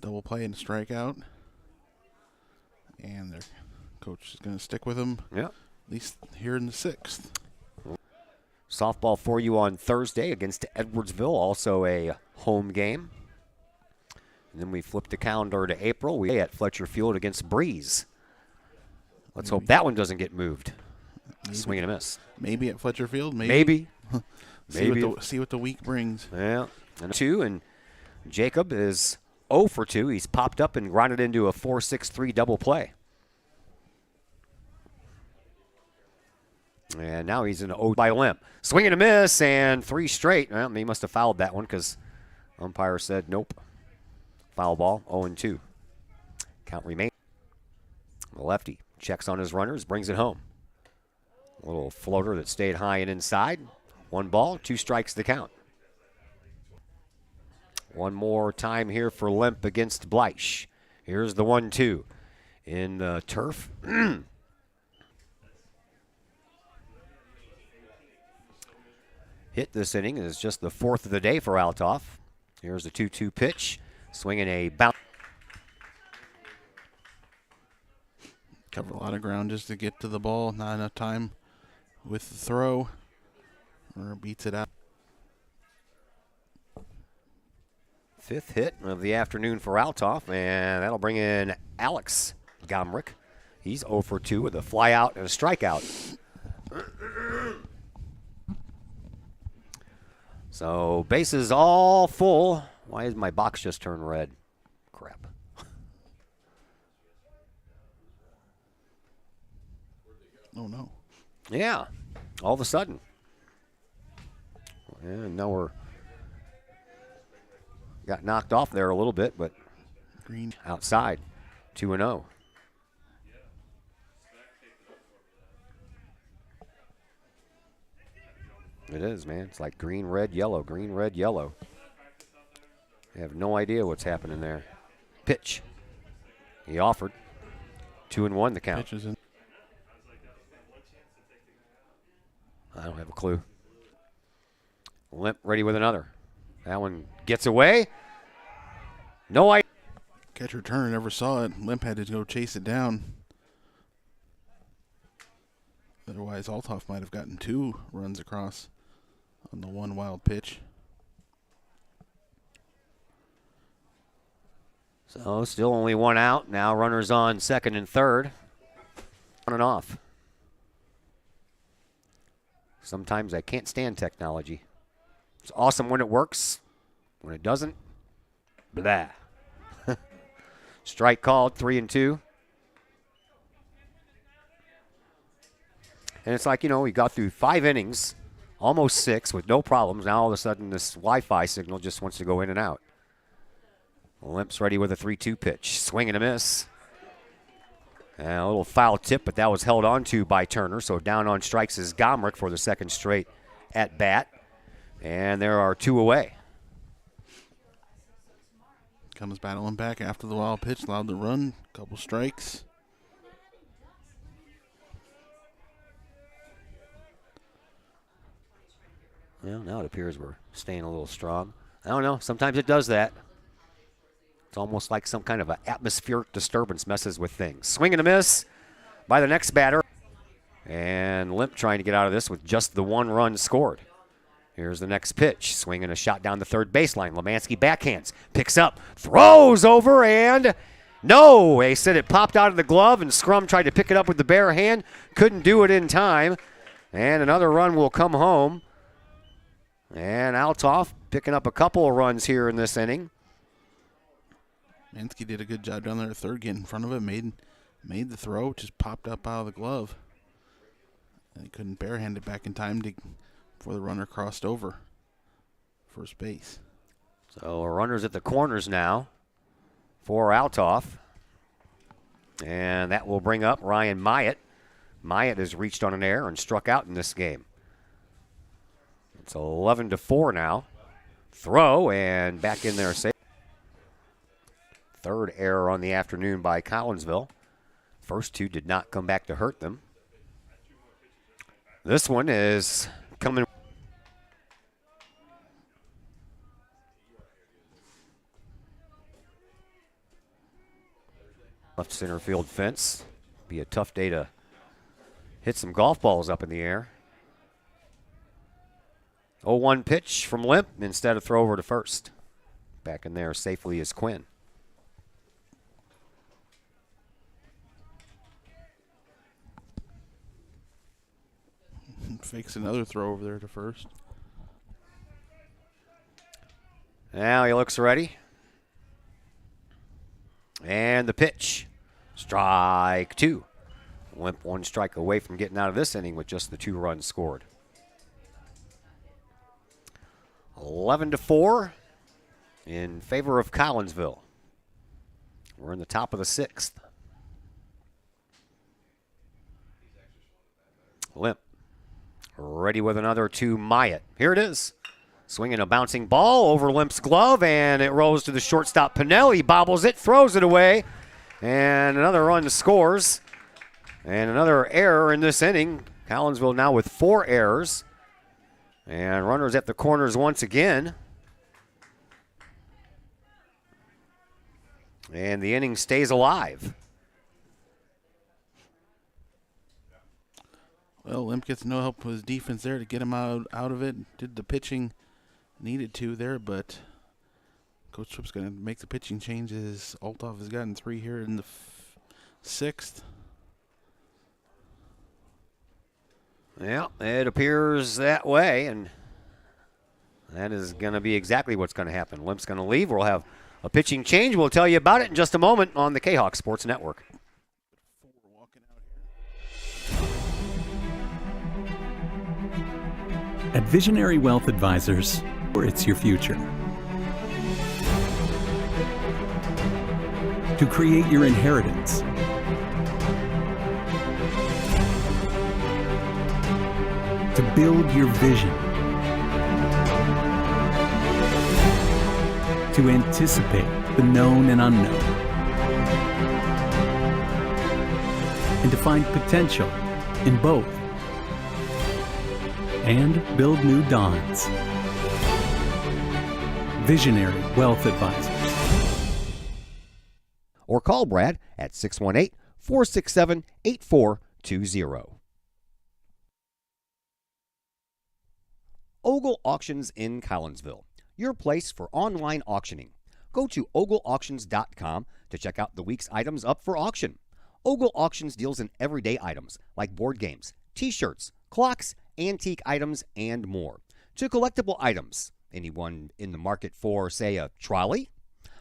Double play and strikeout. And their coach is going to stick with him. Yeah. At least here in the 6th. Softball for you on Thursday against Edwardsville, also a home game. And then we flip the calendar to April. We at Fletcher Field against Breeze. Let's hope that one doesn't get moved. Swing and a miss. Maybe at Fletcher Field. Maybe. See what the week brings. Yeah. And 2, and Jacob is 0 for 2. He's popped up and grounded into a 4-6-3 double play. And now he's in an 0 by Limp. Swing and a miss, and 3 straight. Well, he must have fouled that one because umpire said nope. Foul ball, 0-2. Count remains. The lefty checks on his runners, brings it home. A little floater that stayed high and inside. 1 ball, 2 strikes the count. One more time here for Limp against Bleich. Here's the 1-2 in the turf. Hit this inning is just the 4th of the day for Althoff. Here's the 2-2 pitch. Swinging a bounce. Cover a lot of ground just to get to the ball. Not enough time with the throw. Or beats it out. 5th hit of the afternoon for Althoff, and that'll bring in Alex Gomrich. He's 0 for 2 with a fly out and a strikeout. So bases all full. Why is my box just turned red? Crap. Oh, no. Yeah, all of a sudden. And now we're got knocked off there a little bit, but Green outside, 2-0. It is, man. It's like green, red, yellow, green, red, yellow. I have no idea what's happening there. Pitch. He offered. 2-1 the count. Pitches in. I don't have a clue. Limp ready with another. That one gets away. No idea. Catcher Turner never saw it. Limp had to go chase it down. Otherwise, Althoff might have gotten 2 runs across on the one wild pitch. So still only 1 out. Now runners on second and third. On and off. Sometimes I can't stand technology. It's awesome when it works. When it doesn't, blah. Strike called, 3-2. And it's like, we got through 5 innings, almost 6 with no problems. Now all of a sudden this Wi-Fi signal just wants to go in and out. Limp's ready with a 3-2 pitch. Swing and a miss. And a little foul tip, but that was held on to by Turner. So down on strikes is Gomrich for the second straight at bat. And there are 2 away. Comes battling back after the wild pitch, allowed the run, couple strikes. Well, now it appears we're staying a little strong. I don't know. Sometimes it does that. It's almost like some kind of an atmospheric disturbance messes with things. Swing and a miss by the next batter. And Limp trying to get out of this with just the 1 run scored. Here's the next pitch. Swinging a shot down the third baseline. Lemansky backhands. Picks up. Throws over and no. They said it popped out of the glove and Scrum tried to pick it up with the bare hand. Couldn't do it in time. And another run will come home. And Althoff picking up a couple of runs here in this inning. Mansky did a good job down there at third, getting in front of it, made the throw, just popped up out of the glove. And he couldn't barehand it back in time before the runner crossed over first base. So runners at the corners now for Althoff. And that will bring up Ryan Myatt. Myatt has reached on an error and struck out in this game. It's 11-4 now. Throw and back in there safe. Third error on the afternoon by Collinsville. First 2 did not come back to hurt them. This one is coming. Left center field fence. Be a tough day to hit some golf balls up in the air. 0-1 pitch from Limp instead of throw over to first. Back in there safely is Quinn. Fakes another throw over there to first. Now he looks ready. And the pitch. Strike 2. Limp 1 strike away from getting out of this inning with just the 2 runs scored. 11-4 in favor of Collinsville. We're in the top of the 6th. Limp ready with another to Myatt. Here it is. Swinging a bouncing ball over Limp's glove, and it rolls to the shortstop Pinnell. He bobbles it, throws it away, and another run scores. And another error in this inning. Collinsville now with 4 errors. And runners at the corners once again. And the inning stays alive. Well, Limp gets no help with his defense there to get him out of it. Did the pitching needed to there, but Coach Swip's going to make the pitching changes. Althoff has gotten 3 here in the 6th. Yeah, it appears that way, and that is going to be exactly what's going to happen. Limp's going to leave. We'll have a pitching change. We'll tell you about it in just a moment on the Kahok Sports Network. At Visionary Wealth Advisors, it's your future. To create your inheritance. To build your vision. to anticipate the known and unknown, and to find potential in both, and build new dawns. Visionary Wealth Advisors. Or call Brad at 618-467-8420. Ogle Auctions in Collinsville, your place for online auctioning. Go to ogleauctions.com to check out the week's items up for auction. Ogle Auctions deals in everyday items like board games, t-shirts, clocks, antique items, and more. To collectible items, anyone in the market for, say, a trolley?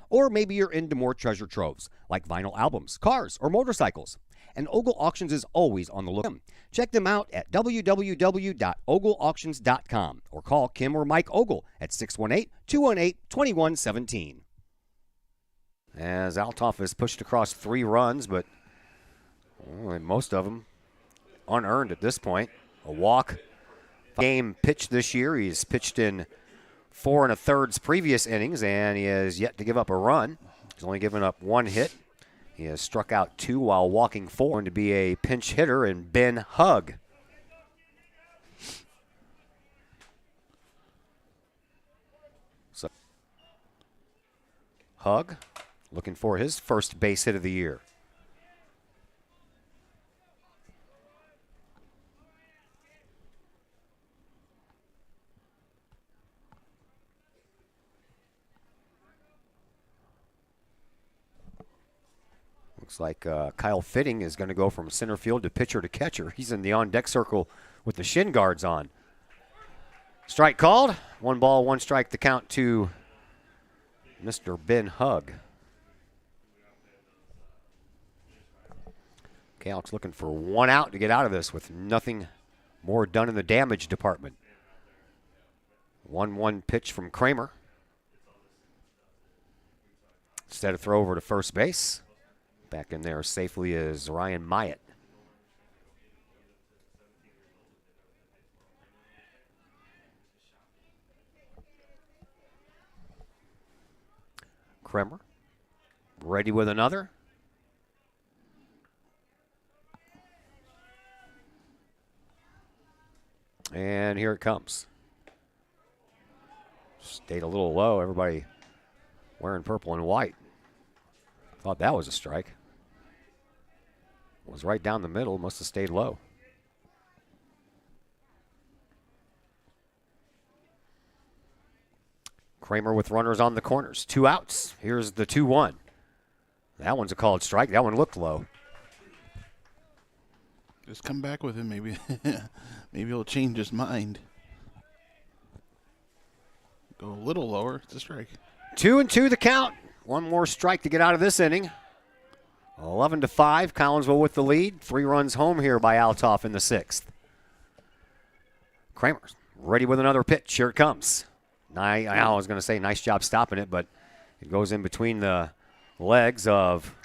Or maybe you're into more treasure troves like vinyl albums, cars, or motorcycles. And Ogle Auctions is always on the lookout. Check them out at www.ogleauctions.com or call Kim or Mike Ogle at 618-218-2117. As Althoff has pushed across 3 runs, but most of them unearned at this point. A walk. Game pitched this year. He's pitched in 4 1/3 previous innings, and he has yet to give up a run. He's only given up 1 hit. He has struck out 2 while walking 4, and to be a pinch hitter in Ben Hug. So Hug looking for his first base hit of the year. Looks like Kyle Fitting is going to go from center field to pitcher to catcher. He's in the on-deck circle with the shin guards on. Strike called. 1 ball, 1 strike, the count to Mr. Ben Hug. Kahok's looking for 1 out to get out of this with nothing more done in the damage department. 1-1 pitch from Kramer. Instead of throw over to first base. Back in there safely is Ryan Myatt. Kramer ready with another. And here it comes. Stayed a little low. Everybody wearing purple and white. Thought that was a strike. Was right down the middle. Must have stayed low. Kramer with runners on the corners. 2 outs. Here's the 2-1. That one's a called strike. That one looked low. Just come back with him. Maybe maybe he'll change his mind. Go a little lower. It's a strike. 2-2 the count. 1 more strike to get out of this inning. 11-5. Collinsville with the lead. 3 runs home here by Althoff in the 6th. Kramer ready with another pitch. Here it comes. I was going to say nice job stopping it, but it goes in between the legs of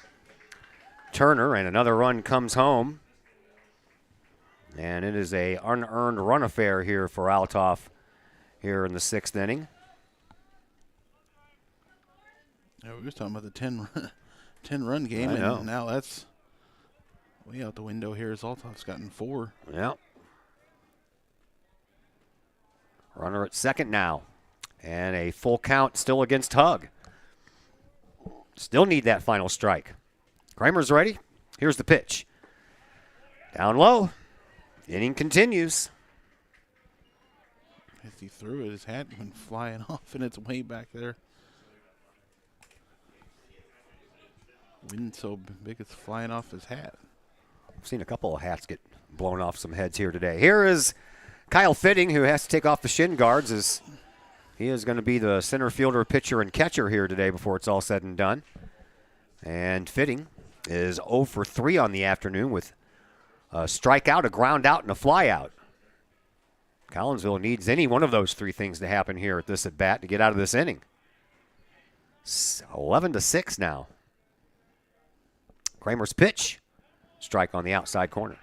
Turner, and another run comes home. And it is a unearned run affair here for Althoff here in the 6th inning. Yeah, we were talking about the 10-run game, and now that's way out the window here as Althoff's gotten 4. Yeah. Runner at second now. And a full count still against Hug. Still need that final strike. Kramer's ready. Here's the pitch. Down low. Inning continues. As he threw it, his hat went flying off, and it's way back there. Wind so big it's flying off his hat. I've seen a couple of hats get blown off some heads here today. Here is Kyle Fitting, who has to take off the shin guards, as he is going to be the center fielder, pitcher, and catcher here today before it's all said and done. And Fitting is 0 for 3 on the afternoon with a strikeout, a ground out, and a fly out. Collinsville needs any one of those 3 things to happen here at this at-bat to get out of this inning. 11-6 now. Kramer's pitch. Strike on the outside corner.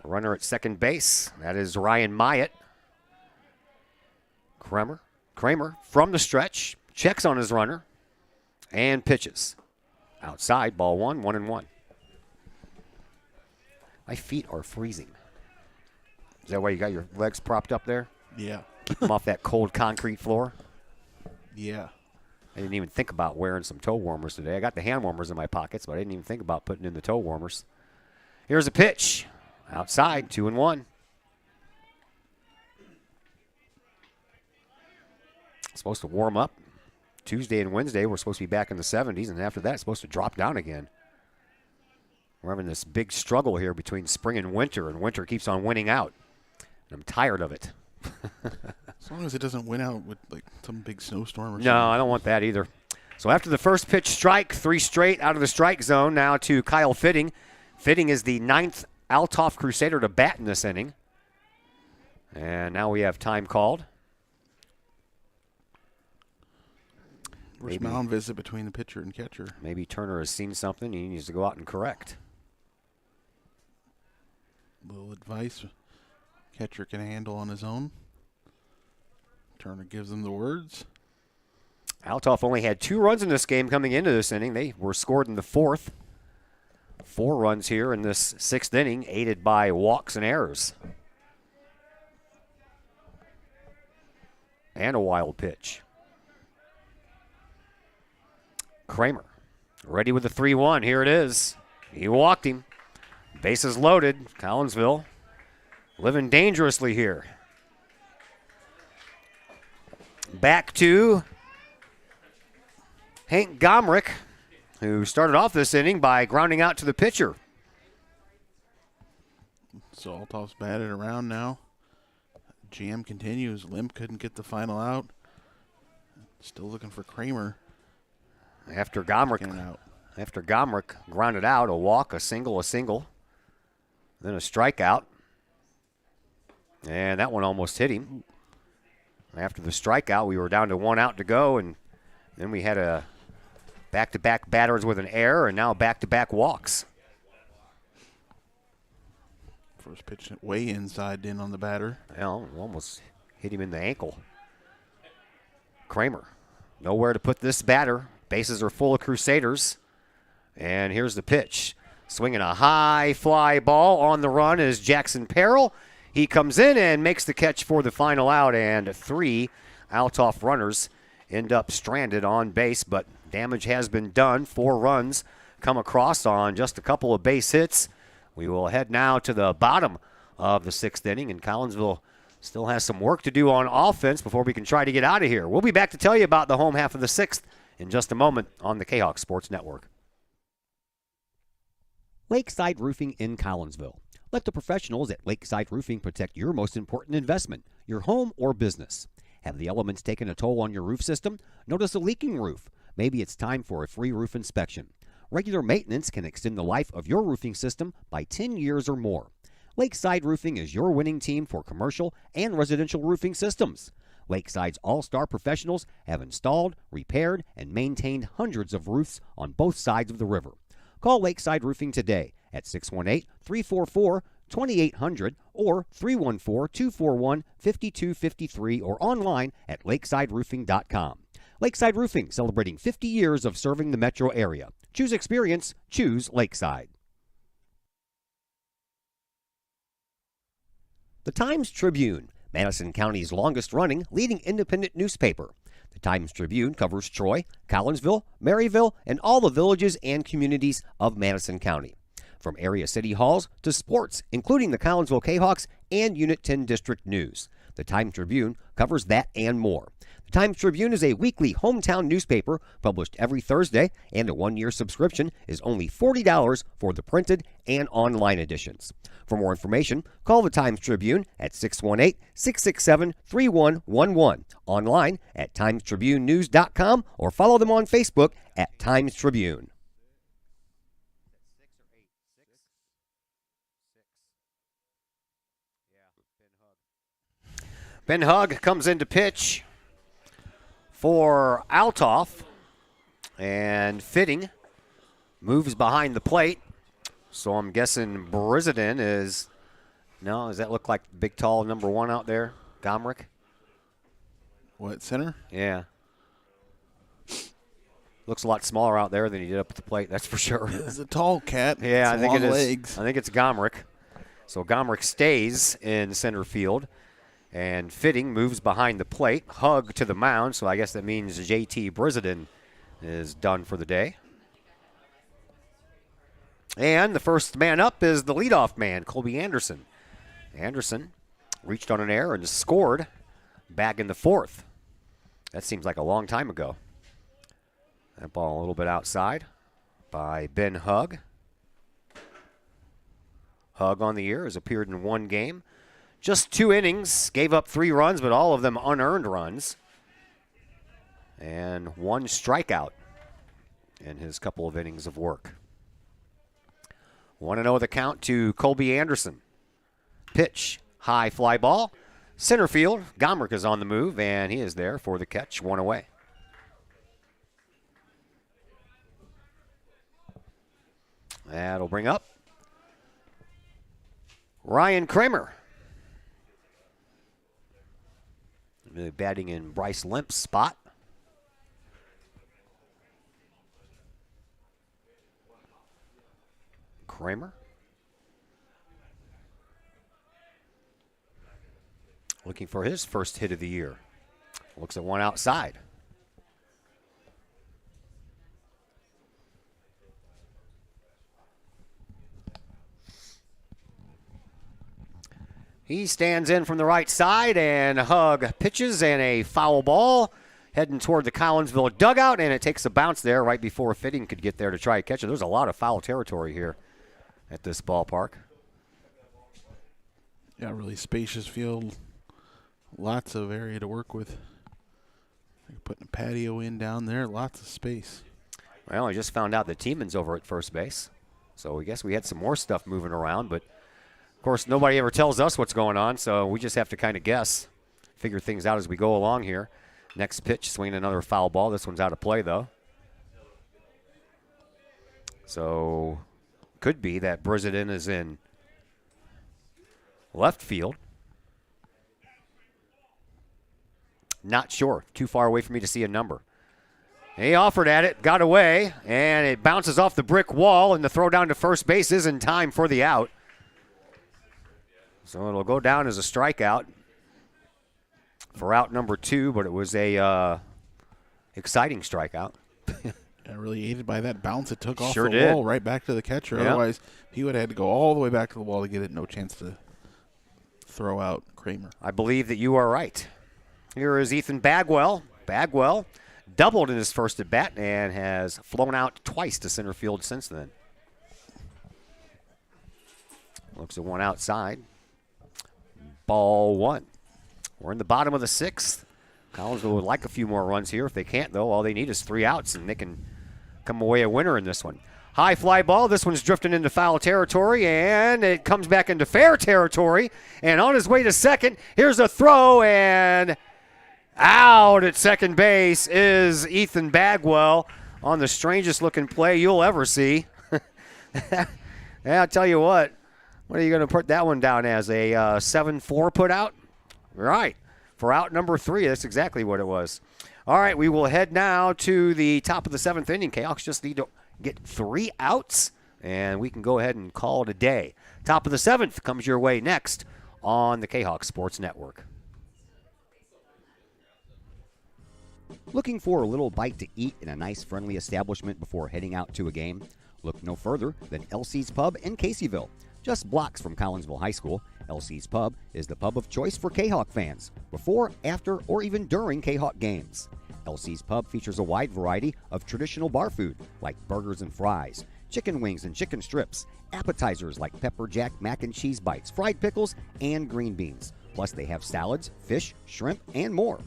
Runner at second base. That is Ryan Myatt. Kramer from the stretch. Checks on his runner. And pitches. Outside, ball 1-1-1. My feet are freezing. Is that why you got your legs propped up there? Yeah. Keep them off that cold concrete floor? Yeah. I didn't even think about wearing some toe warmers today. I got the hand warmers in my pockets, but I didn't even think about putting in the toe warmers. Here's a pitch. Outside, 2-1. Supposed to warm up. Tuesday and Wednesday, we're supposed to be back in the 70s, and after that, it's supposed to drop down again. We're having this big struggle here between spring and winter keeps on winning out. And I'm tired of it. As long as it doesn't win out with like some big snowstorm or something. No, I don't want that either. So after the first pitch strike, 3 straight out of the strike zone, now to Kyle Fitting. Fitting is the 9th Althoff Crusader to bat in this inning. And now we have time called. First mound visit between the pitcher and catcher. Maybe Turner has seen something he needs to go out and correct. Little advice catcher can handle on his own. Turner gives him the words. Althoff only had 2 runs in this game coming into this inning. They were scored in the 4th. 4 runs here in this 6th inning, aided by walks and errors. And a wild pitch. Kramer ready with the 3-1. Here it is. He walked him. Bases loaded. Collinsville living dangerously here. Back to Hank Gomrich, who started off this inning by grounding out to the pitcher. So Althoff's batted around now. Jam continues. Limp couldn't get the final out. Still looking for Kramer. After Gomrich grounded out, a walk, a single, then a strikeout. And that one almost hit him. After the strikeout, we were down to 1 out to go, and then we had a back-to-back batters with an error, and now back-to-back walks. First pitch way inside in on the batter. Well, almost hit him in the ankle. Kramer, nowhere to put this batter. Bases are full of Crusaders. And here's the pitch. Swinging a high fly ball on the run is Jackson Perrell. He comes in and makes the catch for the final out, and 3 Althoff runners end up stranded on base, but damage has been done. 4 runs come across on just a couple of base hits. We will head now to the bottom of the 6th inning, and Collinsville still has some work to do on offense before we can try to get out of here. We'll be back to tell you about the home half of the 6th in just a moment on the Kahok Sports Network. Lakeside Roofing in Collinsville. Let the professionals at Lakeside Roofing protect your most important investment, your home or business. Have the elements taken a toll on your roof system? Notice a leaking roof? Maybe it's time for a free roof inspection. Regular maintenance can extend the life of your roofing system by 10 years or more. Lakeside Roofing is your winning team for commercial and residential roofing systems. Lakeside's all-star professionals have installed, repaired, and maintained hundreds of roofs on both sides of the river. Call Lakeside Roofing today at 618-344-2800 or 314-241-5253 or online at lakesideroofing.com. Lakeside Roofing, celebrating 50 years of serving the metro area. Choose experience, choose Lakeside. The Times-Tribune, Madison County's longest-running leading independent newspaper. The Times-Tribune covers Troy, Collinsville, Maryville, and all the villages and communities of Madison County. From area city halls to sports, including the Collinsville Kahawks and Unit 10 District News. The Times-Tribune covers that and more. The Times-Tribune is a weekly hometown newspaper published every Thursday, and a one-year subscription is only $40 for the printed and online editions. For more information, call the Times-Tribune at 618-667-3111, online at timestribunenews.com, or follow them on Facebook at Times-Tribune. Ben Hugg comes in to pitch for Althoff, and Fitting moves behind the plate. So I'm guessing Brizenden is No, does that look like big, tall number 1 out there, Gomrick? What, center? Yeah. Looks a lot smaller out there than he did up at the plate, that's for sure. He's a tall cat. Yeah, I think it is. Legs. I think it's Gomrick. So Gomrick stays in center field. And Fitting moves behind the plate. Hug to the mound, so I guess that means JT Brizadin is done for the day. And the first man up is the leadoff man, Colby Anderson. Anderson reached on an error and scored back in the 4th. That seems like a long time ago. That ball a little bit outside by Ben Hug. Hug on the year has appeared in 1 game. Just 2 innings, gave up 3 runs, but all of them unearned runs. And 1 strikeout in his couple of innings of work. 1-0 the count to Colby Anderson. Pitch, high fly ball. Center field, Gomrick is on the move, and he is there for the catch, 1 away. That'll bring up Ryan Kramer. Batting in Bryce Limp's spot. Kramer. Looking for his first hit of the year. Looks at 1 outside. He stands in from the right side, and Hug pitches, and a foul ball heading toward the Collinsville dugout, and it takes a bounce there right before Fitting could get there to try to catch it. There's a lot of foul territory here at this ballpark. Yeah, really spacious field. Lots of area to work with. Putting a patio in down there, lots of space. Well, I just found out that Tieman's over at first base, so I guess we had some more stuff moving around, but of course, nobody ever tells us what's going on, so we just have to kind of guess, figure things out as we go along here. Next pitch, swinging another foul ball. This one's out of play, though. So, could be that Brizadin is in left field. Not sure. Too far away for me to see a number. He offered at it, got away, and it bounces off the brick wall, and the throw down to first base is in time for the out. So it'll go down as a strikeout for out number 2, but it was a exciting strikeout. Yeah, really aided by that bounce it took off Sure the did. wall right back to the catcher. Yep. Otherwise, he would have had to go all the way back to the wall to get it. No chance to throw out Kramer. I believe that you are right. Here is Ethan Bagwell. Bagwell doubled in his first at bat and has flown out twice to center field since then. Looks at 1 outside. Ball 1. We're in the bottom of the 6th. Collinsville would like a few more runs here. If they can't, though, all they need is 3 outs, and they can come away a winner in this one. High fly ball. This one's drifting into foul territory, and it comes back into fair territory. And on his way to second, here's a throw, and out at second base is Ethan Bagwell on the strangest looking play you'll ever see. Yeah, I'll tell you what. What are you going to put that one down as? A 7-4 put out? Right. For out number 3, that's exactly what it was. All right, we will head now to the top of the 7th inning. Kahawks just need to get 3 outs, and we can go ahead and call it a day. Top of the 7th comes your way next on the Kahawk Sports Network. Looking for a little bite to eat in a nice, friendly establishment before heading out to a game? Look no further than LC's Pub in Caseyville. Just blocks from Collinsville High School, LC's Pub is the pub of choice for Kahawk fans, before, after, or even during Kahawk games. LC's Pub features a wide variety of traditional bar food, like burgers and fries, chicken wings and chicken strips, appetizers like pepper jack mac and cheese bites, fried pickles, and green beans. Plus, they have salads, fish, shrimp, and more.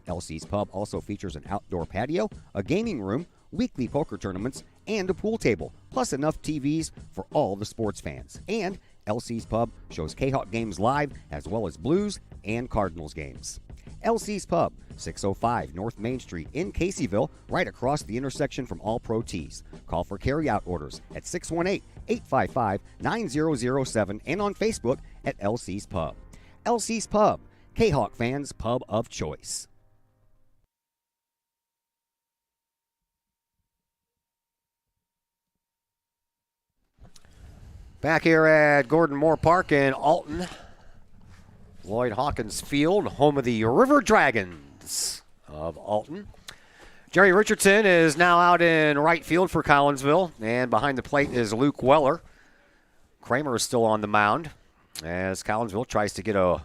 LC's Pub also features an outdoor patio, a gaming room, weekly poker tournaments, and a pool table, plus enough TVs for all the sports fans. And LC's Pub shows Kahawk games live, as well as Blues and Cardinals games. LC's Pub, 605 North Main Street in Caseyville, right across the intersection from All Pro Tees. Call for carry-out orders at 618-855-9007 and on Facebook at LC's Pub. LC's Pub, Kahok fans' pub of choice. Back here at Gordon Moore Park in Alton, Lloyd Hawkins Field, home of the River Dragons of Alton. Jerry Richardson is now out in right field for Collinsville, and behind the plate is Luke Weller. Kramer is still on the mound as Collinsville tries to get a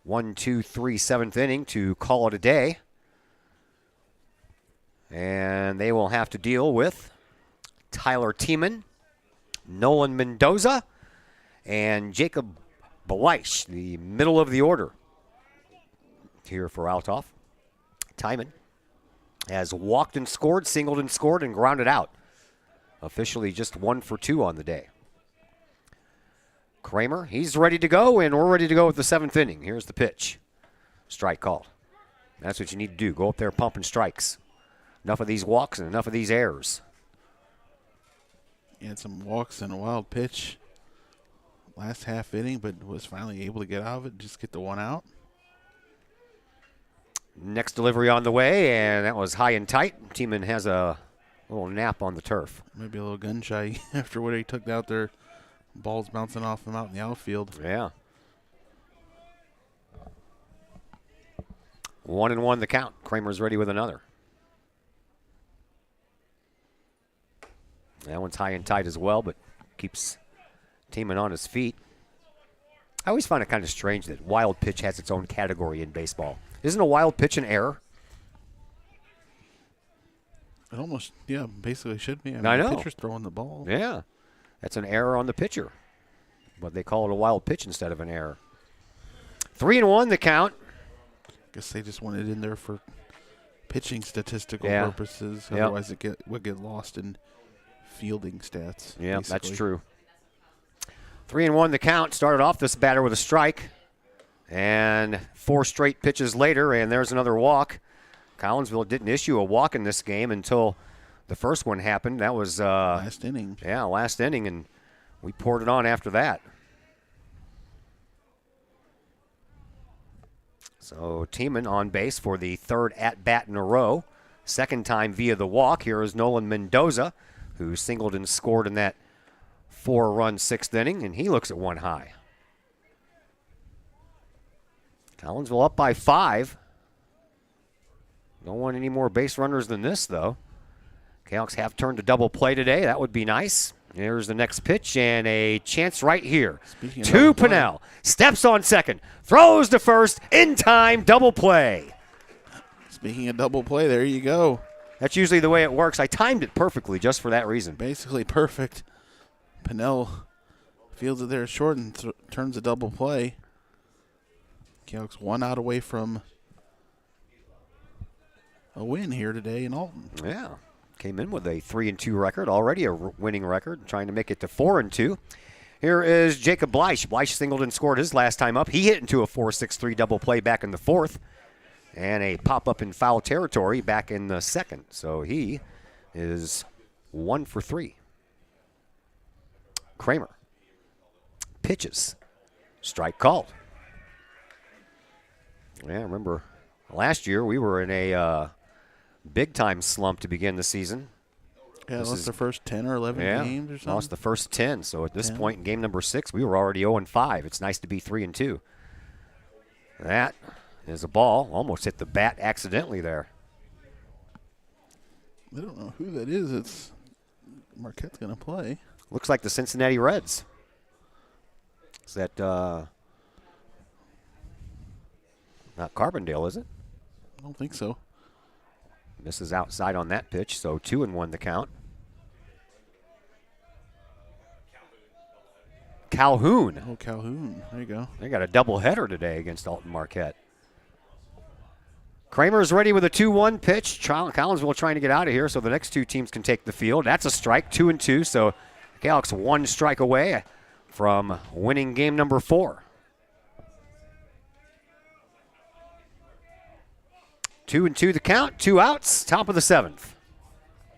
1-2-3 7th inning to call it a day. And they will have to deal with Tyler Tiemann, Nolan Mendoza, and Jacob Bleish, the middle of the order here for Althoff. Tiemann has walked and scored, singled and scored, and grounded out. Officially just 1 for 2 on the day. Kramer, he's ready to go, and we're ready to go with the 7th inning. Here's the pitch. Strike called. That's what you need to do. Go up there pumping strikes. Enough of these walks and enough of these errors. He had some walks and a wild pitch last half inning, but was finally able to get out of it, just get the one out. Next delivery on the way, and that was high and tight. Tiemann has a little nap on the turf. Maybe a little gun shy after what he took out there. Balls bouncing off him out in the outfield. Yeah. 1-1 the count. Kramer's ready with another. That one's high and tight as well, but keeps Tiemann on his feet. I always find it kind of strange that wild pitch has its own category in baseball. Isn't a wild pitch an error? It almost, yeah, basically should be. I know. The pitcher's throwing the ball. Yeah. That's an error on the pitcher. But they call it a wild pitch instead of an error. 3-1 the count. Guess they just wanted it in there for pitching statistical Yeah. purposes. Yep. Otherwise, it would get lost in fielding stats. Yeah, basically. that's true. 3-1 the count. Started off this batter with a strike. And 4 straight pitches later, and there's another walk. Collinsville didn't issue a walk in this game until the first one happened. That was last inning. Yeah, last inning, and we poured it on after that. So Tiemann on base for the 3rd at-bat in a row. Second time via the walk. Here is Nolan Mendoza, who singled and scored in that 4-run 6th inning, and he looks at one high. Collinsville up by 5. Don't want any more base runners than this, though. Cahoks have turned to double play today. That would be nice. Here's the next pitch, and a chance right here. To Pinnell. Steps on second. Throws to first. In time, double play. Speaking of double play, there you go. That's usually the way it works. I timed it perfectly just for that reason. Basically perfect. Pinnell fields it there short and turns a double play. Cahoks 1 out away from a win here today in Alton. Yeah. Came in with a 3-2 record, already a winning record, trying to make it to 4-2. Here is Jacob Bleish. Bleish singled and scored his last time up. He hit into a 4-6-3 double play back in the 4th. And a pop-up in foul territory back in the 2nd. So he is 1 for 3. Kramer pitches. Strike called. Yeah, remember last year we were in a big-time slump to begin the season. Yeah, lost the first 10 or 11 games or something. Lost the first 10. So at this point in game number 6, we were already 0-5. It's nice to be 3-2. That is a ball. Almost hit the bat accidentally there. I don't know who that is. It's Marquette's going to play. Looks like the Cincinnati Reds. Is that not Carbondale, is it? I don't think so. Misses outside on that pitch, so 2-1 the count. Calhoun. Oh, Calhoun. There you go. They got a doubleheader today against Alton Marquette. Kramer's ready with a 2-1 pitch. Collinsville trying to get out of here so the next two teams can take the field. That's a strike, 2-2, so Cahoks 1 strike away from winning game number 4. 2-2 the count, 2 outs, top of the 7th.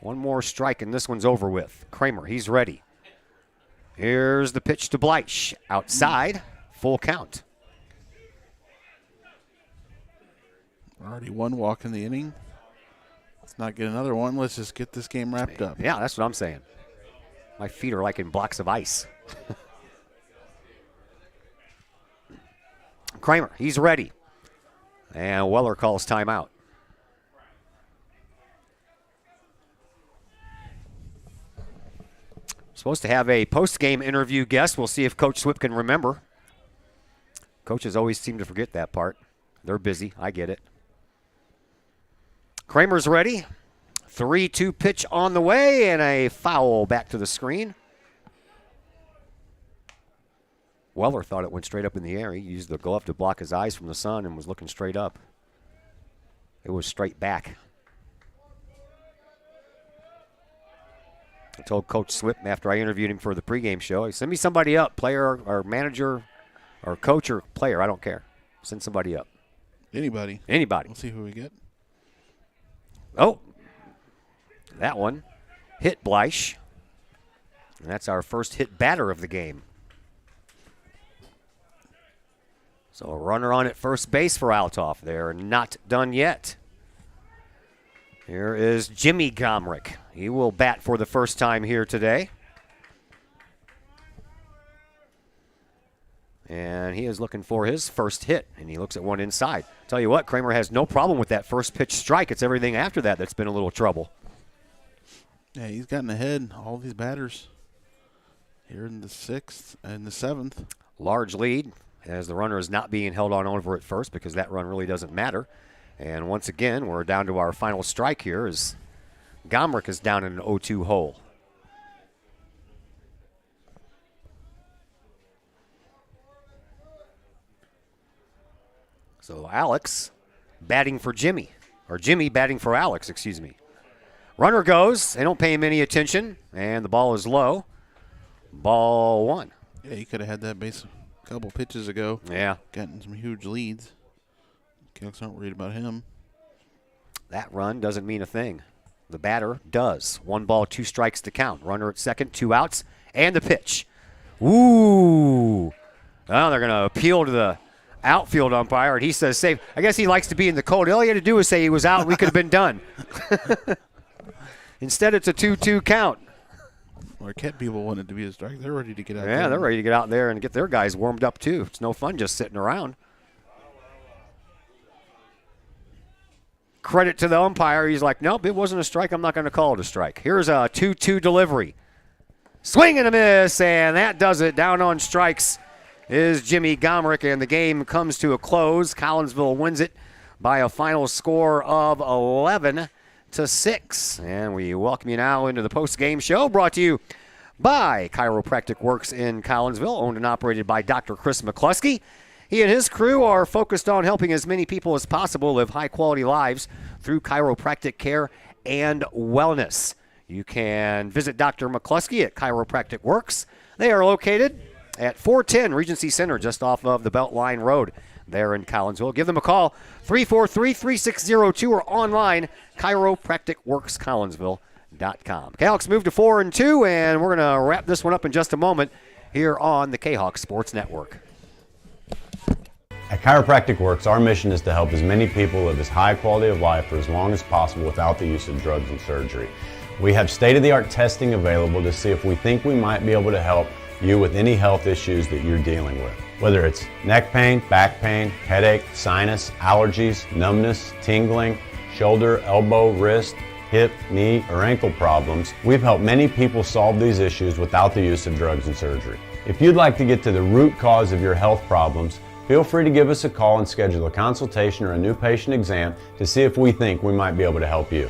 One more strike and this one's over with. Kramer, he's ready. Here's the pitch to Bleich. Outside, full count. Already one walk in the inning. Let's not get another one. Let's just get this game wrapped up. Yeah, that's what I'm saying. My feet are like in blocks of ice. Kramer, he's ready. And Weller calls timeout. Supposed to have a post-game interview guest. We'll see if Coach Swip can remember. Coaches always seem to forget that part. They're busy. I get it. Kramer's ready. 3-2 pitch on the way and a foul back to the screen. Weller thought it went straight up in the air. He used the glove to block his eyes from the sun and was looking straight up. It was straight back. I told Coach Swip after I interviewed him for the pregame show, send me somebody up, player or manager or coach or player, I don't care. Send somebody up. Anybody. Anybody. We'll see who we get. Oh, that one hit Bleich. And that's our first hit batter of the game. So a runner on at first base for Althoff. They're not done yet. Here is Jimmy Gomrick. He will bat for the first time here today. And he is looking for his first hit, and he looks at one inside. Tell you what, Kramer has no problem with that first pitch strike. It's everything after that that's been a little trouble. Yeah, he's gotten ahead all these batters here in the 6th and the 7th. Large lead as the runner is not being held on over at first because that run really doesn't matter. And once again, we're down to our final strike here as Gomrick is down in an 0-2 hole. So Alex batting for Jimmy, or Jimmy batting for Alex, excuse me. Runner goes. They don't pay him any attention, and the ball is low. Ball 1. Yeah, he could have had that base a couple pitches ago. Yeah. Gotten some huge leads. Canucks aren't worried about him. That run doesn't mean a thing. The batter does. 1 ball, 2 strikes to count. Runner at second, 2 outs, and the pitch. Ooh. Well, they're going to appeal to the outfield umpire, and he says safe. I guess he likes to be in the cold. All he had to do was say he was out, and we could have been done. Instead, it's a 2-2 count. Marquette people wanted to be a strike. They're ready to get out there. Yeah, they're ready to get out there and get their guys warmed up, too. It's no fun just sitting around. Credit to the umpire. He's like, nope, it wasn't a strike. I'm not going to call it a strike. Here's a 2-2 delivery. Swing and a miss, and that does it. Down on strikes is Jimmy Gomrick, and the game comes to a close. Collinsville wins it by a final score of 11-6. And we welcome you now into the post-game show brought to you by Chiropractic Works in Collinsville, owned and operated by Dr. Chris McCluskey. He and his crew are focused on helping as many people as possible live high-quality lives through chiropractic care and wellness. You can visit Dr. McCluskey at Chiropractic Works. They are located at 410 Regency Center, just off of the Beltline Road there in Collinsville. Give them a call, 343-3602, or online, chiropracticworkscollinsville.com. Kahawks move to 4-2, and we're going to wrap this one up in just a moment here on the Kahawk Sports Network. At Chiropractic Works, our mission is to help as many people live as high quality of life for as long as possible without the use of drugs and surgery. We have state-of-the-art testing available to see if we think we might be able to help you with any health issues that you're dealing with. Whether it's neck pain, back pain, headache, sinus, allergies, numbness, tingling, shoulder, elbow, wrist, hip, knee, or ankle problems, we've helped many people solve these issues without the use of drugs and surgery. If you'd like to get to the root cause of your health problems, feel free to give us a call and schedule a consultation or a new patient exam to see if we think we might be able to help you.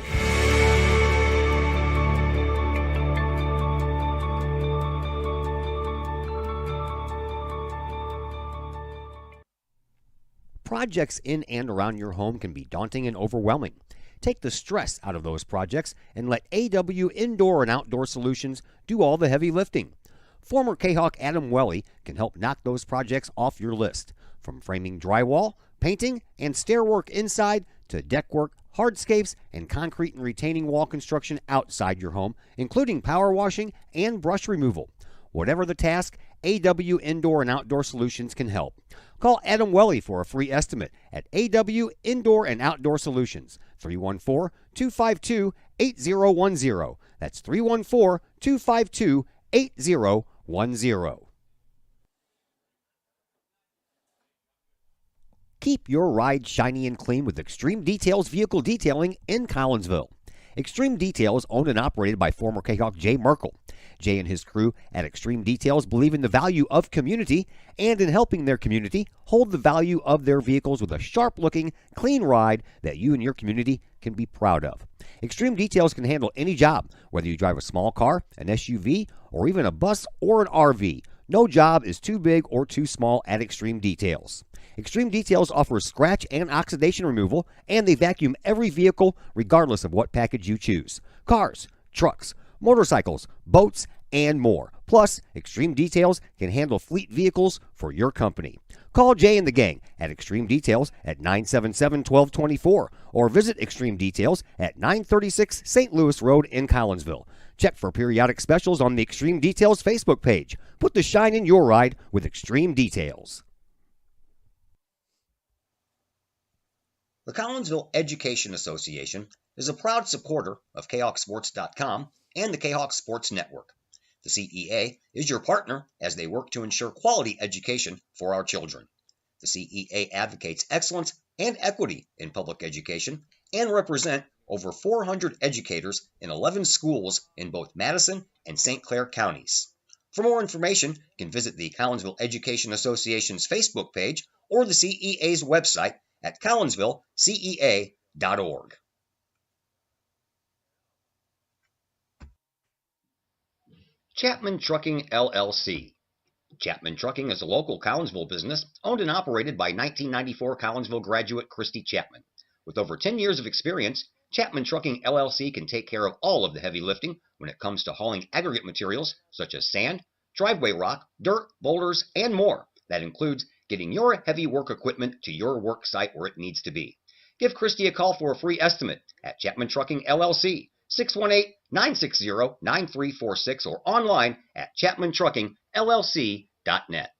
Projects in and around your home can be daunting and overwhelming. Take the stress out of those projects and let AW Indoor and Outdoor Solutions do all the heavy lifting. Former Kahawk Adam Welly can help knock those projects off your list. From framing drywall, painting and stair work inside to deck work, hardscapes, and concrete and retaining wall construction outside your home, including power washing and brush removal. Whatever the task, AW Indoor and Outdoor Solutions can help. Call Adam Welly for a free estimate at AW Indoor and Outdoor Solutions, 314-252-8010. That's 314-252-8010. Keep your ride shiny and clean with Extreme Details Vehicle Detailing in Collinsville. Extreme Details, owned and operated by former Kahok Jay Merkel. Jay and his crew at Extreme Details believe in the value of community and in helping their community hold the value of their vehicles with a sharp-looking, clean ride that you and your community can be proud of. Extreme Details can handle any job, whether you drive a small car, an SUV, or even a bus or an RV. No job is too big or too small at Extreme Details. Extreme Details offers scratch and oxidation removal, and they vacuum every vehicle regardless of what package you choose. Cars, trucks, motorcycles, boats, and more. Plus, Extreme Details can handle fleet vehicles for your company. Call Jay and the gang at Extreme Details at 977-1224 or visit Extreme Details at 936 St. Louis Road in Collinsville. Check for periodic specials on the Extreme Details Facebook page. Put the shine in your ride with Extreme Details. The Collinsville Education Association is a proud supporter of KahokSports.com and the Kahok Sports Network. The CEA is your partner as they work to ensure quality education for our children. The CEA advocates excellence and equity in public education and represent over 400 educators in 11 schools in both Madison and St. Clair counties. For more information, you can visit the Collinsville Education Association's Facebook page or the CEA's website at collinsvillecea.org. Chapman Trucking, LLC. Chapman Trucking is a local Collinsville business owned and operated by 1994 Collinsville graduate Christy Chapman. With over 10 years of experience, Chapman Trucking, LLC can take care of all of the heavy lifting when it comes to hauling aggregate materials such as sand, driveway rock, dirt, boulders, and more. That includes getting your heavy work equipment to your work site where it needs to be. Give Christy a call for a free estimate at Chapman Trucking, LLC, 618-960-9346 or online at chapmantruckingllc.net.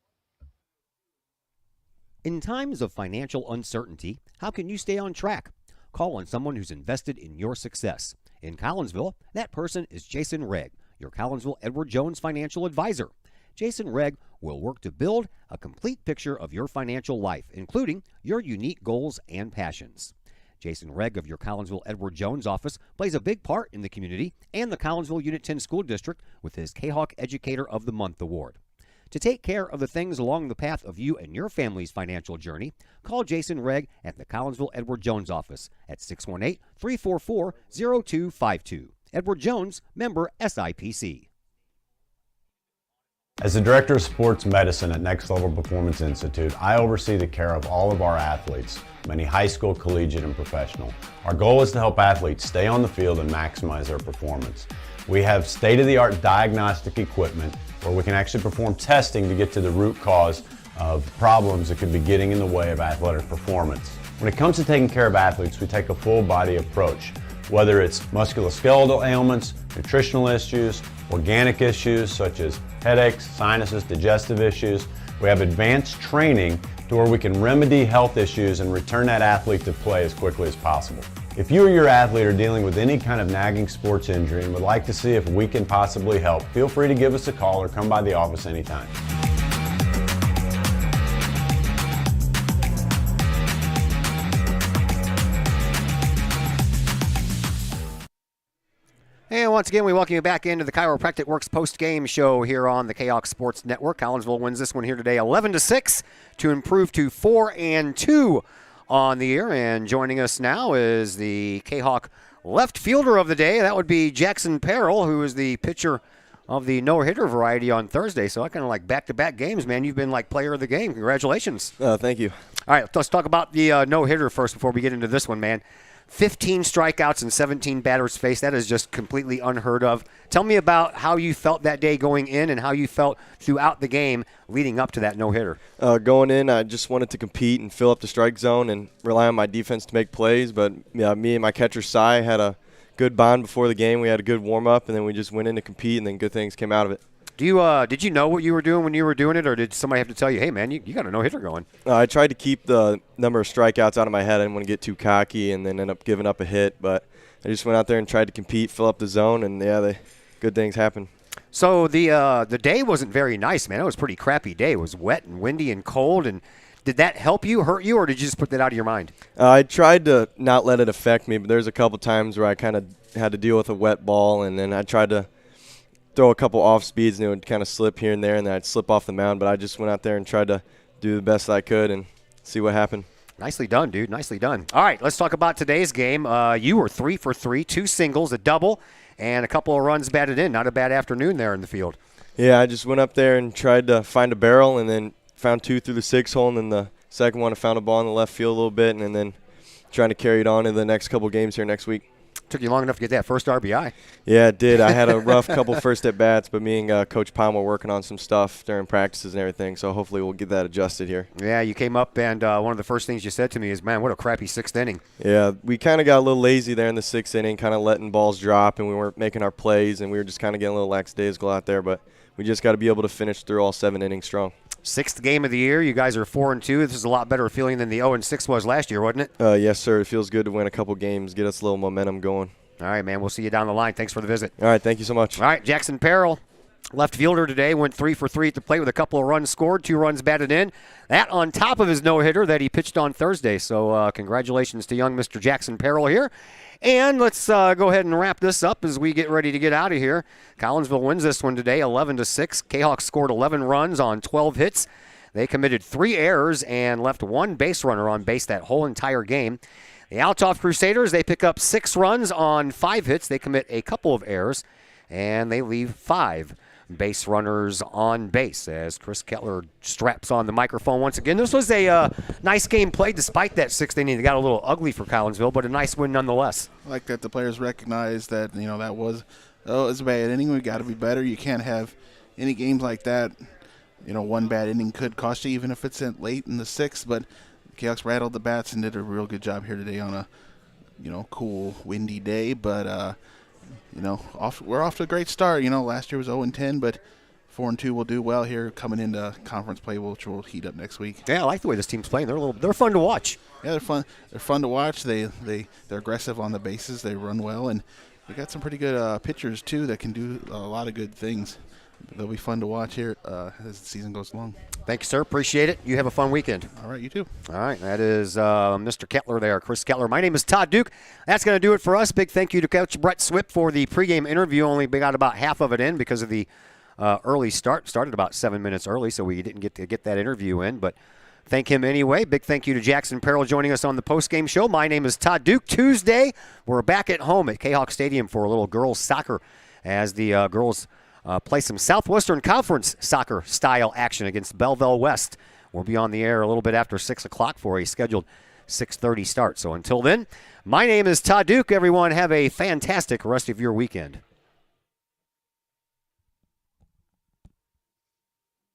In times of financial uncertainty, how can you stay on track? Call on someone who's invested in your success. In Collinsville, that person is Jason Regg, your Collinsville Edward Jones financial advisor. Jason Regg will work to build a complete picture of your financial life, including your unique goals and passions. Jason Regg of your Collinsville Edward Jones office plays a big part in the community and the Collinsville Unit 10 School District with his Kahok Educator of the Month Award. To take care of the things along the path of you and your family's financial journey, call Jason Regg at the Collinsville Edward Jones office at 618-344-0252. Edward Jones, member SIPC. As the Director of Sports Medicine at Next Level Performance Institute, I oversee the care of all of our athletes, many high school, collegiate, and professional. Our goal is to help athletes stay on the field and maximize their performance. We have state-of-the-art diagnostic equipment where we can actually perform testing to get to the root cause of problems that could be getting in the way of athletic performance. When it comes to taking care of athletes, we take a full-body approach, whether it's musculoskeletal ailments, nutritional issues, organic issues such as headaches, sinuses, digestive issues. We have advanced training to where we can remedy health issues and return that athlete to play as quickly as possible. If you or your athlete are dealing with any kind of nagging sports injury and would like to see if we can possibly help, feel free to give us a call or come by the office anytime. And once again, we welcome you back into the Chiropractic Works post-game show here on the Kahok Sports Network. Collinsville wins this one here today 11-6 to improve to 4-2 on the year. And joining us now is the Kahok left fielder of the day. That would be Jackson Perrell, who is the pitcher of the no-hitter variety on Thursday. So I kind of like back-to-back games, man. You've been like player of the game. Congratulations. Thank you. All right, let's talk about the no-hitter first before we get into this one, man. 15 strikeouts and 17 batters faced. That is just completely unheard of. Tell me about how you felt that day going in and how you felt throughout the game leading up to that no-hitter. Going in, I just wanted to compete and fill up the strike zone and rely on my defense to make plays. But me and my catcher, Cy, had a good bond before the game. We had a good warm-up, and then we just went in to compete, and then good things came out of it. Did you know what you were doing when you were doing it, or did somebody have to tell you, hey, man, you got a no-hitter going? I tried to keep the number of strikeouts out of my head. I didn't want to get too cocky and then end up giving up a hit. But I just went out there and tried to compete, fill up the zone, and, good things happened. So the day wasn't very nice, man. It was a pretty crappy day. It was wet and windy and cold. And did that help you, hurt you, or did you just put that out of your mind? I tried to not let it affect me, but there's a couple times where I kind of had to deal with a wet ball, and then I tried to throw a couple off speeds, and it would kind of slip here and there, and then I'd slip off the mound. But I just went out there and tried to do the best I could and see what happened. Nicely done, dude. Nicely done. All right, let's talk about today's game. You were 3 for 3, 2 singles, a double, and a couple of runs batted in. Not a bad afternoon there in the field. Yeah, I just went up there and tried to find a barrel, and then found 2 through the 6 hole, and then the second one I found a ball in the left field a little bit, and then trying to carry it on in the next couple games here next week. Took you long enough to get that first RBI. Yeah, it did. I had a rough couple first at-bats, but me and Coach Palm were working on some stuff during practices and everything, so hopefully we'll get that adjusted here. Yeah, you came up, and one of the first things you said to me is, man, what a crappy 6th inning. Yeah, we kind of got a little lazy there in the 6th inning, kind of letting balls drop, and we weren't making our plays, and we were just kind of getting a little lackadaisical out there, but we just got to be able to finish through all 7 innings strong. 6th game of the year. You guys are 4-2. This is a lot better feeling than the 0-6 was last year, wasn't it? Yes, sir. It feels good to win a couple games, get us a little momentum going. All right, man. We'll see you down the line. Thanks for the visit. All right. Thank you so much. All right. Jackson Perrell, left fielder today, went 3 for 3 at the plate with a couple of runs scored, 2 runs batted in. That on top of his no-hitter that he pitched on Thursday. So congratulations to young Mr. Jackson Perrell here. And let's go ahead and wrap this up as we get ready to get out of here. Collinsville wins this one today, 11-6. Kahok scored 11 runs on 12 hits. They committed 3 errors and left 1 base runner on base that whole entire game. The Althoff Crusaders, they pick up 6 runs on 5 hits. They commit a couple of errors, and they leave 5 base runners on base as Chris Kettler straps on the microphone once again. This was a nice game played despite that 6th inning. It got a little ugly for Collinsville, but a nice win nonetheless. I like that the players recognize that, that was a bad inning. We got to be better. You can't have any games like that. 1 bad inning could cost you, even if it's late in the 6th, but Kahok's rattled the bats and did a real good job here today on a, cool, windy day. But, we're off to a great start. Last year was 0-10, but 4-2 will do well here coming into conference play, which will heat up next week. Yeah, I like the way this team's playing. They're fun to watch. Yeah, they're fun. They're fun to watch. They're aggressive on the bases. They run well, and we got some pretty good pitchers too that can do a lot of good things. They'll be fun to watch here as the season goes along. Thank you, sir. Appreciate it. You have a fun weekend. All right, you too. All right, that is Mr. Kettler there, Chris Kettler. My name is Todd Duke. That's going to do it for us. Big thank you to Coach Brett Swip for the pregame interview. Only got about half of it in because of the early start. Started about 7 minutes early, so we didn't get to get that interview in. But thank him anyway. Big thank you to Jackson Perrell joining us on the postgame show. My name is Todd Duke. Tuesday, we're back at home at Kahok Stadium for a little girls soccer as the girls play some Southwestern Conference soccer style action against Belleville West. We'll be on the air a little bit after 6 o'clock for a scheduled 6:30 start. So until then, my name is Todd Duke. Everyone have a fantastic rest of your weekend.